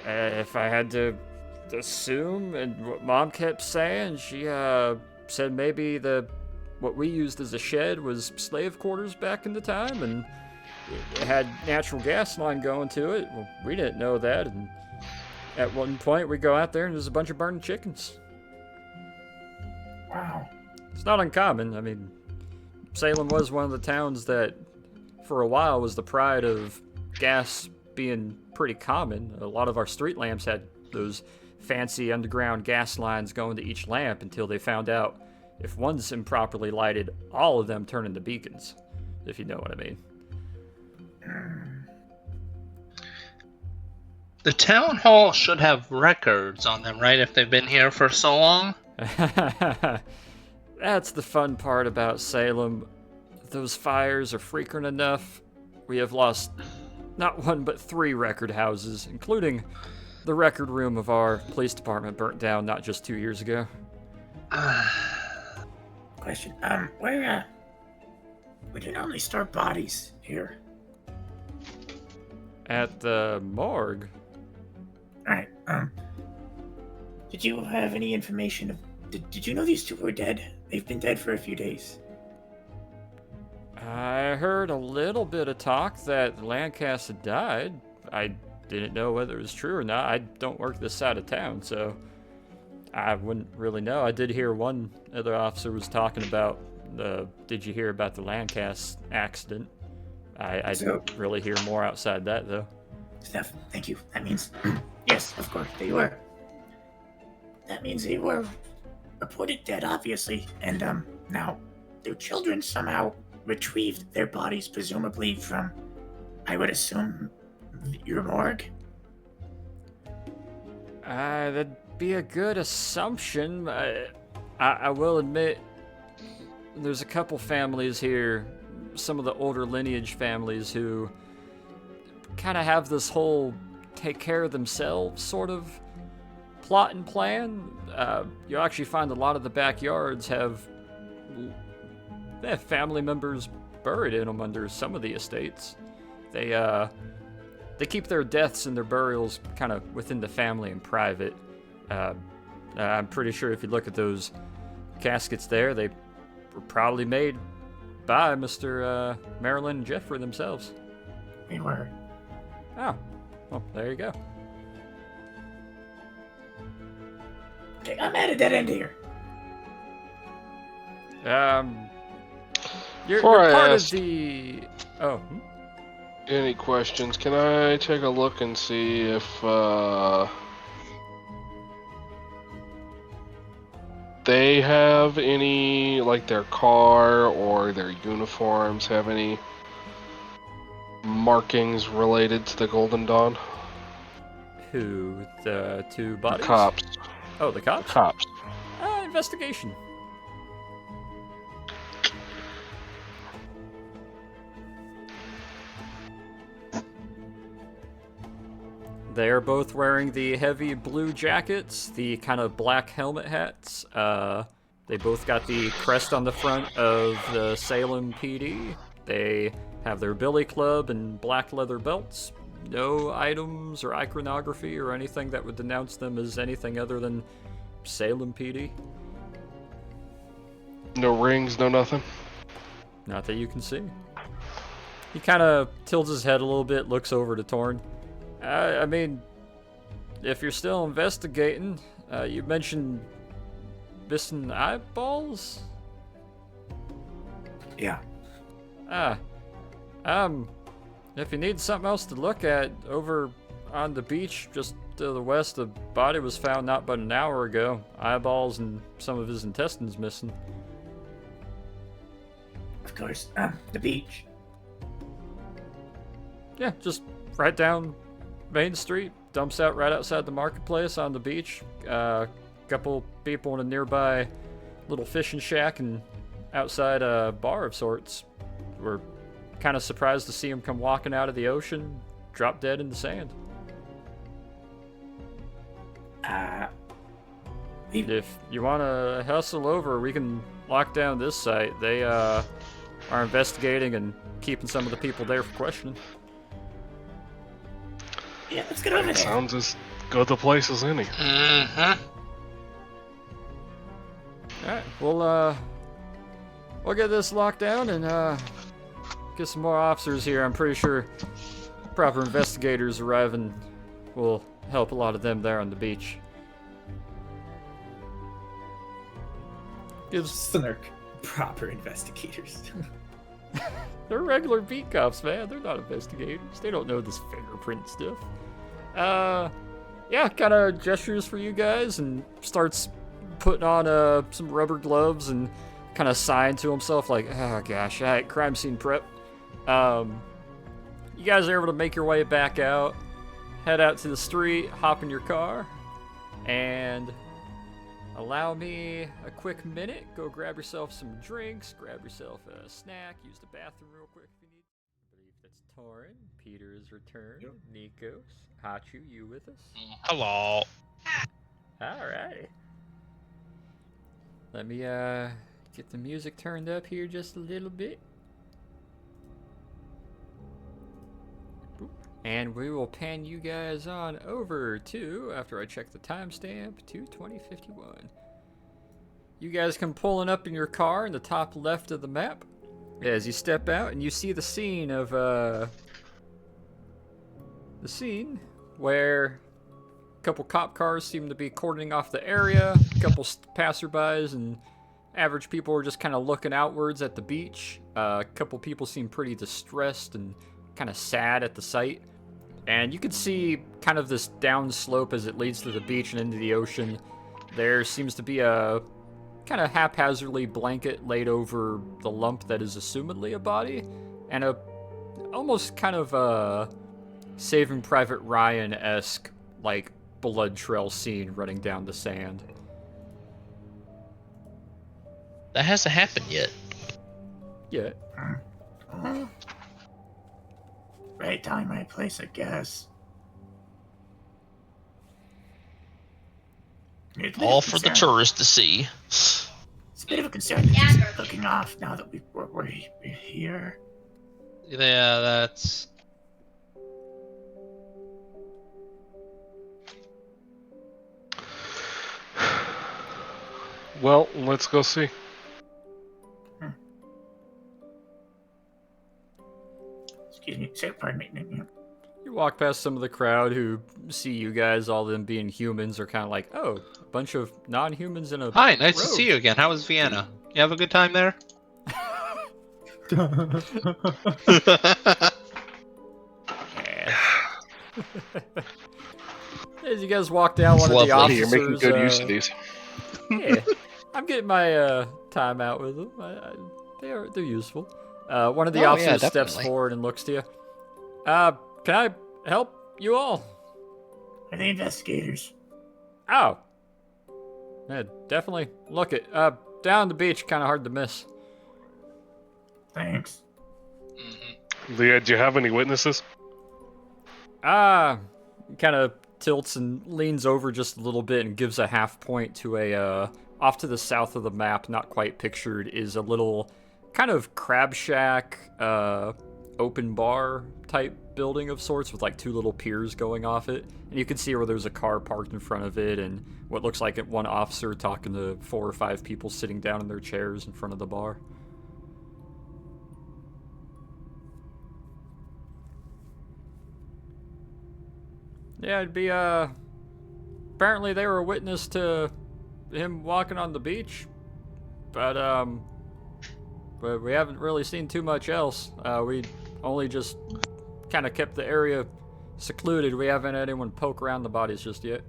If I had to assume, and what Mom kept saying, she said maybe what we used as a shed was slave quarters back in the time, and it had natural gas line going to it. Well, we didn't know that, and at one point we go out there and there's a bunch of burning chickens. Wow. It's not uncommon. I mean, Salem was one of the towns that, for a while, was the pride of gas being pretty common. A lot of our street lamps had those fancy underground gas lines going to each lamp until they found out if one's improperly lighted, all of them turn into beacons, if you know what I mean. The town hall should have records on them, right, if they've been here for so long? That's the fun part about Salem. Those fires are frequent enough. We have lost not one but 3 record houses, including the record room of our police department burnt down not just 2 years ago. question. Where do you normally store bodies here? At the morgue. Alright, did you have any information of... Did you know these two were dead? They've been dead for a few days. I heard a little bit of talk that Lancaster died. I didn't know whether it was true or not. I don't work this side of town, so I wouldn't really know. I did hear one other officer was talking about did you hear about the Lancaster accident? I didn't really hear more outside that, though. Steph, thank you. That means... yes, of course, they were. That means they were reported dead, obviously. And, now, their children somehow retrieved their bodies, presumably from, I would assume, your morgue? That'd be a good assumption. I will admit, there's a couple families here, some of the older lineage families, who kind of have this whole take care of themselves sort of plot and plan. You'll actually find a lot of the backyards have family members buried in them under some of the estates. They keep their deaths and their burials kind of within the family and private. I'm pretty sure if you look at those caskets there, they were probably made by Mr. Marilyn and Jeffrey themselves. They were. Oh, well, there you go. Okay, I'm at a dead end here. You're Before I part ask- of the... Oh, Any questions? Can I take a look and see if they have any, like their car or their uniforms have any markings related to the Golden Dawn? who? The two The bodies? cops. Oh, the cops? Cops. Investigation. They are both wearing the heavy blue jackets, the kind of black helmet hats. They both got the crest on the front of the Salem PD. They have their billy club and black leather belts. No items or iconography or anything that would denounce them as anything other than Salem PD. No rings, no nothing. Not that you can see. He kind of tilts his head a little bit, looks over to Torn. I mean, if you're still investigating, you mentioned missing eyeballs? Yeah. If you need something else to look at, over on the beach just to the west, the body was found not but an hour ago. Eyeballs and some of his intestines missing. Of course. The beach. Yeah, just right down Main Street. Dumps out right outside the marketplace on the beach. Couple people in a nearby little fishing shack and outside a bar of sorts. We're kind of surprised to see him come walking out of the ocean, drop dead in the sand. If you want to hustle over, we can lock down this site. They are investigating and keeping some of the people there for questioning. Yeah, let's get over there. Sounds as good a place as any. Mm-hmm. Alright, we'll get this locked down and get some more officers here. I'm pretty sure proper investigators arriving will help a lot of them there on the beach. Gives Snark. Proper investigators. They're regular beat cops, man. They're not investigators. They don't know this fingerprint stuff. Yeah, kind of gestures for you guys and starts putting on some rubber gloves and kind of sighing to himself like, oh gosh, alright, crime scene prep. You guys are able to make your way back out, head out to the street, hop in your car, and allow me a quick minute. Go grab yourself some drinks, grab yourself a snack, use the bathroom real quick if you need. I believe that's Torin. Peter is returned. Yep. Nikos. Hachu, you with us? Hello. Alrighty. Let me Get the music turned up here just a little bit. And we will pan you guys on over to, after I check the timestamp, to 2051. You guys come pulling up in your car in the top left of the map as you step out and you see the scene of, where a couple cop cars seem to be cordoning off the area, a couple passerbys and average people are just kind of looking outwards at the beach. A couple people seem pretty distressed and kind of sad at the sight. And you can see kind of this down slope as it leads to the beach and into the ocean. There seems to be a kind of haphazardly blanket laid over the lump that is assumedly a body, and a almost kind of a Saving Private Ryan-esque, like, blood trail scene running down the sand. That hasn't happened yet. Yeah. Right time, right place, I guess. All for the tourists to see. It's a bit of a concern that he's looking off now that we're here. Yeah, that's... Well, let's go see. Excuse me, say, pardon me. You walk past some of the crowd who see you guys, all them being humans, are kind of like, oh, a bunch of non-humans in a Hi, nice to robe. see you again. How was Vienna? You have a good time there? As you guys walk down, one of the Lovely. officers... You're making good use of these. Yeah, I'm getting my time out with them. They're useful. One of the officers steps definitely. forward and looks to you. Can I help you all? Are they investigators? Oh. Yeah, definitely. Look it. Down the beach, kind of hard to miss. Thanks. Leah, do you have any witnesses? Kind of tilts and leans over just a little bit and gives a half point to a, off to the south of the map, not quite pictured, is a little kind of crab shack, open bar type building of sorts with like two little piers going off it. And you can see where there's a car parked in front of it and what looks like one officer talking to 4 or 5 people sitting down in their chairs in front of the bar. Yeah, it'd be, apparently they were a witness to him walking on the beach, but we haven't really seen too much else. We only just kind of kept the area secluded. We haven't had anyone poke around the bodies just yet.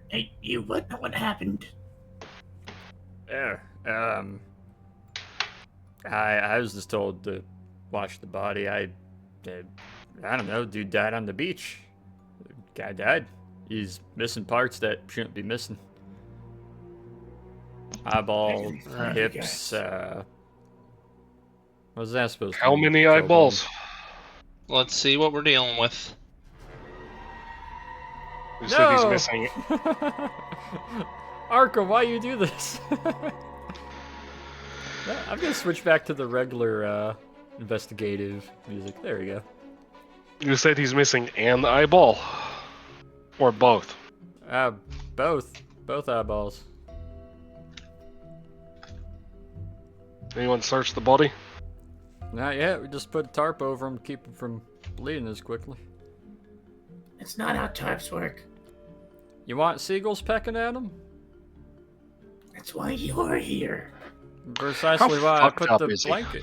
Hey, you, what happened? Yeah, I was just told to watch the body. I don't know, dude died on the beach. Guy died. He's missing parts that shouldn't be missing. Eyeball, hips, what was that supposed to How be? many eyeballs? Let's see what we're dealing with. You said he's missing. Arkham, why you do this? I'm gonna switch back to the regular investigative music. There we go. You said he's missing an eyeball, or both. Both eyeballs. Anyone search the body? Not yet. We just put a tarp over him to keep him from bleeding as quickly. It's not how tarps work. You want seagulls pecking at him? That's why you're here. Precisely How why I fucked put up the is he? blanket.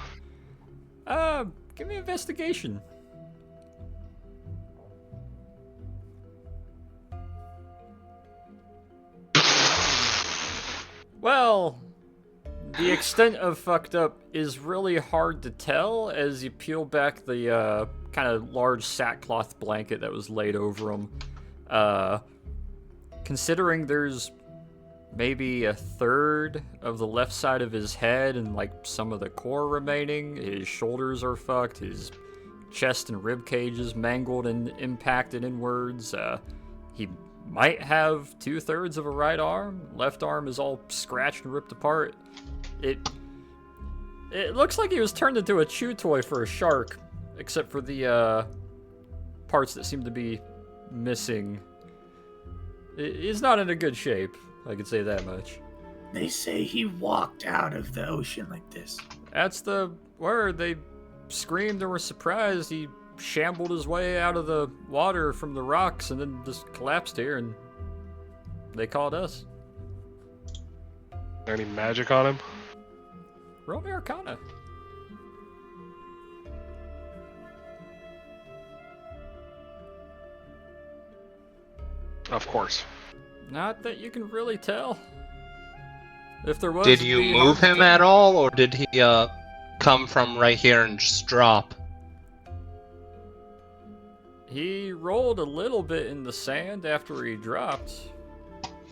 Give me investigation. Well, the extent of fucked up is really hard to tell as you peel back the kind of large sackcloth blanket that was laid over him. Considering there's maybe a third of the left side of his head and like some of the core remaining, his shoulders are fucked, his chest and rib cage is mangled and impacted inwards. He might have 2/3 of a right arm. Left arm is all scratched and ripped apart. It looks like he was turned into a chew toy for a shark, except for the parts that seem to be missing. He's not in a good shape, I can say that much. They say he walked out of the ocean like this. That's the word. They screamed and were surprised. He shambled his way out of the water from the rocks and then just collapsed here, and they called us. Is there any magic on him? Roll me Arcana. Of course. Not that you can really tell. If there was, Did you move him at all, or did he come from right here and just drop? He rolled a little bit in the sand after he dropped,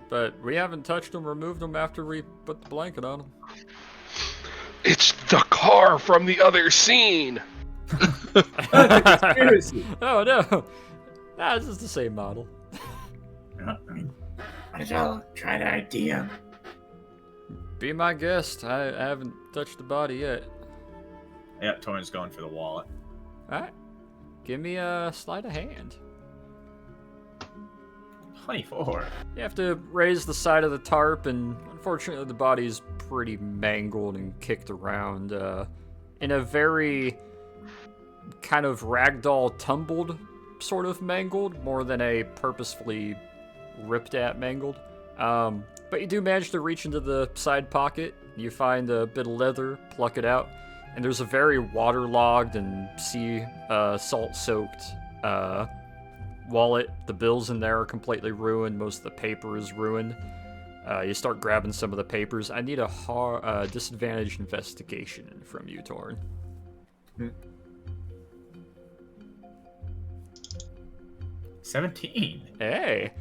but we haven't touched him or moved him after we put the blanket on him. It's the car from the other scene! Conspiracy. Oh no! Nah, this is the same model. I mean, might as well try the idea. Be my guest. I haven't touched the body yet. Yeah, Torin's going for the wallet. Alright. Give me a sleight of hand. 24. You have to raise the side of the tarp, and unfortunately the body's pretty mangled and kicked around in a very kind of ragdoll tumbled sort of mangled, more than a purposefully ripped at mangled. But you do manage to reach into the side pocket. You find a bit of leather, pluck it out, and there's a very waterlogged and sea salt-soaked wallet. The bills in there are completely ruined. Most of the paper is ruined. You start grabbing some of the papers. I need a disadvantaged investigation from you, Torn. 17. Hey!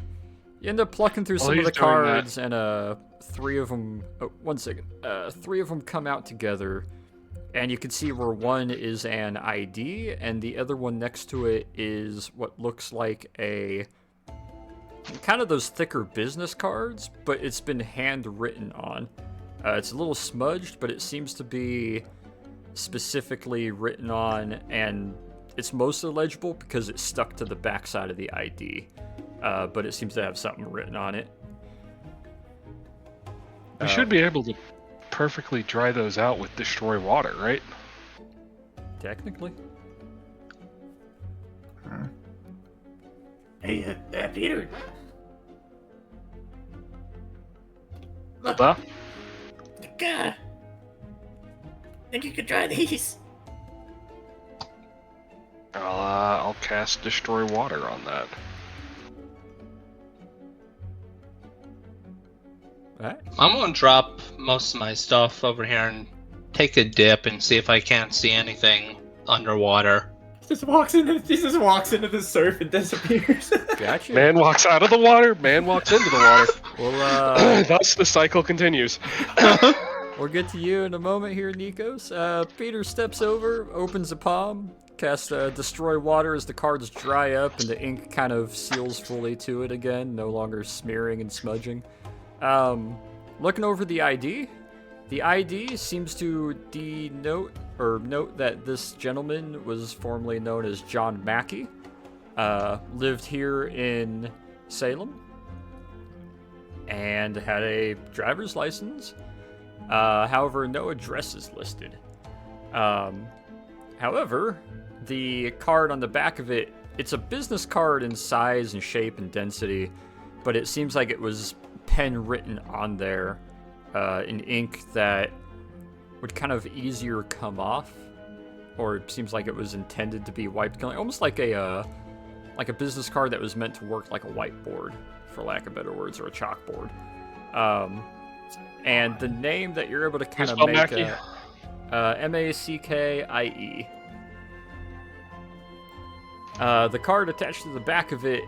You end up plucking through While some of the he's doing that- cards, and three of them... Oh, one second. Three of them come out together, and you can see where one is an ID, and the other one next to it is what looks like a... kind of those thicker business cards, but it's been handwritten on. It's a little smudged, but it seems to be specifically written on, and it's mostly legible because it's stuck to the backside of the ID. But it seems to have something written on it. We should be able to perfectly dry those out with destroy water, right? Technically. Hey, Peter. Look, Huh? God. Think you could try these? I'll cast destroy water on that. Alright. I'm gonna drop most of my stuff over here and take a dip and see if I can't see anything underwater. He just walks into the surf and disappears. Gotcha. Man walks out of the water, man walks into the water. Well, Thus the cycle continues. we'll get to you in a moment here, Nikos. Peter steps over, opens a palm, casts Destroy Water as the cards dry up and the ink kind of seals fully to it again, no longer smearing and smudging. Looking over the ID seems to denote or note that this gentleman was formerly known as John Mackey, lived here in Salem, and had a driver's license. However, no address is listed. However, the card on the back of it, it's a business card in size and shape and density, but it seems like it was pen written on there in ink that would kind of easier come off, or it seems like it was intended to be wiped, almost like a business card that was meant to work like a whiteboard, for lack of better words, or a chalkboard. And the name that you're able to kind of make Mackie. The card attached to the back of it,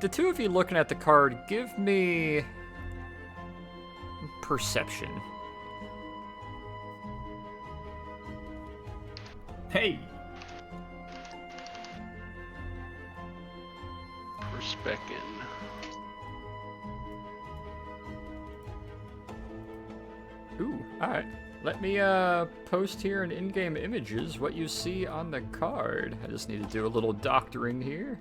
the two of you looking at the card, give me perception. Hey. beckon. Ooh, alright. Let me post here in in-game images what you see on the card. I just need to do a little doctoring here.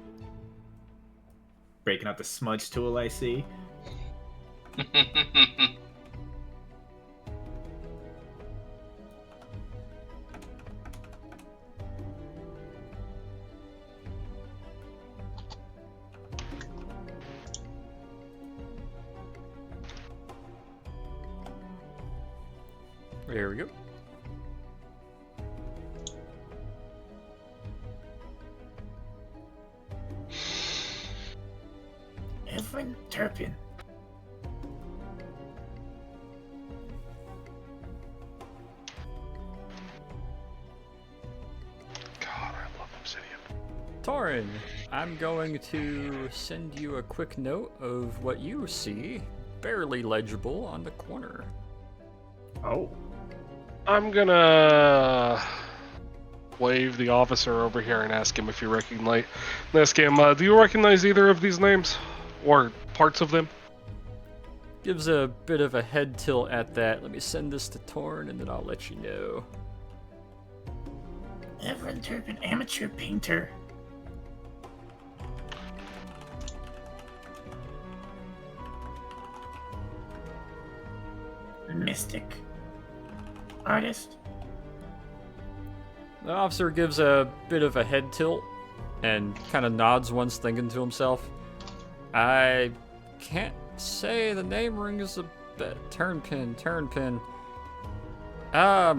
Breaking out the smudge tool, I see. There we go. Evelyn Turpin. God, I love Obsidian. Torin, I'm going to send you a quick note of what you see, barely legible, on the corner. Oh. I'm gonna wave the officer over here and ask him if you recognize. Ask him, do you recognize either of these names, or parts of them? Gives a bit of a head tilt at that. Let me send this to Torn and then I'll let you know. Evelyn Turpin, amateur painter. Mystic. Artist. The officer gives a bit of a head tilt and kind of nods once, thinking to himself. I can't say the name rings a bit. Turnpin. I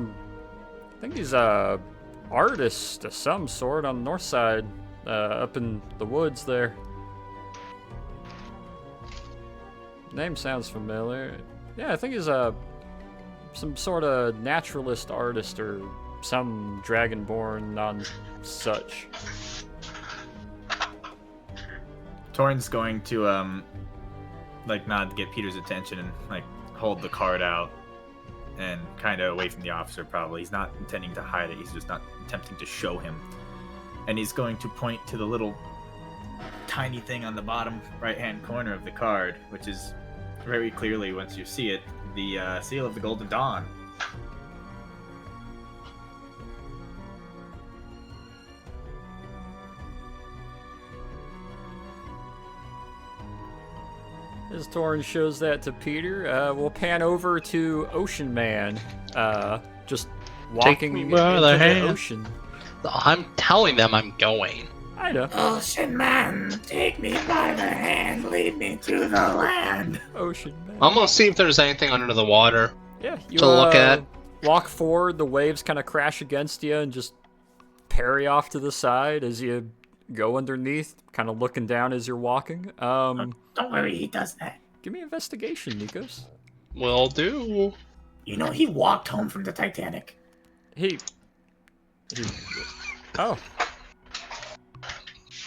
think he's a artist of some sort on the north side, up in the woods there. Name sounds familiar. Yeah, I think he's some sort of naturalist artist or some dragonborn non-such. Torrin's going to nod to get Peter's attention and hold the card out and kind of away from the officer. Probably he's not intending to hide it. He's just not attempting to show him. And he's going to point to the little tiny thing on the bottom right-hand corner of the card, which is very clearly, once you see it, the seal of the Golden Dawn. As Torrin shows that to Peter, we'll pan over to Ocean Man, just walking into the ocean. I'm telling them I'm going. I know. Ocean Man, take me by the hand, lead me to the land. Ocean Man. I'm gonna see if there's anything under the water. Yeah, you to look at. Walk forward, the waves kind of crash against you and just parry off to the side as you go underneath, kind of looking down as you're walking. Don't worry, he does that. Give me investigation, Nikos. Will do. You know, he walked home from the Titanic. He Oh.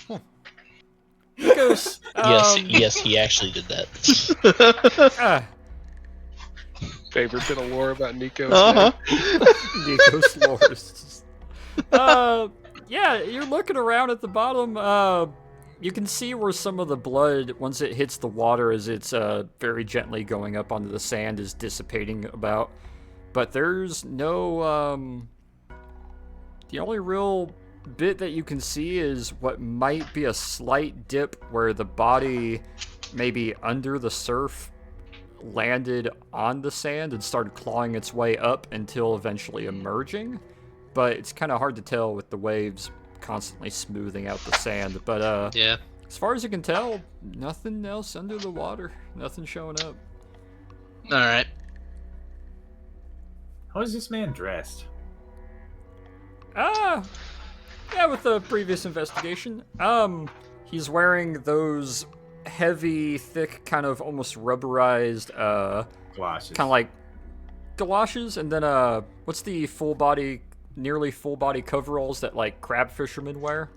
Huh. Nikos. Yes, he actually did that. Favorite bit of lore about Nikos. Nikos lore is just... yeah, you're looking around at the bottom. You can see where some of the blood, once it hits the water as it's very gently going up onto the sand, is dissipating about. But there's no... the only real bit that you can see is what might be a slight dip where the body, maybe under the surf, landed on the sand and started clawing its way up until eventually emerging. But it's kind of hard to tell with the waves constantly smoothing out the sand. But yeah, as far as you can tell, nothing else under the water. Nothing showing up. All right. How is this man dressed? Yeah, with the previous investigation. He's wearing those heavy, thick, kind of almost rubberized, Galoshes. kind of like galoshes, and then, what's the nearly full body coveralls that, like, crab fishermen wear?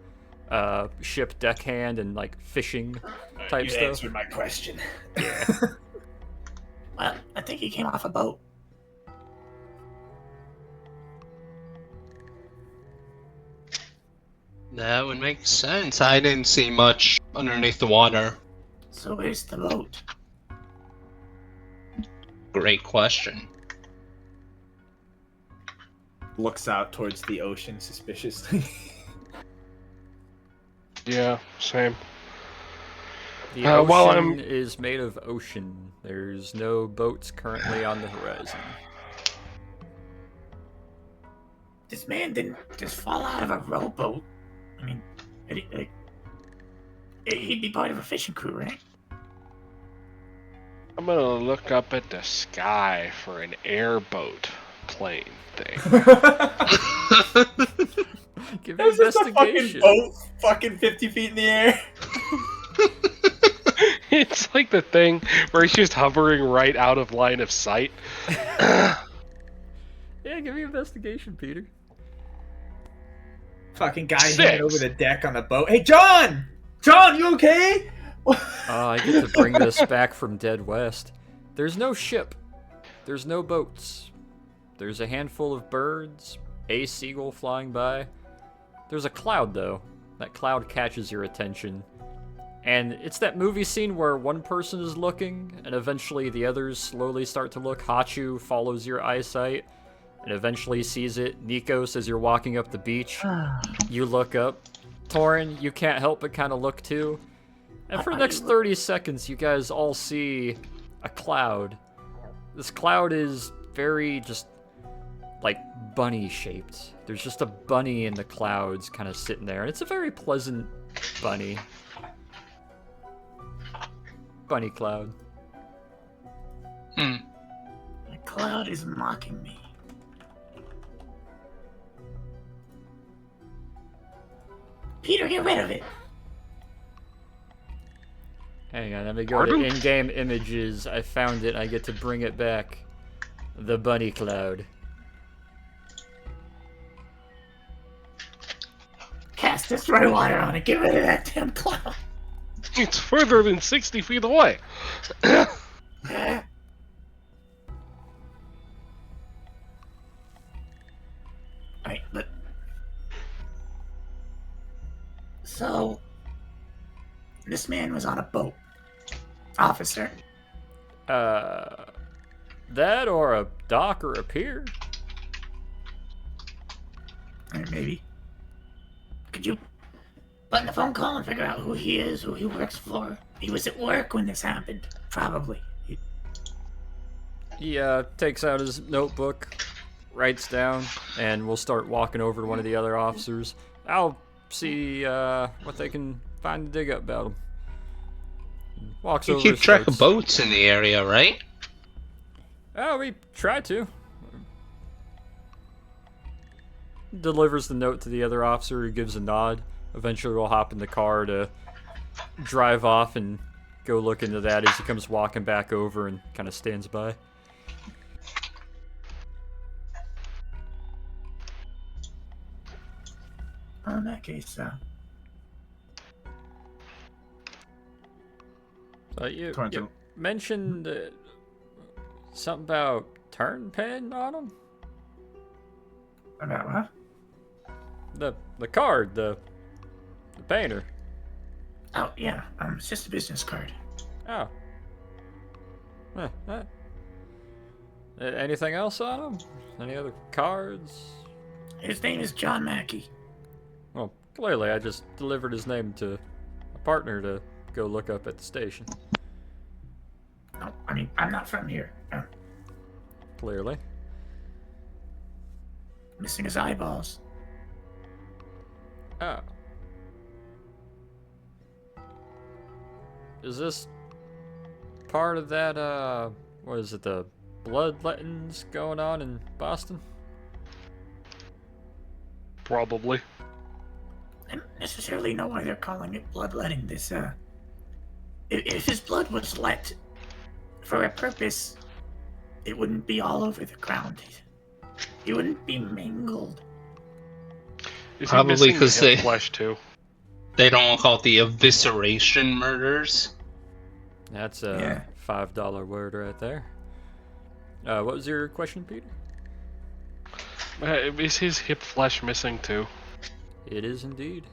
Ship deckhand and, like, fishing type you stuff. answered my question. Well, I think he came off a boat. That would make sense. I didn't see much underneath the water. So where's the boat? Great question. Looks out towards the ocean suspiciously. Yeah, same. The ocean while I'm- is made of ocean. There's no boats currently on the horizon. This man didn't just fall out of a rowboat. I mean, he'd be part of a fishing crew, right? I'm gonna look up at the sky for an airboat plane thing. Give me That's just a fucking investigation. boat fucking 50 feet in the air. It's like the thing where he's just hovering right out of line of sight. Yeah, give me investigation, Peter. Fucking guy 6. hanging over the deck on the boat. Hey, John! John, you okay? I get to bring this back from Dead West. There's no ship. There's no boats. There's a handful of birds, a seagull flying by. There's a cloud, though. That cloud catches your attention. And it's that movie scene where one person is looking, and eventually the others slowly start to look. Hachu follows your eyesight, and eventually sees it. Nikos, as you're walking up the beach, you look up. Torin, you can't help but kind of look too. And for the next 30 seconds, you guys all see a cloud. This cloud is very just, like, bunny-shaped. There's just a bunny in the clouds kind of sitting there, and it's a very pleasant bunny. Bunny cloud. The cloud is mocking me. Peter, get rid of it. Hang on, let me go to in-game images. I found it. I get to bring it back. The bunny cloud. Cast destroy water on it. Get rid of that damn cloud. It's further than 60 feet away. Alright, but... So... This man was on a boat. Officer. That or a dock or a pier? Maybe. Could you button the phone call and figure out who he is, who he works for? He was at work when this happened. Probably. He takes out his notebook, writes down, and we'll start walking over to one of the other officers. I'll see what they can find to dig up about him. Walks You over. keep track of starts- boats in the area, right? Oh, we try to. Delivers the note to the other officer, who gives a nod. Eventually we'll hop in the car to drive off and go look into that as he comes walking back over and kind of stands by. Well, in that case, You Torrance- mentioned something about turn pen on him? about what? The card, the painter. Oh, yeah. It's just a business card. Oh. Anything else on him? Any other cards? His name is John Mackey. Well, clearly I just delivered his name to a partner to go look up at the station. No, I mean, I'm not from here. Clearly. Missing his eyeballs. Oh. Is this part of that, what is it, the bloodlettings going on in Boston? Probably. I don't necessarily know why they're calling it bloodletting. This, if his blood was let for a purpose, it wouldn't be all over the ground. He wouldn't be mingled. Is Probably he missing 'cause the hip they- flesh too? They don't call it the evisceration murders. That's a Yeah. $5 word right there. What was your question, Peter? Is his hip flesh missing too? It is indeed.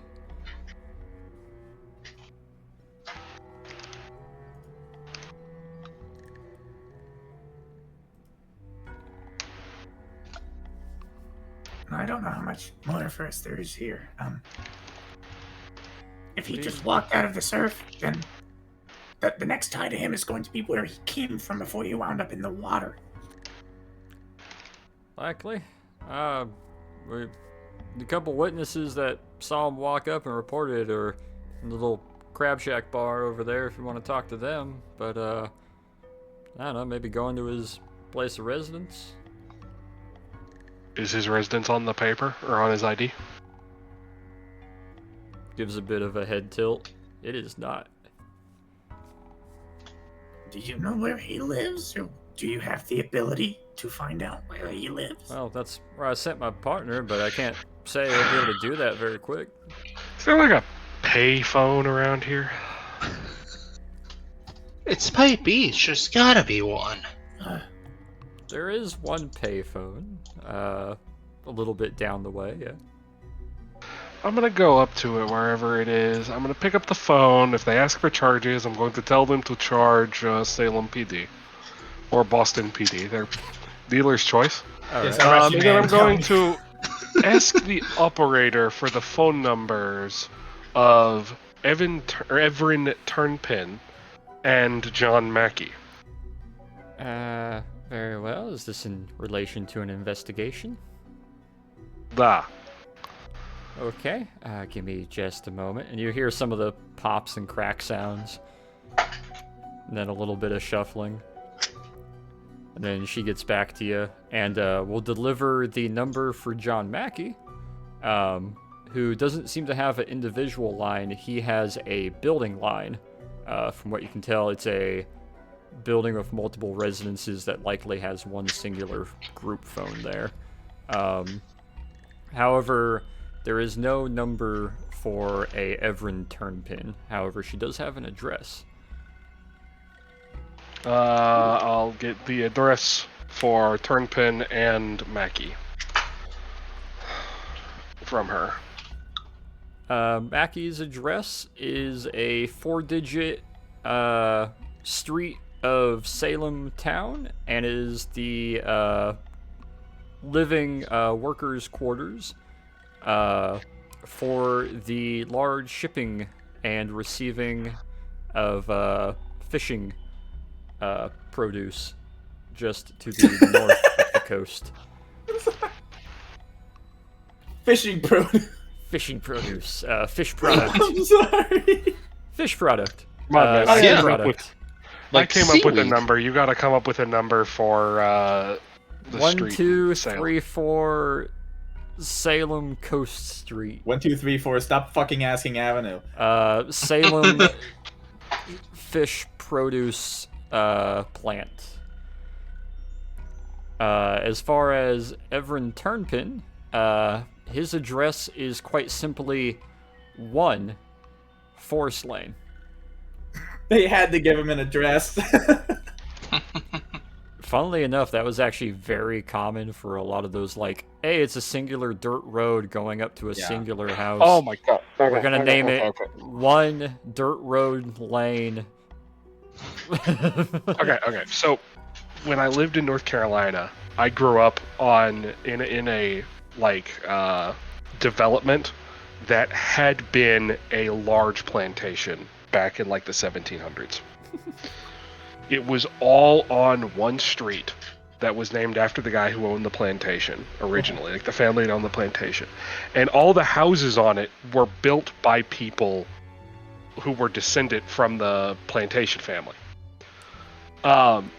I don't know how much motor force there is here. If he just walked out of the surf, then the next tie to him is going to be where he came from before he wound up in the water. Likely. The couple witnesses that saw him walk up and reported are in the little crab shack bar over there if you want to talk to them. But, I don't know, maybe going to his place of residence? Is his residence on the paper or on his ID? Gives a bit of a head tilt. It is not. Do you know where he lives, or do you have the ability to find out where he lives? Well, that's where I sent my partner, but I can't say I'll be able to do that very quick. Is there like a pay phone around here? It's Pipe Beach. There's gotta be one. There is one payphone, a little bit down the way, yeah. I'm gonna go up to it wherever it is. I'm gonna pick up the phone. If they ask for charges, I'm going to tell them to charge Salem PD or Boston PD. They're dealer's choice. Yes, Alright. arrest you, And then man. I'm going to ask the operator for the phone numbers of Evan Turnpin and John Mackey. Very well. Is this in relation to an investigation? Da. Okay, give me just a moment. And you hear some of the pops and crack sounds. And then a little bit of shuffling. And then she gets back to you. And we'll deliver the number for John Mackey, who doesn't seem to have an individual line. He has a building line. From what you can tell, it's a building with multiple residences that likely has one singular group phone there. However, there is no number for a Everin Turnpin. However, she does have an address. I'll get the address for Turnpin and Mackey from her. Mackey's address is a 4-digit street of Salem town, and is the living workers' quarters for the large shipping and receiving of fishing produce just to the north of the coast. Fishing produce. Fishing produce. Fish product. I'm sorry. Fish product. Come on, man. I yeah. came up with- Like I came up with a seaweed. number. You gotta come up with a number for the 1, street. 2, Salem. 3, 4 Salem Coast Street. 1, 2, 3, 4. Stop fucking asking Avenue. Salem fish produce plant. As far as Everin Turnpin, his address is quite simply 1 Forest Lane. They had to give him an address. Funnily enough, that was actually very common for a lot of those, like, hey, it's a singular dirt road going up to a Yeah. singular house. Oh my god. We're gonna name it 1 Dirt Road Lane. Okay. So, when I lived in North Carolina, I grew up in a development that had been a large plantation back in like the 1700s. It was all on one street that was named after the guy who owned the plantation originally, like the family that owned the plantation. And all the houses on it were built by people who were descended from the plantation family.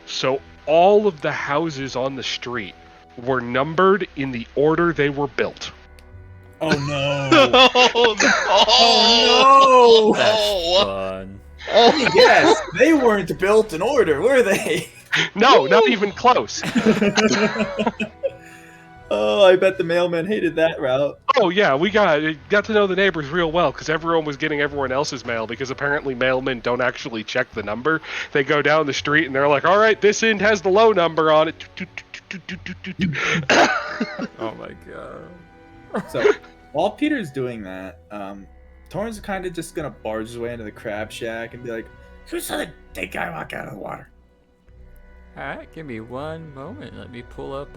So all of the houses on the street were numbered in the order they were built. Oh no. Oh, no. That's fun. Oh yes, they weren't built in order, were they? No, not even close. Oh, I bet the mailman hated that route. Oh yeah, we got to know the neighbors real well because everyone was getting everyone else's mail because apparently mailmen don't actually check the number. They go down the street and they're like, "All right, this end has the low number on it." Oh my god. So while Peter's doing that, Torrin's kind of just gonna barge his way into the crab shack and be like, Who saw the dead guy walk out of the water? Alright, give me one moment. Let me pull up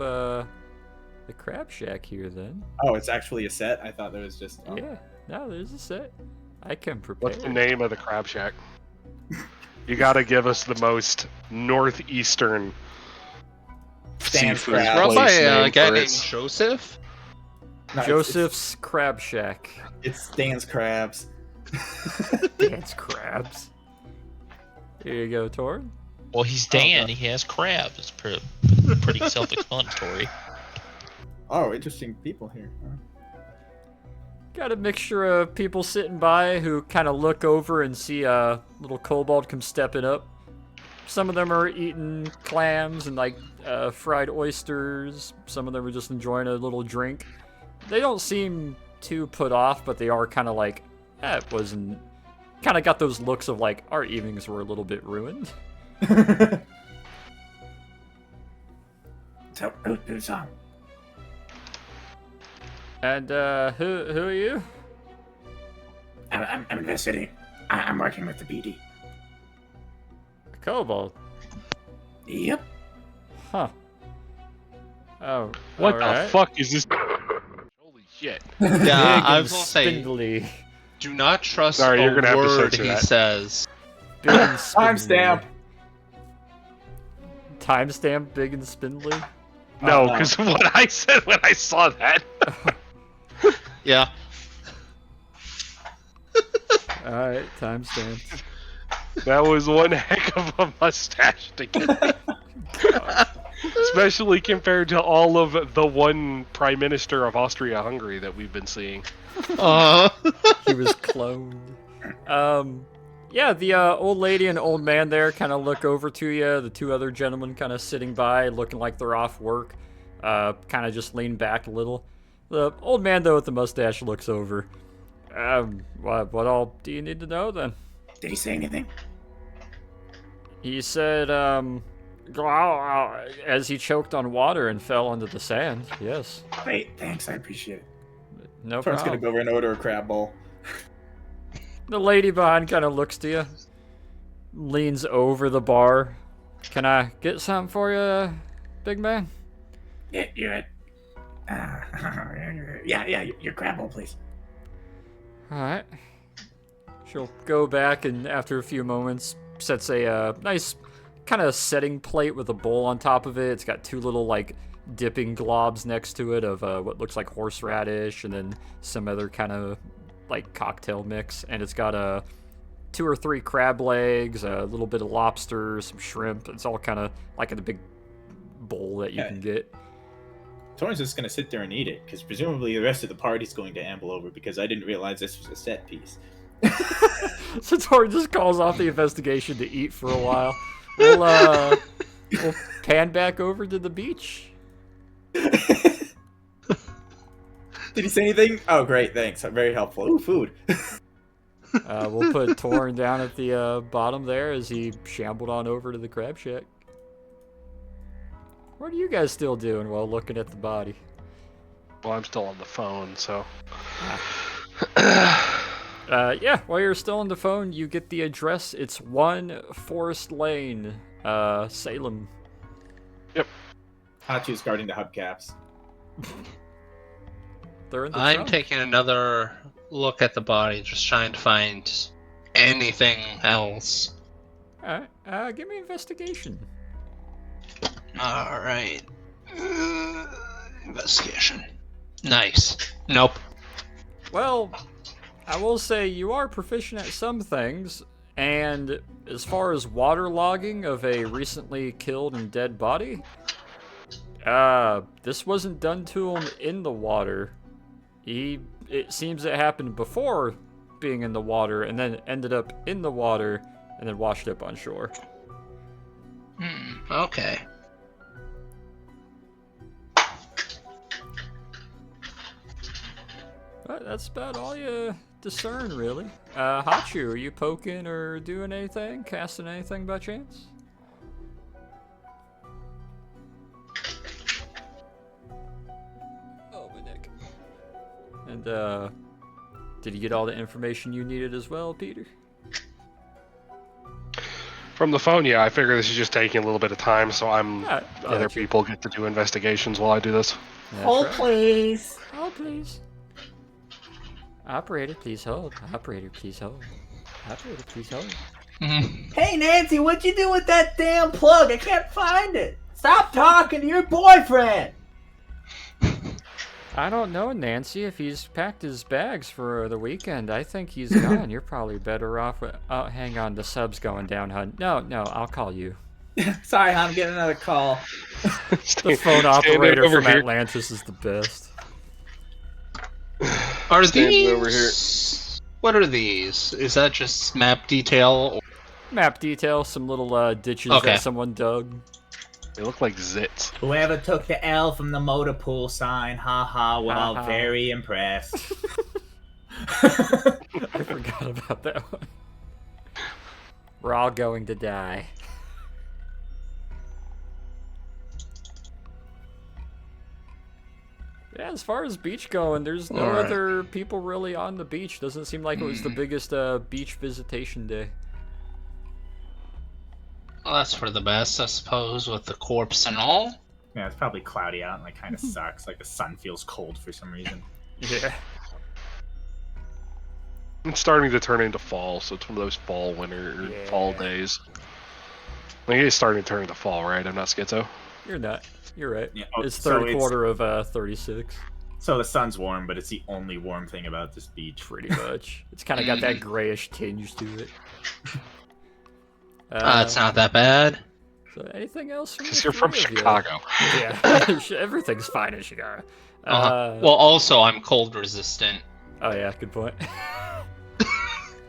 the crab shack here then. Oh, it's actually a set. I thought there was just. Oh. Yeah, no, there's a set. I can prepare. What's the name of the crab shack? You gotta give us the most northeastern Stan's seafood Crab. Run by place a name guy for named it. Joseph. No, Joseph's Crab Shack. It's Stan's Crabs. Dance crabs. Here you go, Tor. Well, he's Dan. He has crabs. It's pretty self-explanatory. Oh, interesting people here. Got a mixture of people sitting by who kind of look over and see a little kobold come stepping up. Some of them are eating clams and like fried oysters. Some of them are just enjoying a little drink. They don't seem too put off, but they are kind of like, it wasn't. Kind of got those looks of like, our evenings were a little bit ruined. So, who's on? And who are you? I'm investigating. I'm working with the BD. A kobold. Yep. Huh. Oh. What alright. the fuck is this? Holy shit. Yeah, Big I and was gonna say, spindly. do not trust Sorry, you're a gonna have to word censor he that. says. Big and spindly. Timestamp. Timestamp, big and spindly. No, no. because what I said when I saw that. Yeah. Alright, timestamp. That was one heck of a mustache to get. Especially compared to all of the one Prime Minister of Austria-Hungary that we've been seeing. He was cloned. Yeah, the old lady and old man there kind of look over to you. The two other gentlemen kind of sitting by, looking like they're off work. Kind of just lean back a little. The old man, though, with the mustache looks over. What all do you need to know, then? Did he say anything? He said, as he choked on water and fell onto the sand. Yes. Great, thanks. I appreciate it. No Tor's problem. gonna go over and order a crab bowl. The lady behind kind of looks to you, leans over the bar. Can I get something for you, big man? Yeah, you're at. Yeah, your crab bowl, please. Alright. She'll go back and after a few moments sets a nice kind of setting plate with a bowl on top of it. It's got two little like dipping globs next to it of what looks like horseradish and then some other kind of like cocktail mix. And it's got 2 or 3 crab legs, a little bit of lobster, some shrimp. It's all kind of like in a big bowl that you can get. Tor's just gonna sit there and eat it, because presumably the rest of the party's going to amble over, because I didn't realize this was a set piece. So Tor just calls off the investigation to eat for a while. We'll pan back over to the beach. Did he say anything? Oh, great, thanks. Very helpful. Ooh, food. We'll put Torn down at the bottom there as he shambled on over to the crab shack. What are you guys still doing while looking at the body? Well, I'm still on the phone, so. Yeah, while you're still on the phone, you get the address. It's 1 Forest Lane, Salem. Yep. Hachi's guarding the hubcaps. They're in the I'm trunk. taking another look at the body, just trying to find anything else. Alright, give me investigation. Alright. Investigation. Nice. Nope. Well, I will say you are proficient at some things, and as far as waterlogging of a recently killed and dead body, this wasn't done to him in the water. It seems it happened before being in the water, and then ended up in the water, and then washed up on shore. Okay. But that's about all you discern, really. Hachu, are you poking or doing anything? Casting anything by chance? Oh, my neck. And, did you get all the information you needed as well, Peter? From the phone, yeah, I figure this is just taking a little bit of time, so other gotcha. people get to do investigations while I do this. That's Hold, right. please. Hold, please. Operator, please hold. Operator, please hold. Operator, please hold. Hey, Nancy, what'd you do with that damn plug? I can't find it. Stop talking to your boyfriend. I don't know, Nancy, if he's packed his bags for the weekend. I think he's gone. You're probably better off with... Oh, hang on. The sub's going down, hun. No, I'll call you. Sorry, I'm getting another call. The phone operator over from here. Atlantis is the best. Are Standing these? over here. What are these? Is that just map detail? Map detail, some little ditches Okay. that someone dug. They look like zits. Whoever took the L from the motor pool sign, haha, well, Ha ha. very impressed. I forgot about that one. We're all going to die. Yeah, as far as beach going, there's no Alright. other people really on the beach. Doesn't seem like it was the biggest beach visitation day. Well, that's for the best, I suppose, with the corpse and all. Yeah, it's probably cloudy out and like kind of sucks. Like the sun feels cold for some reason. Yeah. It's starting to turn into fall, so it's one of those fall, fall days. Like, it's starting to turn into fall, right? I'm not schizo. You're not. You're right. Yeah, It's so third quarter of 36. So the sun's warm, but it's the only warm thing about this beach. Pretty much. It's kind of got that grayish tinge to it. It's not that bad. So anything else? Because you're from Chicago. Yeah. Everything's fine in Chicago. Well, also, I'm cold resistant. Oh yeah, good point.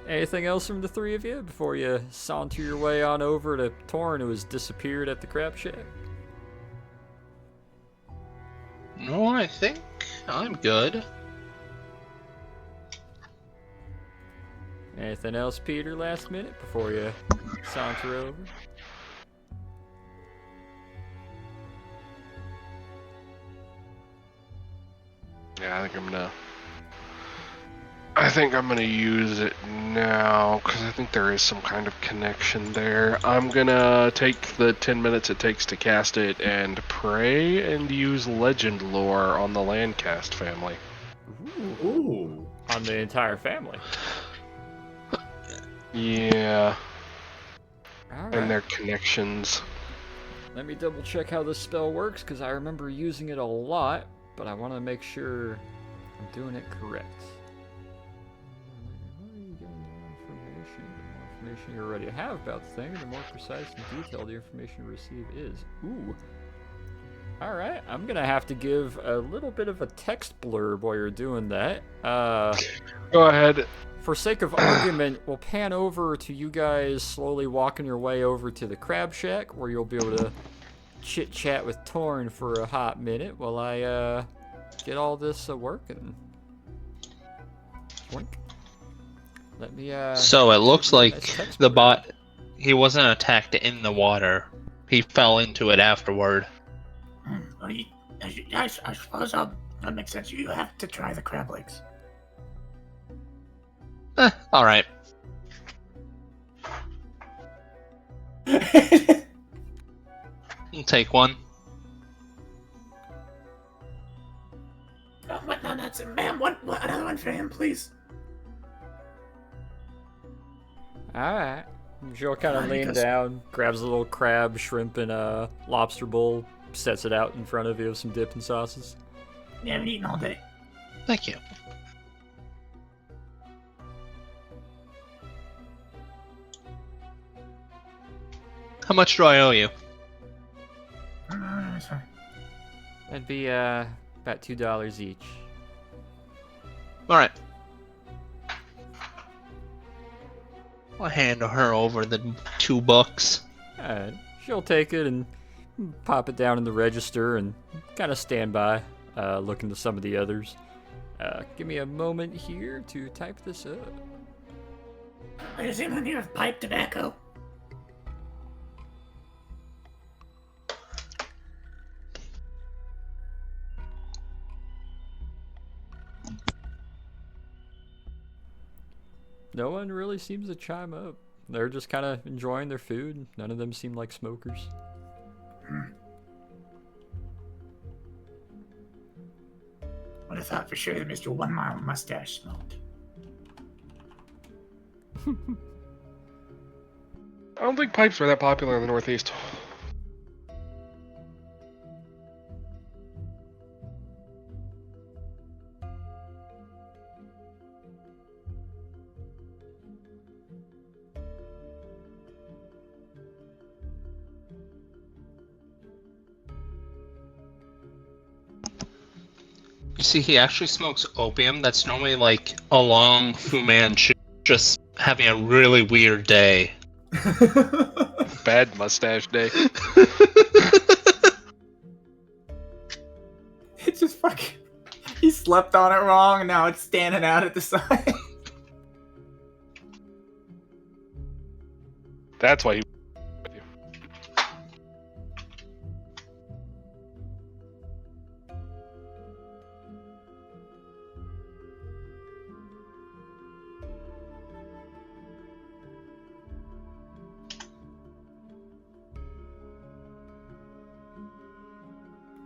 Anything else from the three of you before you saunter your way on over to Torn, who has disappeared at the crab shack? No, I think I'm good. Anything else, Peter, last minute before you saunter over? Yeah, I think I'm gonna use it now, because I think there is some kind of connection there. I'm gonna take the 10 minutes it takes to cast it and pray and use legend lore on the Landcast family. Ooh. On the entire family. Yeah, Alright. and their connections. Let me double check how this spell works, because I remember using it a lot, but I want to make sure I'm doing it correct. The more information you already have about the thing, the more precise and detailed the information you receive is. Ooh. Alright, I'm gonna have to give a little bit of a text blurb while you're doing that. Go ahead. For sake of argument, we'll pan over to you guys slowly walking your way over to the crab shack, where you'll be able to chit-chat with Torn for a hot minute while I get all this working. Wink. Let me So it looks like nice text the blurb. bot, he wasn't attacked in the water. He fell into it afterward. Well, I suppose that makes sense. You have to try the crab legs. Alright. Take one. Oh, what? No, that's it, ma'am. What? Another one for him, please. Alright. She'll kind of Come on, lean Nikos. down, grabs a little crab, shrimp, and a lobster bowl, sets it out in front of you with some dip and sauces. You haven't eaten all day. Thank you. How much do I owe you? Sorry. That'd be about $2 each. Alright. I'll hand her over the $2. Alright. She'll take it and pop it down in the register and kind of stand by, looking to some of the others. Give me a moment here to type this up. Does anyone here have pipe tobacco? No one really seems to chime up. They're just kind of enjoying their food. None of them seem like smokers. Would have thought for sure that Mr. 1 Mile Mustache smoked. I don't think pipes are that popular in the Northeast. You see, he actually smokes opium. That's normally like a long Fu Manchu just having a really weird day. Bad mustache day. It's just fucking. He slept on it wrong, and now it's standing out at the side. That's why he.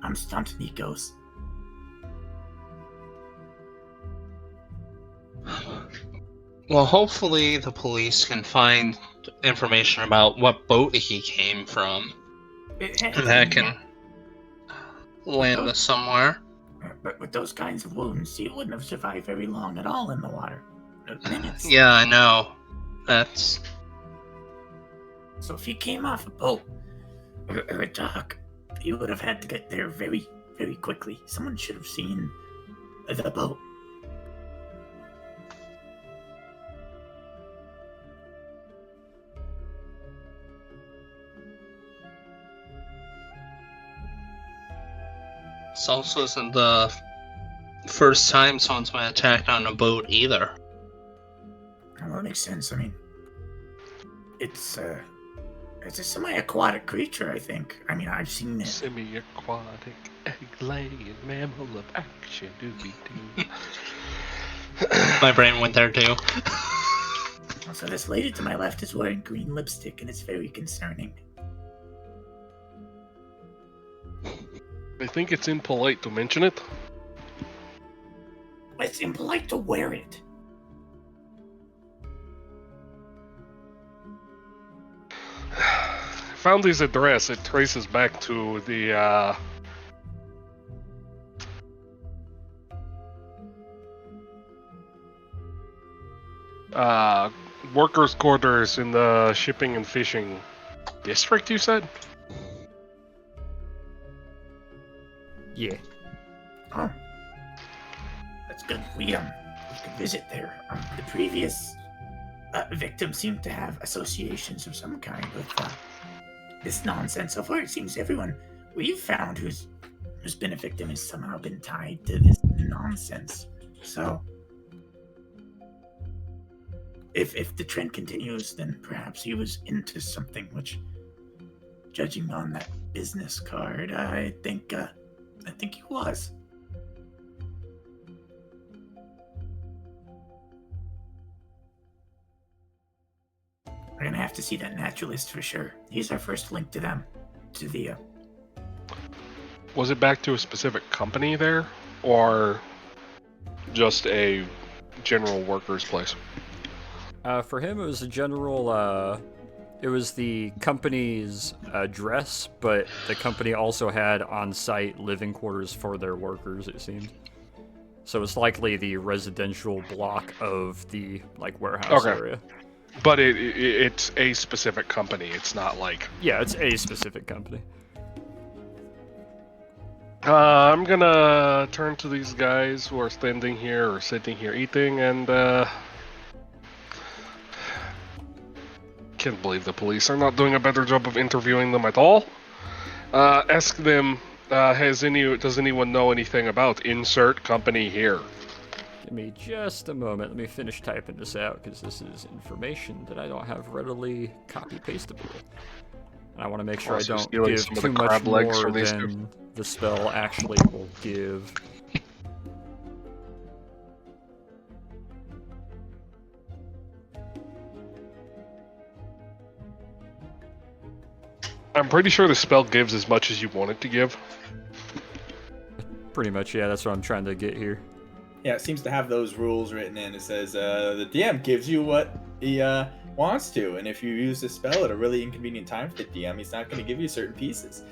I'm stumped, Nikos. Well, hopefully the police can find information about what boat he came from. And that can land us somewhere. But with those kinds of wounds, he wouldn't have survived very long at all in the water. Minutes. Yeah, I know. That's... So if he came off a boat or a dock, he would have had to get there very, very quickly. Someone should have seen the boat. This also isn't the first time someone's been attacked on a boat either. Well, that makes sense. I mean, it's a semi-aquatic creature, I think. I mean, I've seen it. Semi-aquatic, egg-laying mammal of action. Doobie-doo. My brain went there too. So this lady to my left is wearing green lipstick, and it's very concerning. I think it's impolite to mention it. It's impolite to wear it. Found his address. It traces back to the workers' quarters in the shipping and fishing district, you said? Yeah. Oh. That's good. We could visit there. The previous victim seemed to have associations of some kind with this nonsense. So far, it seems everyone we've found who's been a victim has somehow been tied to this nonsense. So, if the trend continues, then perhaps he was into something. Which, judging on that business card, I think he was. We're gonna have to see that naturalist for sure. He's our first link to them. To the, Was it back to a specific company there? Or just a general worker's place? For him, it was a general, it was the company's address, but the company also had on-site living quarters for their workers, it seemed. So it's likely the residential block of the, like, warehouse area. But it's a specific company. It's not like... Yeah, it's a specific company. I'm gonna turn to these guys who are standing here or sitting here eating and, can't believe the police are not doing a better job of interviewing them at all. Ask them, does anyone know anything about insert company here? Give me just a moment. Let me finish typing this out, because this is information that I don't have readily copy-pastable. And I want to make sure I don't give too much more than the spell actually will give. I'm pretty sure the spell gives as much as you want it to give. Pretty much, yeah, that's what I'm trying to get here. Yeah, it seems to have those rules written in. It says the DM gives you what he wants to, and if you use the spell at a really inconvenient time for the DM, he's not going to give you certain pieces.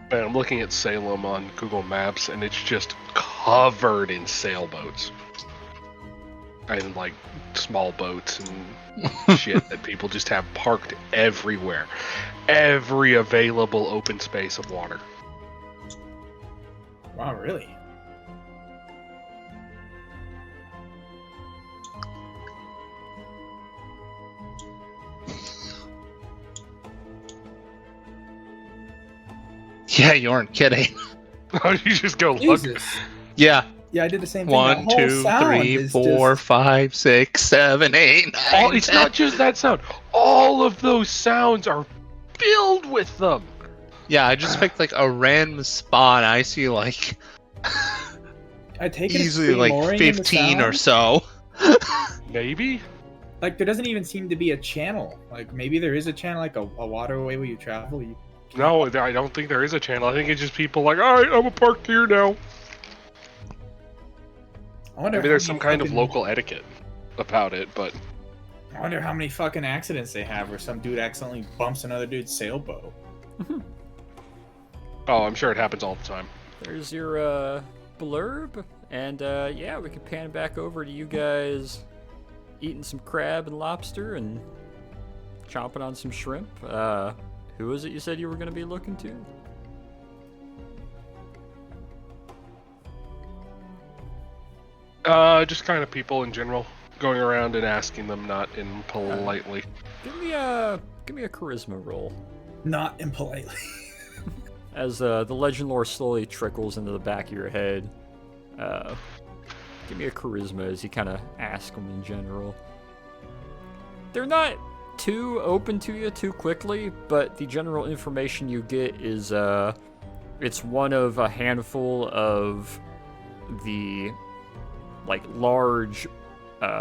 Man, I'm looking at Salem on Google Maps, and it's just covered in sailboats. And, like, small boats and shit that people just have parked everywhere. Every available open space of water. Wow, really? Yeah, you aren't kidding. Oh, you just go look. Jesus. Yeah. Yeah, I did the same thing. 1, 2, 3, 4, 5, 6, 7, 8, 9. Oh, it's not just that sound. All of those sounds are filled with them. Yeah, I just picked like a random spot. I see like I take it easily like 15 or so. Maybe? Like, there doesn't even seem to be a channel. Like, maybe there is a channel, like a waterway where you travel. No, I don't think there is a channel. I think it's just people like, alright, I'm parked here now. I wonder Maybe there's some kind of local etiquette about it, but... I wonder how many fucking accidents they have where some dude accidentally bumps another dude's sailboat. Oh, I'm sure it happens all the time. There's your blurb, and yeah, we can pan back over to you guys eating some crab and lobster and chomping on some shrimp. Who is it you said you were going to be looking to? Just kind of people in general, going around and asking them, not impolitely. Give me a charisma roll. Not impolitely. As the legend lore slowly trickles into the back of your head, give me a charisma as you kind of ask them in general. They're not too open to you too quickly, but the general information you get is it's one of a handful of the like large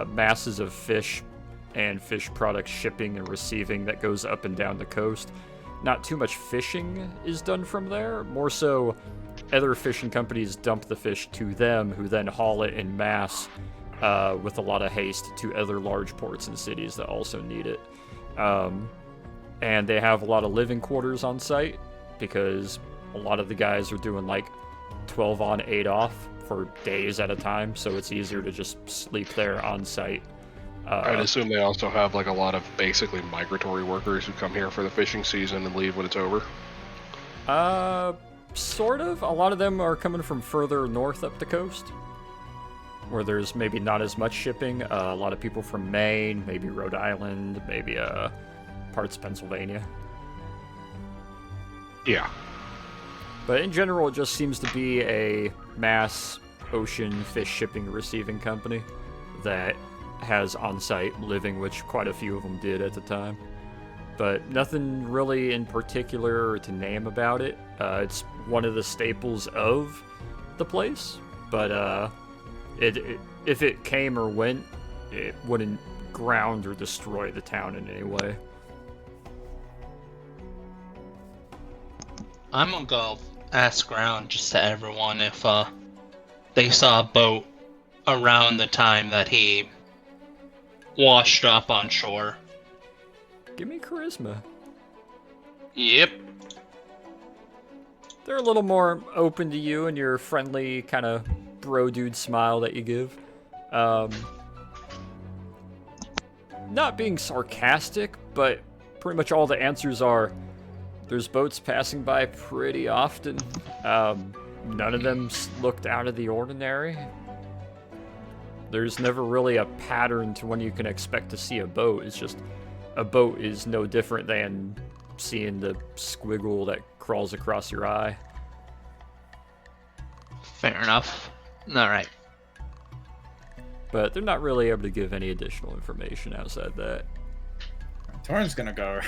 masses of fish and fish products shipping and receiving that goes up and down the coast. Not too much fishing is done from there, more so other fishing companies dump the fish to them, who then haul it in mass with a lot of haste to other large ports and cities that also need it. And they have a lot of living quarters on site because a lot of the guys are doing like 12 on 8 off for days at a time, so it's easier to just sleep there on site. I'd assume they also have like a lot of basically migratory workers who come here for the fishing season and leave when it's over. Sort of. A lot of them are coming from further north up the coast, where there's maybe not as much shipping. A lot of people from Maine, maybe Rhode Island, maybe parts of Pennsylvania. Yeah. But in general, it just seems to be a mass ocean fish shipping and receiving company that has on-site living, which quite a few of them did at the time. But nothing really in particular to name about it. It's one of the staples of the place, but if it came or went, it wouldn't ground or destroy the town in any way. I'm gonna go ask around just to everyone if they saw a boat around the time that he washed up on shore. Give me charisma. Yep. They're a little more open to you and your friendly kind of bro dude smile that you give. Not being sarcastic, but pretty much all the answers are there's boats passing by pretty often. None of them looked out of the ordinary. There's never really a pattern to when you can expect to see a boat. It's just a boat is no different than seeing the squiggle that crawls across your eye. Fair enough. All right. But they're not really able to give any additional information outside that. Torn's gonna go.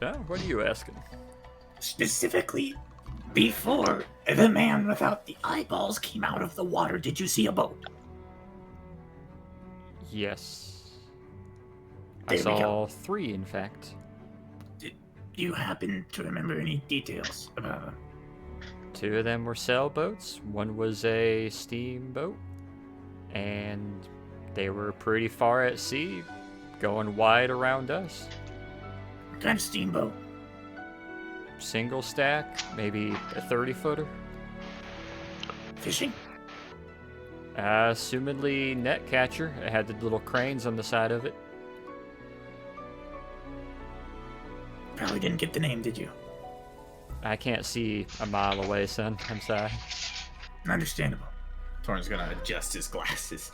Yeah, what are you asking? Specifically, before the man without the eyeballs came out of the water, did you see a boat? Yes. There I we saw go. 3, in fact. Do you happen to remember any details about them? 2 of them were sailboats. 1 was a steamboat. And they were pretty far at sea, going wide around us. What kind of steamboat? Single stack, maybe a 30-footer. Fishing? Assumedly net catcher. It had the little cranes on the side of it. Probably didn't get the name, did you? I can't see a mile away, son. I'm sorry. Understandable. Torn's gonna adjust his glasses.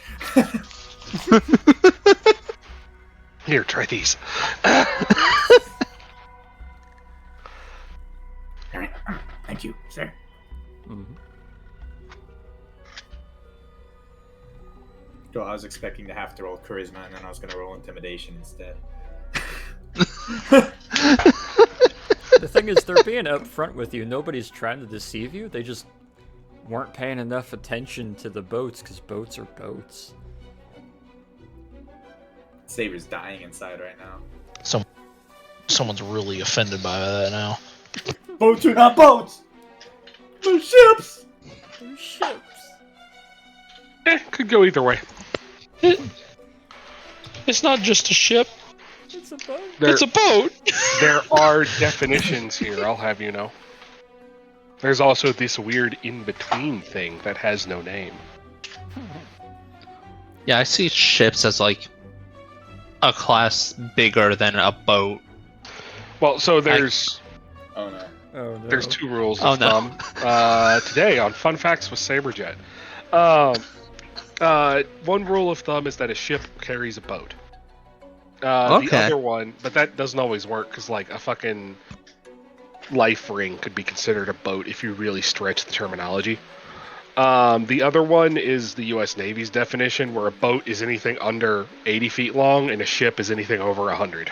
Here, try these. Alright, thank you, sir. Mhm. So I was expecting to have to roll charisma, and then I was gonna roll intimidation instead. The thing is, they're being upfront with you. Nobody's trying to deceive you. They just weren't paying enough attention to the boats, because boats are boats. Saber's dying inside right now. Someone's really offended by that now. Boats are not boats! They're ships! They're ships. Could go either way. It's not just a ship. It's a boat. It's a boat. There are definitions here, I'll have you know. There's also this weird in-between thing that has no name. Yeah, I see ships as like a class bigger than a boat. Well, so there's Oh no. Oh no. there's 2 rules Oh, of no. thumb today on Fun Facts with Saberjet. One rule of thumb is that a ship carries a boat. The Okay. other one, but that doesn't always work because like a fucking life ring could be considered a boat if you really stretch the terminology. The other one is the U.S. Navy's definition, where a boat is anything under 80 feet long and a ship is anything over 100.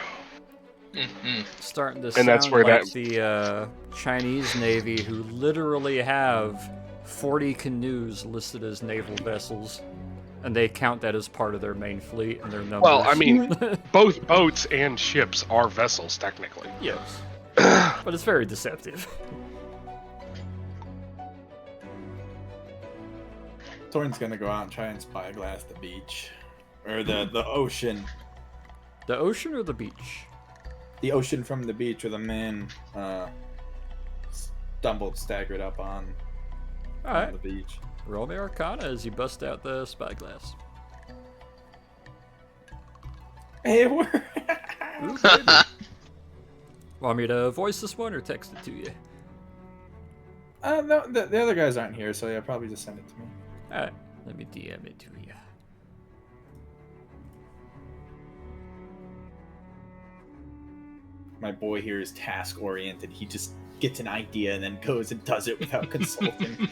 Starting to And sound that's where like that- the Chinese Navy, who literally have 40 canoes listed as naval vessels, and they count that as part of their main fleet and their numbers. Well, I mean, both boats and ships are vessels, technically. yes, but it's very deceptive. Torn's gonna go out and try and spyglass the beach. Or the ocean. The ocean or the beach? The ocean from the beach where the man staggered up on All right, the beach. roll me Arcana as you bust out the spyglass. Hey, it worked! Ooh, baby. Want me to voice this one or text it to you? No, the other guys aren't here, so yeah, probably just send it to me. Alright, let me DM it to you. My boy here is task oriented. He just gets an idea and then goes and does it without consulting.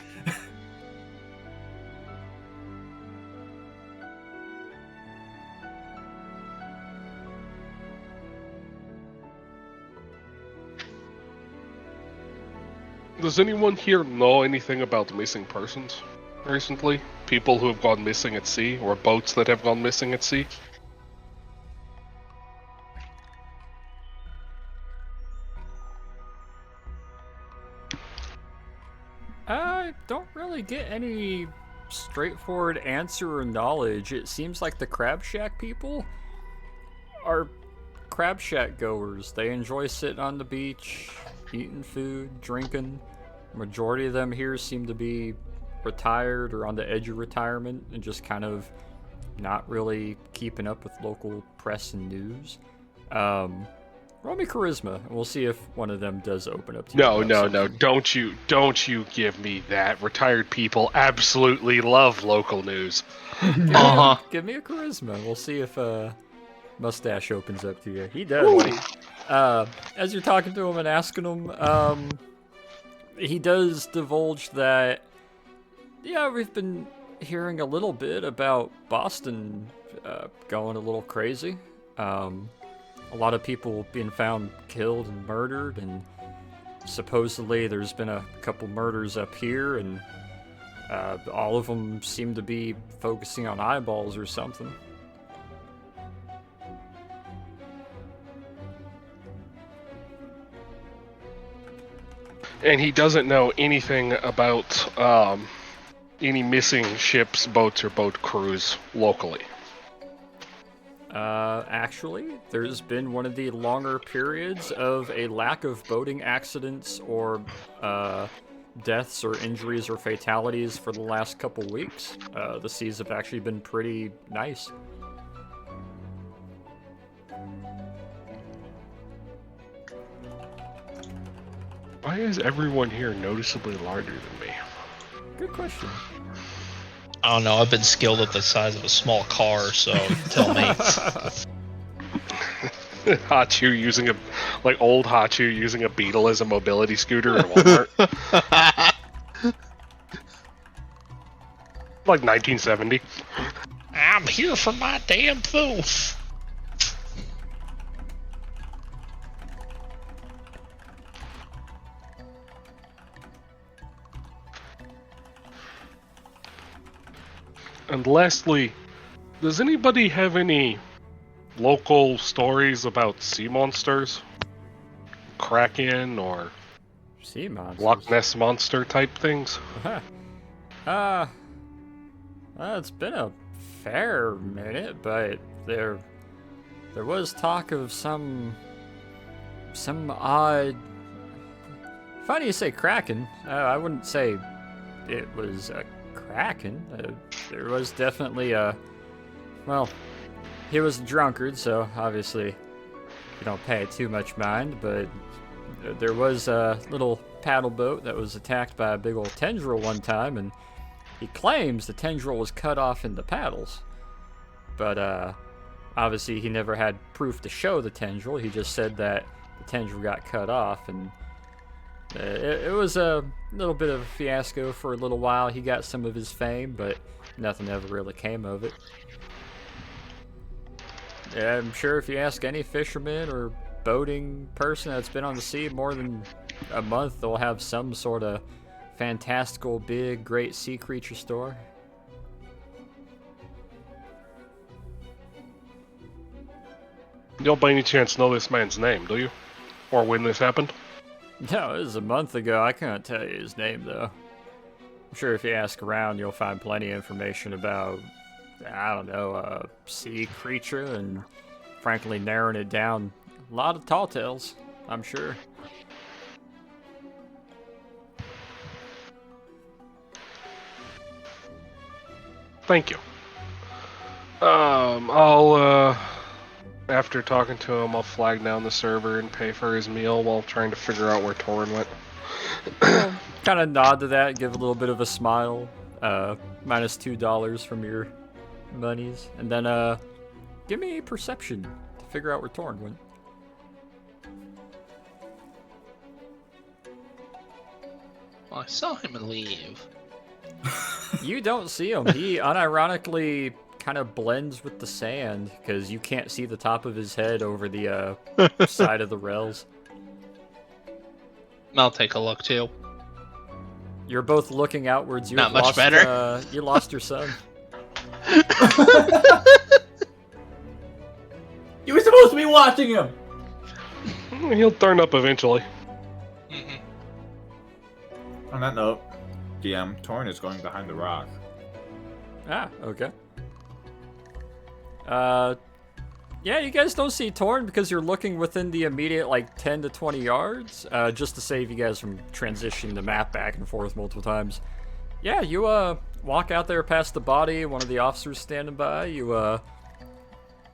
Does anyone here know anything about missing persons recently? People who have gone missing at sea, or boats that have gone missing at sea? I don't really get any straightforward answer or knowledge. It seems like the Crab Shack people are Crab Shack goers. They enjoy sitting on the beach, eating food, drinking. Majority of them here seem to be retired or on the edge of retirement and just kind of not really keeping up with local press and news. Roll me charisma, and we'll see if one of them does open up to you. No, about no, no! something. Don't you give me that. Retired people absolutely love local news. Give me a charisma. We'll see if Mustache opens up to you. He does. As you're talking to him and asking him, he does divulge that, yeah, we've been hearing a little bit about Boston going a little crazy. A lot of people being found killed and murdered, and supposedly there's been a couple murders up here, and all of them seem to be focusing on eyeballs or something. And he doesn't know anything about any missing ships, boats, or boat crews locally. Actually, there's been one of the longer periods of a lack of boating accidents or deaths or injuries or fatalities for the last couple weeks. The seas have actually been pretty nice. Why is everyone here noticeably larger than me? Good question. I don't know. I've been skilled at the size of a small car, so tell me. Hachu using old Hachu using a Beetle as a mobility scooter at Walmart. Like 1970. I'm here for my damn food. And lastly, does anybody have any local stories about sea monsters? Kraken or Sea monsters. Loch Ness monster type things? It's been a fair minute, but there was talk of some odd. Funny you say Kraken. I wouldn't say it was a Kraken. There was definitely well, he was a drunkard, so obviously you don't pay it too much mind, but there was a little paddle boat that was attacked by a big old tendril one time, and he claims the tendril was cut off in the paddles. But obviously he never had proof to show the tendril. He just said that the tendril got cut off, and it was a little bit of a fiasco for a little while. He got some of his fame, but nothing ever really came of it. Yeah, I'm sure if you ask any fisherman or boating person that's been on the sea more than a month, they'll have some sort of fantastical, big, great sea creature story. You don't by any chance know this man's name, do you? Or when this happened? No, it was a month ago. I can't tell you his name, though. I'm sure if you ask around, you'll find plenty of information about, I don't know, a sea creature, and frankly, narrowing it down, a lot of tall tales, I'm sure. Thank you. I'll, after talking to him, I'll flag down the server and pay for his meal while trying to figure out where Torin went. Kind of nod to that, give a little bit of a smile, minus $2 from your monies, and then, give me a perception to figure out where Torin went. I saw him leave. You don't see him. He unironically kind of blends with the sand because you can't see the top of his head over the side of the rails. I'll take a look too. You're both looking outwards. Not much better. You lost your son. You were supposed to be watching him. He'll turn up eventually. On that note, DM, Torn is going behind the rock. Ah, okay. Yeah, you guys don't see Torn because you're looking within the immediate, 10 to 20 yards, just to save you guys from transitioning the map back and forth multiple times. Yeah, you, walk out there past the body, one of the officers standing by, you,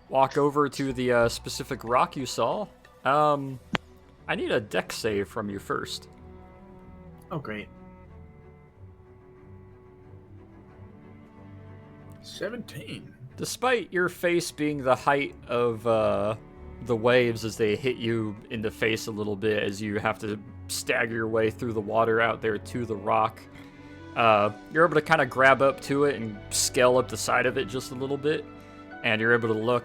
walk over to the, specific rock you saw. I need a dex save from you first. Oh, great. 17. Despite your face being the height of the waves as they hit you in the face a little bit as you have to stagger your way through the water out there to the rock, you're able to kind of grab up to it and scale up the side of it just a little bit, and you're able to look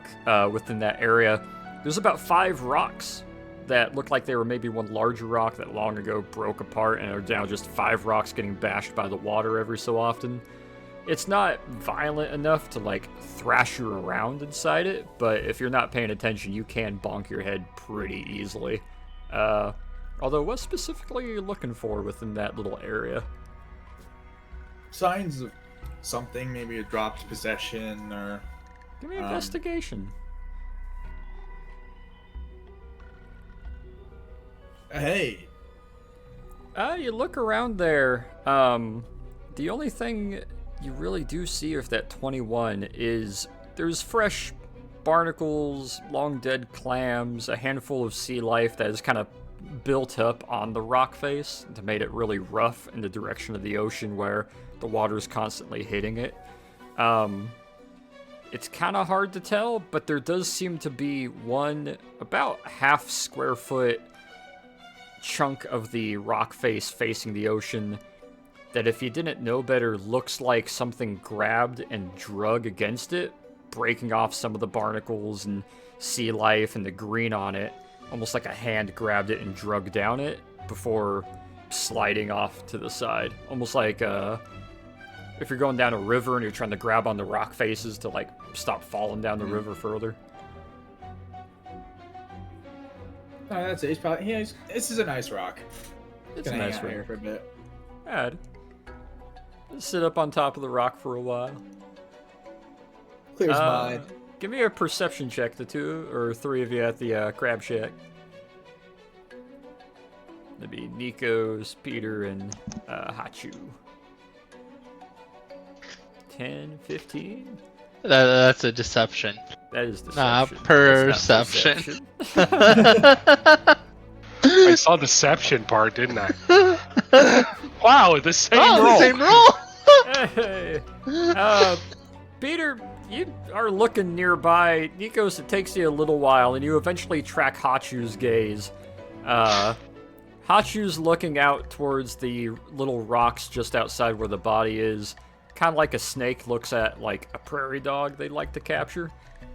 within that area. There's about 5 rocks that look like they were maybe one larger rock that long ago broke apart and are now just 5 rocks getting bashed by the water every so often. It's not violent enough to, like, thrash you around inside it, but if you're not paying attention, you can bonk your head pretty easily. Although, what specifically are you looking for within that little area? Signs of something, maybe a dropped possession, or... Give me investigation. Hey! You look around there. The only thing you really do see with that 21 is there's fresh barnacles, long dead clams, a handful of sea life that is kind of built up on the rock face to make it really rough in the direction of the ocean where the water is constantly hitting it. It's kind of hard to tell, but there does seem to be one about half square foot chunk of the rock face facing the ocean that, if you didn't know better, looks like something grabbed and drug against it, breaking off some of the barnacles and sea life and the green on it, almost like a hand grabbed it and drug down it before sliding off to the side. Almost like if you're going down a river and you're trying to grab on the rock faces to, like, stop falling down the river further. No, that's it. He's probably... this is a nice rock. It's a nice rock. Here for a bit. Bad. Sit up on top of the rock for a while. Clears mind. Give me a perception check, the 2 or 3 of you at the crab shack. That'd be Nikos, Peter, and Hachu. 10, 15? That's a deception. That is deception. Perception. I saw deception part, didn't I? Wow, the same roll. The same roll. Hey. Peter, you are looking nearby. Nikos, it takes you a little while, and you eventually track Hachu's gaze. Hachu's looking out towards the little rocks just outside where the body is, kind of like a snake looks at, like, a prairie dog they'd like to capture.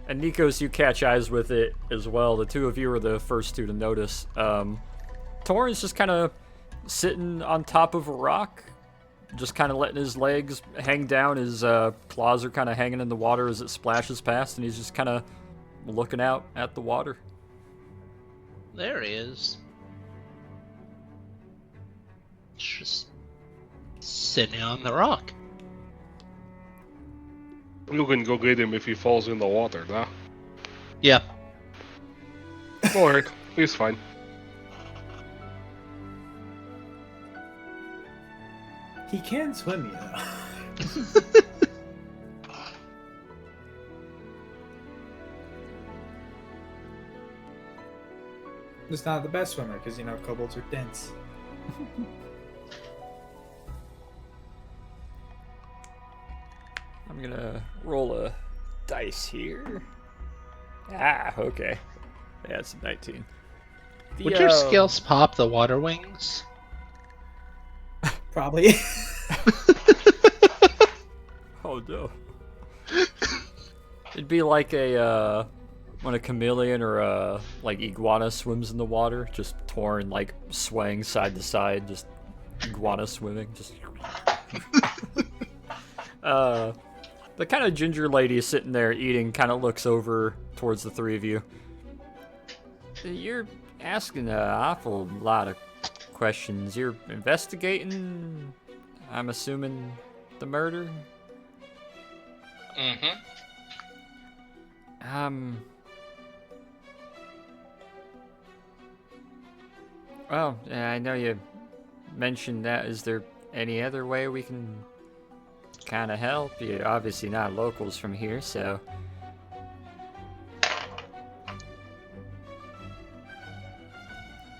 And Nikos, you catch eyes with it as well. The 2 of you are the first 2 to notice. Torrance just kind of sitting on top of a rock, just kind of letting his legs hang down. His claws are kind of hanging in the water as it splashes past, and he's just kind of looking out at the water. There he is. Just sitting on the rock. You can go get him if he falls in the water, nah? Yeah. Alright, he's fine. He can swim, you know. Just not the best swimmer, because, you know, kobolds are dense. I'm gonna roll a dice here. Ah, okay. Yeah, it's a 19. Would your skills pop the water wings? Probably. Oh no. It'd be like a when a chameleon or a like iguana swims in the water, just torn, like swaying side to side, just iguana swimming, just. The kind of ginger lady sitting there eating kind of looks over towards the 3 of you. You're asking an awful lot of questions. You're investigating, I'm assuming, the murder? Mm-hmm. Well, I know you mentioned that. Is there any other way we can kind of help? You're obviously not locals from here, so...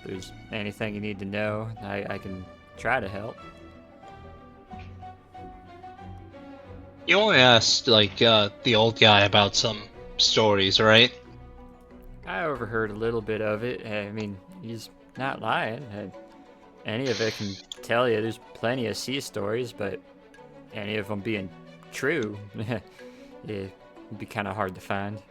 there's anything you need to know, I can try to help. You only asked, like, the old guy about some stories, right? I overheard a little bit of it. I mean, he's not lying. Any of it can tell you there's plenty of sea stories, but any of them being true, it'd be kind of hard to find.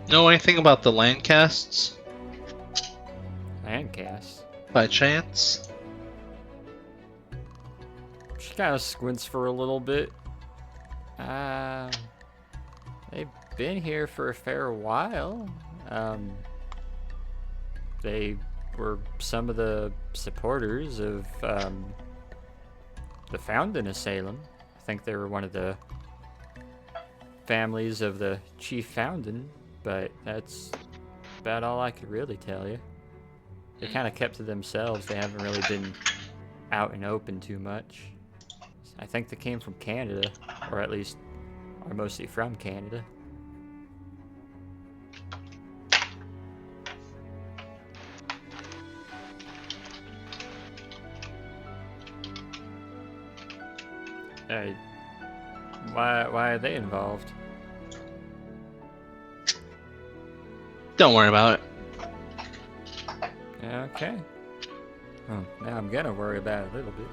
Know anything about the landcasts, Landcast. by chance? She kind of squints for a little bit. They've been here for a fair while. They were some of the supporters of the Founding of Salem. I think they were one of the families of the Chief Founding, but that's about all I could really tell you. They kind of kept to themselves. They haven't really been out and open too much. I think they came from Canada, or at least are mostly from Canada. Hey, why are they involved? Don't worry about it. Okay. Well, now I'm gonna worry about it a little bit.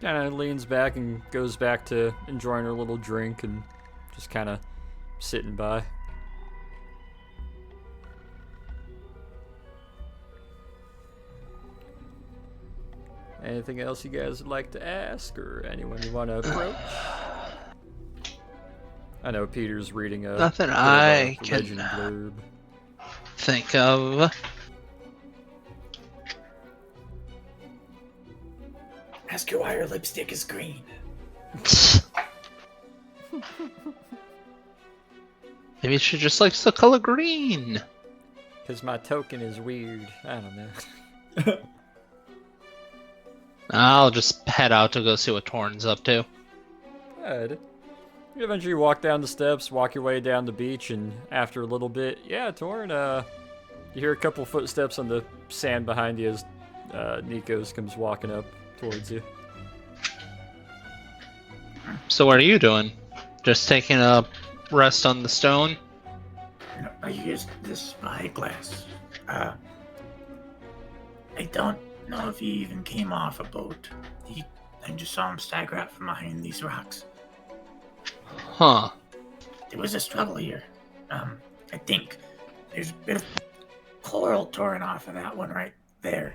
Kind of leans back and goes back to enjoying her little drink and just kind of sitting by. Anything else you guys would like to ask, or anyone you want to approach? I know Peter's reading a Nothing bit of I a can legend blurb. think of. Ask her why her lipstick is green. Maybe she just likes the color green. Cause my token is weird. I don't know. I'll just head out to go see what Torn's up to. Good. You eventually walk down the steps, walk your way down the beach, and after a little bit, yeah, Torn, you hear a couple footsteps on the sand behind you as Nikos comes walking up towards you. So what are you doing? Just taking a rest on the stone? I used this spyglass. I don't know if he even came off a boat. I just saw him stagger out from behind these rocks. Huh. There was a struggle here. I think there's a bit of coral torn off of that one right there.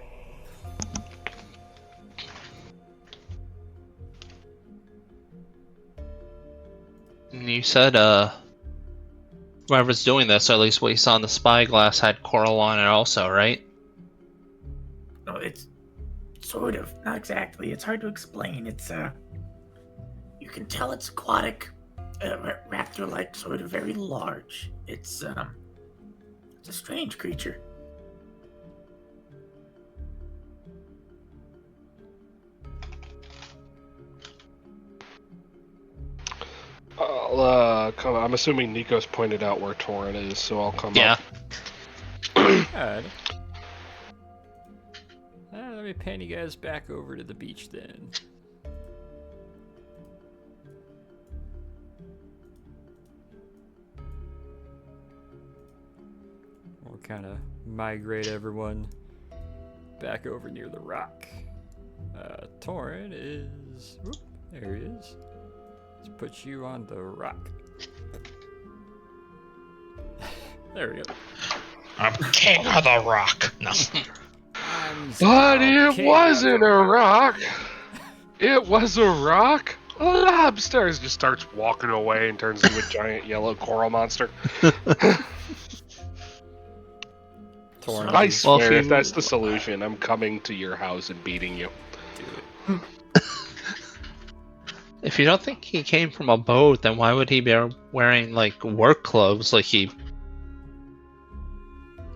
And you said, whoever's doing this, or at least what you saw in the spyglass, had coral on it also, right? No, it's sort of, not exactly. It's hard to explain. It's, you can tell it's aquatic, raptor-like, sort of very large. It's a strange creature. I'll come. I'm assuming Nikos pointed out where Torin is, so I'll come Yeah. up. Alright. Let me pan you guys back over to the beach then. We'll kind of migrate everyone back over near the rock. Torin is... Whoop, there he is. Let's put you on the rock. There we go. I'm king of the rock. No. But it wasn't a rock. It was a rock. Lobsters just starts walking away and turns into a giant yellow coral monster. torn. I swear, Well, if if you- that's the solution, I'm coming to your house and beating you. If you don't think he came from a boat, then why would he be wearing like work clothes like he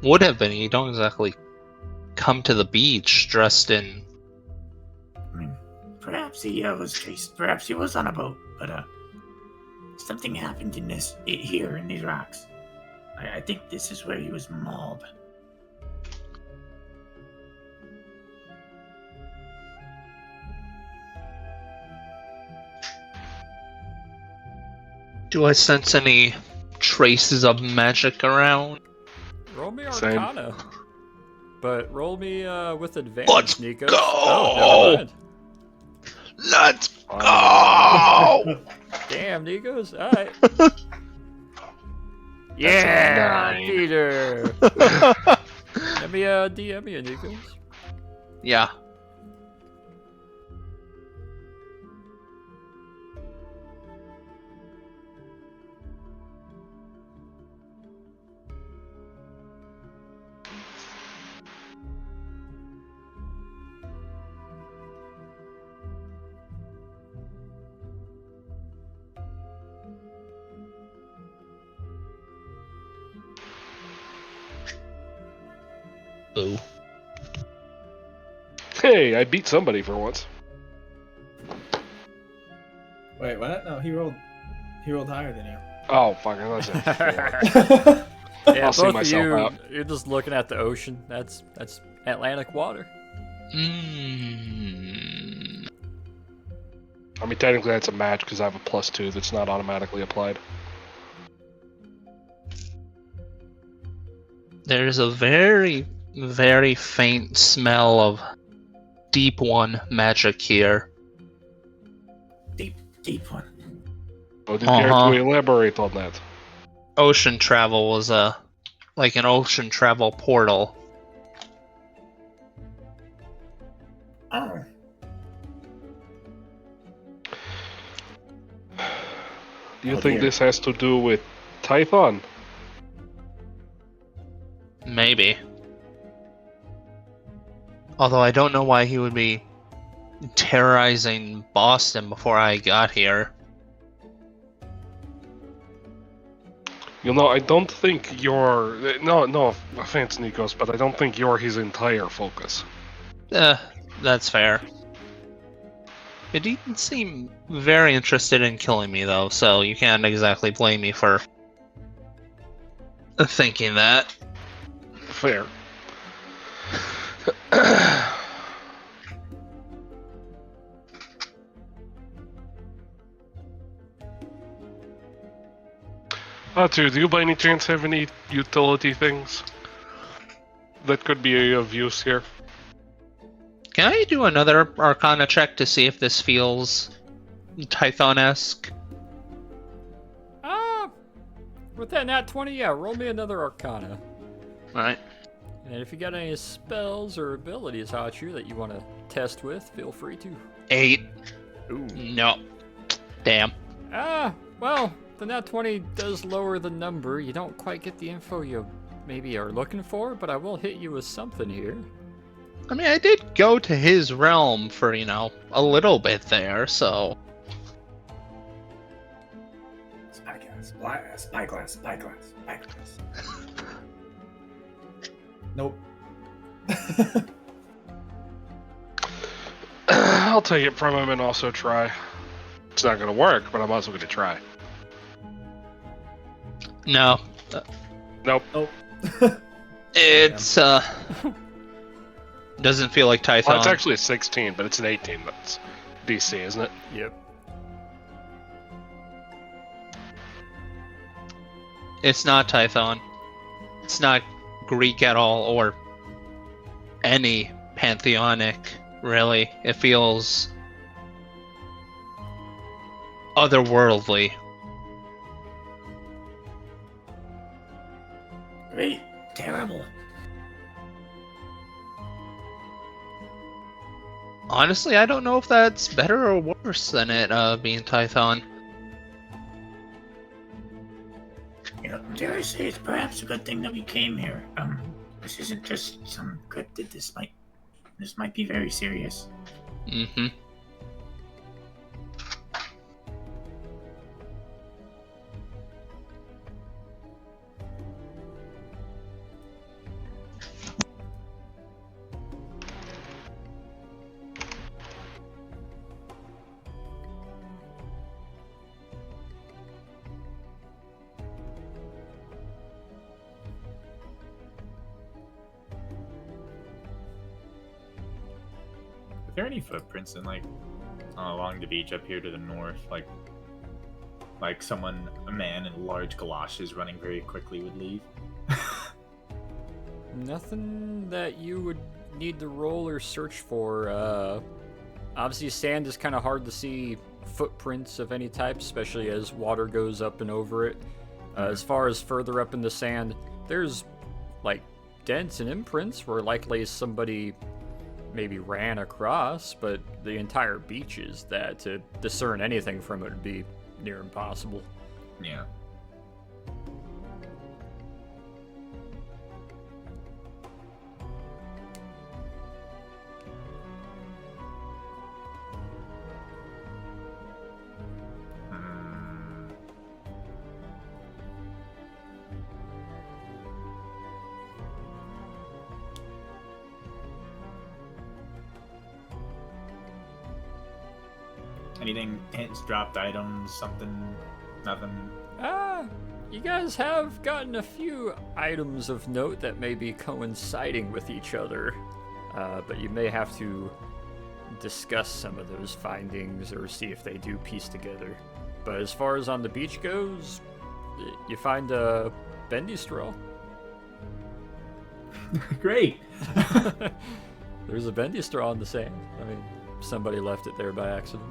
would have been? You don't exactly come to the beach dressed in. I mean, perhaps he was chased. Perhaps he was on a boat, but something happened in here in these rocks. I think this is where he was mauled. Do I sense any traces of magic around? Roll me Same. Arcana. But roll me with advantage, Let's Nikos. go! Oh, never mind. Let's go! Damn, Nikos. Alright. Yeah, 9. Peter. Let me DM you, Nikos. Yeah. Boo. Hey, I beat somebody for once. Wait, what? No, he rolled higher than you. Oh, fuck, I thought it. Yeah, I'll see both of myself you, out. you're just looking at the ocean. That's Atlantic water. Mm. I mean, technically that's a match because I have a +2 that's not automatically applied. There's a very, very faint smell of deep one magic here. Deep one. Would you care Uh-huh. to elaborate on that? Ocean travel was like an ocean travel portal. Oh, Do you Oh, think dear. this has to do with Typhon? Maybe. Although I don't know why he would be terrorizing Boston before I got here. You know, I don't think you're... No offense, Nikos, but I don't think you're his entire focus. That's fair. He didn't seem very interested in killing me, though, so you can't exactly blame me for thinking that. Fair. Atu, do you by any chance have any utility things that could be of use here? Can I do another Arcana check to see if this feels Tython-esque? With that nat 20, yeah, roll me another Arcana. Alright. And if you got any spells or abilities out you that you want to test with, feel free to. 8. Ooh. No. Damn. Well, the nat 20 does lower the number. You don't quite get the info you maybe are looking for, but I will hit you with something here. I mean, I did go to his realm for, a little bit there, so... Spyglass. Nope. I'll take it from him and also try. It's not gonna work, but I'm also gonna try. No. Nope. It's, doesn't feel like Tython. Well, it's actually a 16, but it's an 18. That's DC, isn't it? Yep. It's not Tython. It's not Greek at all, or any pantheonic, really. It feels otherworldly. great, terrible. Honestly, I don't know if that's better or worse than it being Tython. Dare I say it's perhaps a good thing that we came here. This isn't just some cryptid. This might be very serious. Mm-hmm. Are there any footprints in along the beach up here to the north, like a man in large galoshes running very quickly would leave? Nothing that you would need to roll or search for. Obviously, sand is kind of hard to see footprints of any type, especially as water goes up and over it. As far as further up in the sand, there's dents and imprints where likely somebody maybe ran across, but the entire beach is that to discern anything from it would be near impossible. Yeah. Anything, hints, dropped items, something, nothing? You guys have gotten a few items of note that may be coinciding with each other, but you may have to discuss some of those findings or see if they do piece together. But as far as on the beach goes, you find a bendy straw. Great! There's a bendy straw in the sand. I mean, somebody left it there by accident.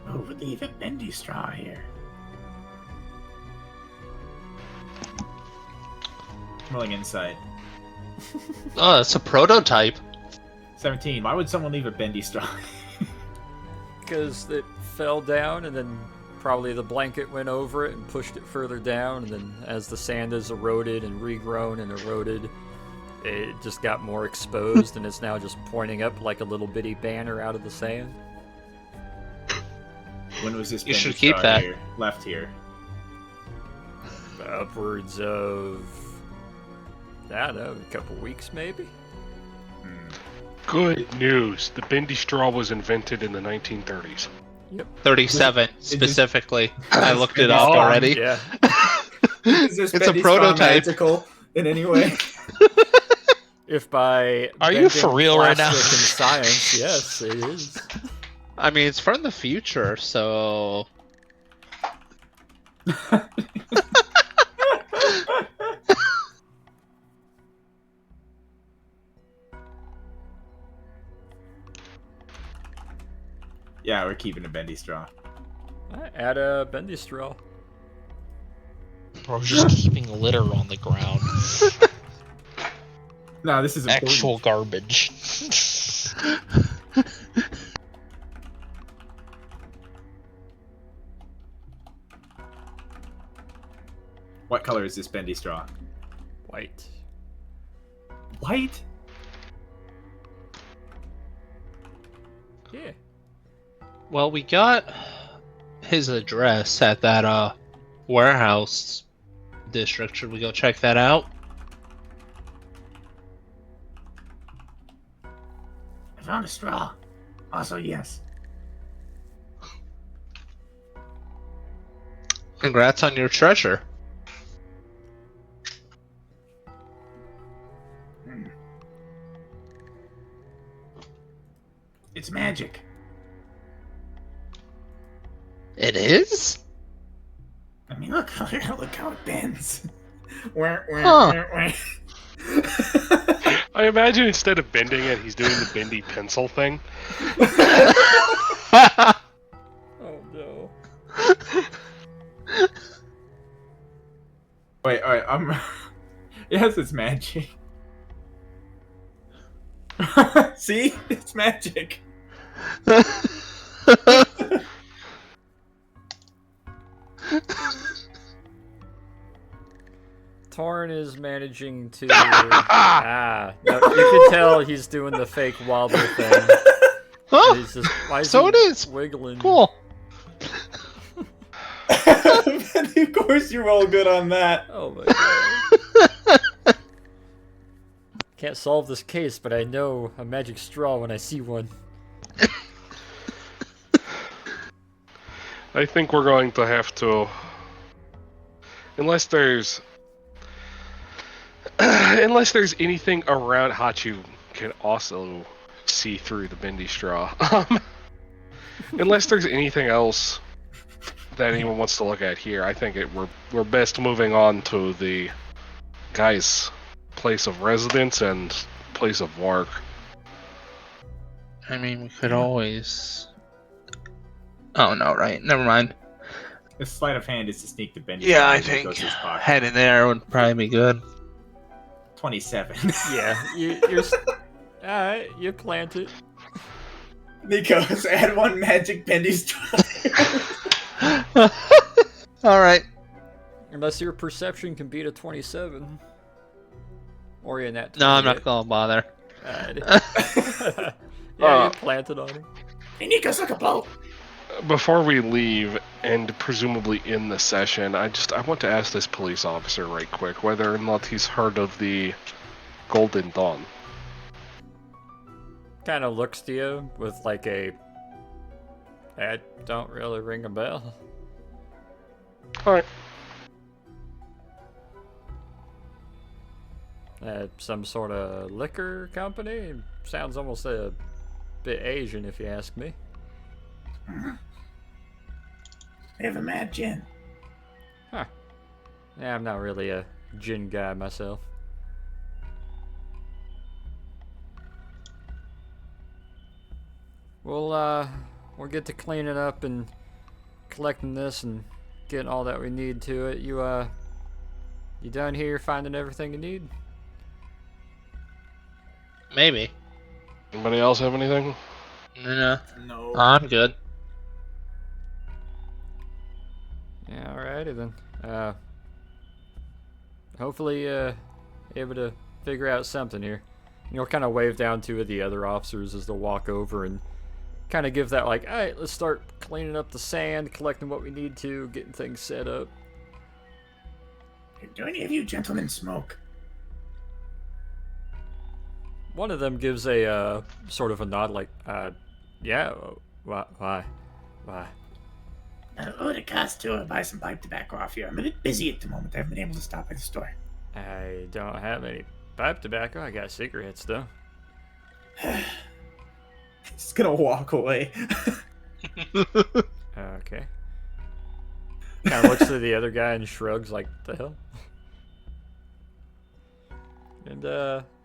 Oh, we'll leave a bendy straw here. Rolling insight. Oh, it's a prototype. 17. Why would someone leave a bendy straw? Because it fell down and then probably the blanket went over it and pushed it further down, and then as the sand has eroded and regrown and eroded, it just got more exposed and it's now just pointing up like a little bitty banner out of the sand. When was this You bendy should keep straw that. here, left here? Upwards of, I don't know, a couple weeks maybe? Good news. The bendy straw was invented in the 1930s. 37 specifically. I looked it up Oh, already. Yeah. Is this It's a bendy straw prototype. magical in any way? If by Are you bending for real right now? plastic and science, yes, it is. I mean, it's from the future, so Yeah, we're keeping a bendy straw. Add a bendy straw. Or just keeping litter on the ground. No, this is important. Actual garbage. What color is this bendy straw? White. White? Yeah. well, we got his address at that warehouse district. Should we go check that out? I found a straw. Also, yes. Congrats on your treasure. It's magic. It is? I mean, look how it bends. Huh. I imagine instead of bending it, he's doing the bendy pencil thing. Oh no. Wait, alright, yes, it's magic. See? It's magic. Torn is managing to. No, you can tell he's doing the fake wobble thing. Huh? He's just, why is So he it is. wiggling? Cool. Of course, you roll good on that. Oh my god. Can't solve this case, but I know a magic straw when I see one. I think we're going to have to, unless there's anything around. Hachu can also see through the bendy straw. Unless there's anything else that anyone wants to look at here, I think we're best moving on to the guy's place of residence and place of work. I mean, we could always. Oh no! Right, never mind. The sleight of hand is to sneak the bendy. Yeah, I as he think goes to his pocket. heading there would probably be good. 27. Yeah, you're. Alright, you plant it. Nikos, add 1 magic bendy straw. All right. Unless your perception can beat a 27. Or you're in that. No, I'm not gonna bother. Yeah, you planted on him. Hey, Nikos, look a boat. Before we leave, and presumably in the session, I want to ask this police officer right quick whether or not he's heard of the Golden Dawn. Kind of looks to you with like a. That don't really ring a bell. Alright. Some sort of liquor company? Sounds almost a bit Asian if you ask me. They have a mad gin. Huh. Yeah, I'm not really a gin guy myself. We'll get to cleaning up and collecting this and getting all that we need to it. You done here finding everything you need? Maybe. Anybody else have anything? No, No. I'm good. Yeah, alrighty then. Hopefully, able to figure out something here. You'll kind of wave down 2 of the other officers as they walk over and kind of give that like, alright, let's start cleaning up the sand, collecting what we need to, getting things set up. Do any of you gentlemen smoke? One of them gives a sort of a nod, like, yeah. Why? What would it cost to buy some pipe tobacco off you? I'm a bit busy at the moment. I haven't been able to stop at the store. I don't have any pipe tobacco. I got cigarettes though. He's gonna walk away. Okay. Kind of looks to the other guy and shrugs, like, the hell. And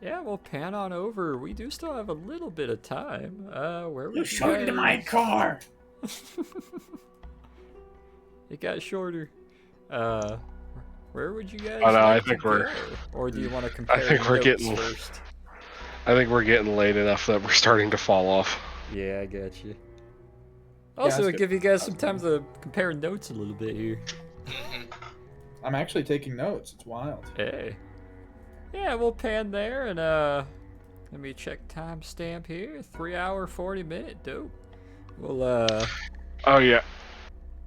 yeah, we'll pan on over. We do still have a little bit of time. Where You would showed into my car. It got shorter. Where would you guys? Oh, no, like I think to we're- go? Or do you want to compare? I think we're notes getting- first. I think we're getting late enough that we're starting to fall off. Yeah, I got you. Also, that's it'll good. give you guys some time to compare notes a little bit here. I'm actually taking notes. It's wild. Hey. Yeah, we'll pan there and let me check timestamp here. 3 hour 40-minute. Dope. We'll Oh yeah.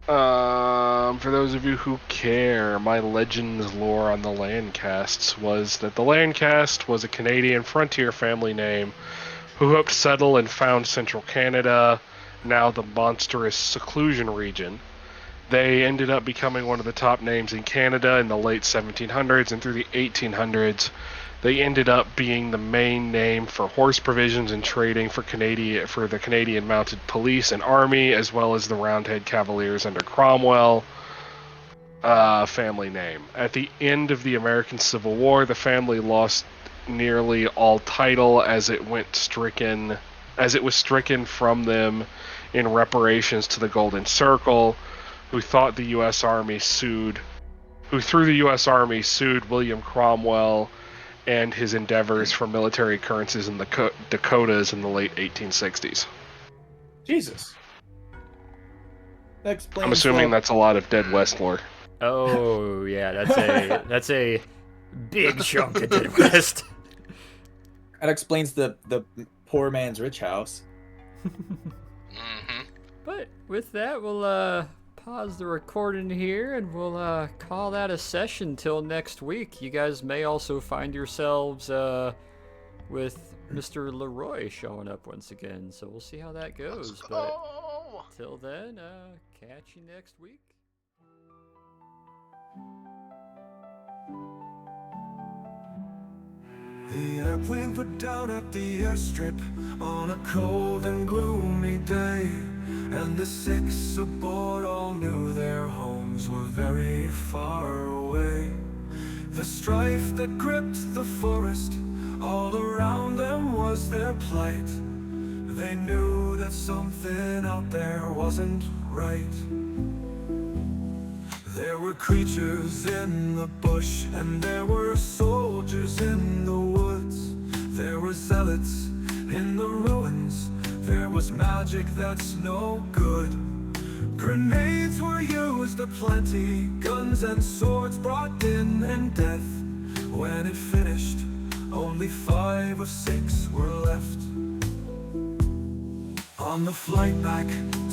For those of you who care, my Legends lore on the Landcasts was that the Landcast was a Canadian frontier family name who helped settle and found central Canada, now the monstrous seclusion region. They ended up becoming one of the top names in Canada in the late 1700s, and through the 1800s, they ended up being the main name for horse provisions and trading for the Canadian Mounted Police and Army, as well as the Roundhead Cavaliers under Cromwell. Family name. At the end of the American Civil War, the family lost nearly all title as it was stricken from them in reparations to the Golden Circle, who through the U.S. Army sued William Cromwell and his endeavors for military occurrences in the Dakotas in the late 1860s. Jesus. That explains. I'm assuming that's a lot of Dead West lore. Oh yeah, that's a Big chunk of Dead West. That explains the poor man's rich house. Mm-hmm. But with that, we'll pause the recording here, and we'll call that a session till next week. You guys may also find yourselves with Mr. Leroy showing up once again, so we'll see how that goes. But till then, catch you next week. The airplane put down at the airstrip on a cold and gloomy day, and the 6 aboard all knew their homes were very far away. The strife that gripped the forest all around them was their plight. They knew that something out there wasn't right. There were creatures in the bush, and there were soldiers in the woods. There were zealots in the ruins. There was magic that's no good. Grenades were used aplenty, guns and swords brought in, and death. When it finished, only 5 or 6 were left. On the flight back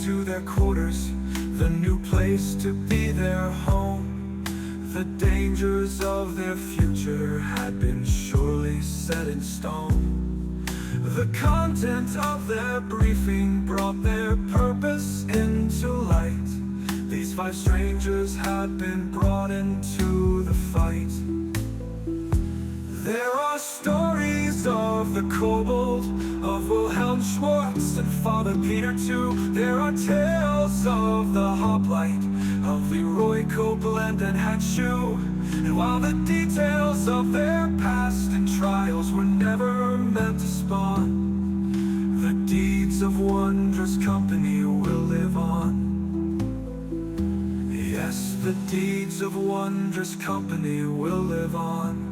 to their quarters, the new place to be their home, the dangers of their future had been surely set in stone. The content of their briefing brought their purpose into light. These 5 strangers had been brought into the fight. There are stories of the kobold, of Wilhelm Schwartz and Father Peter too. There are tales of the hoplite, of Leroy Copeland and Hatshu. And while the details of their past and trials were never meant to spawn, the deeds of wondrous company will live on. Yes, the deeds of wondrous company will live on.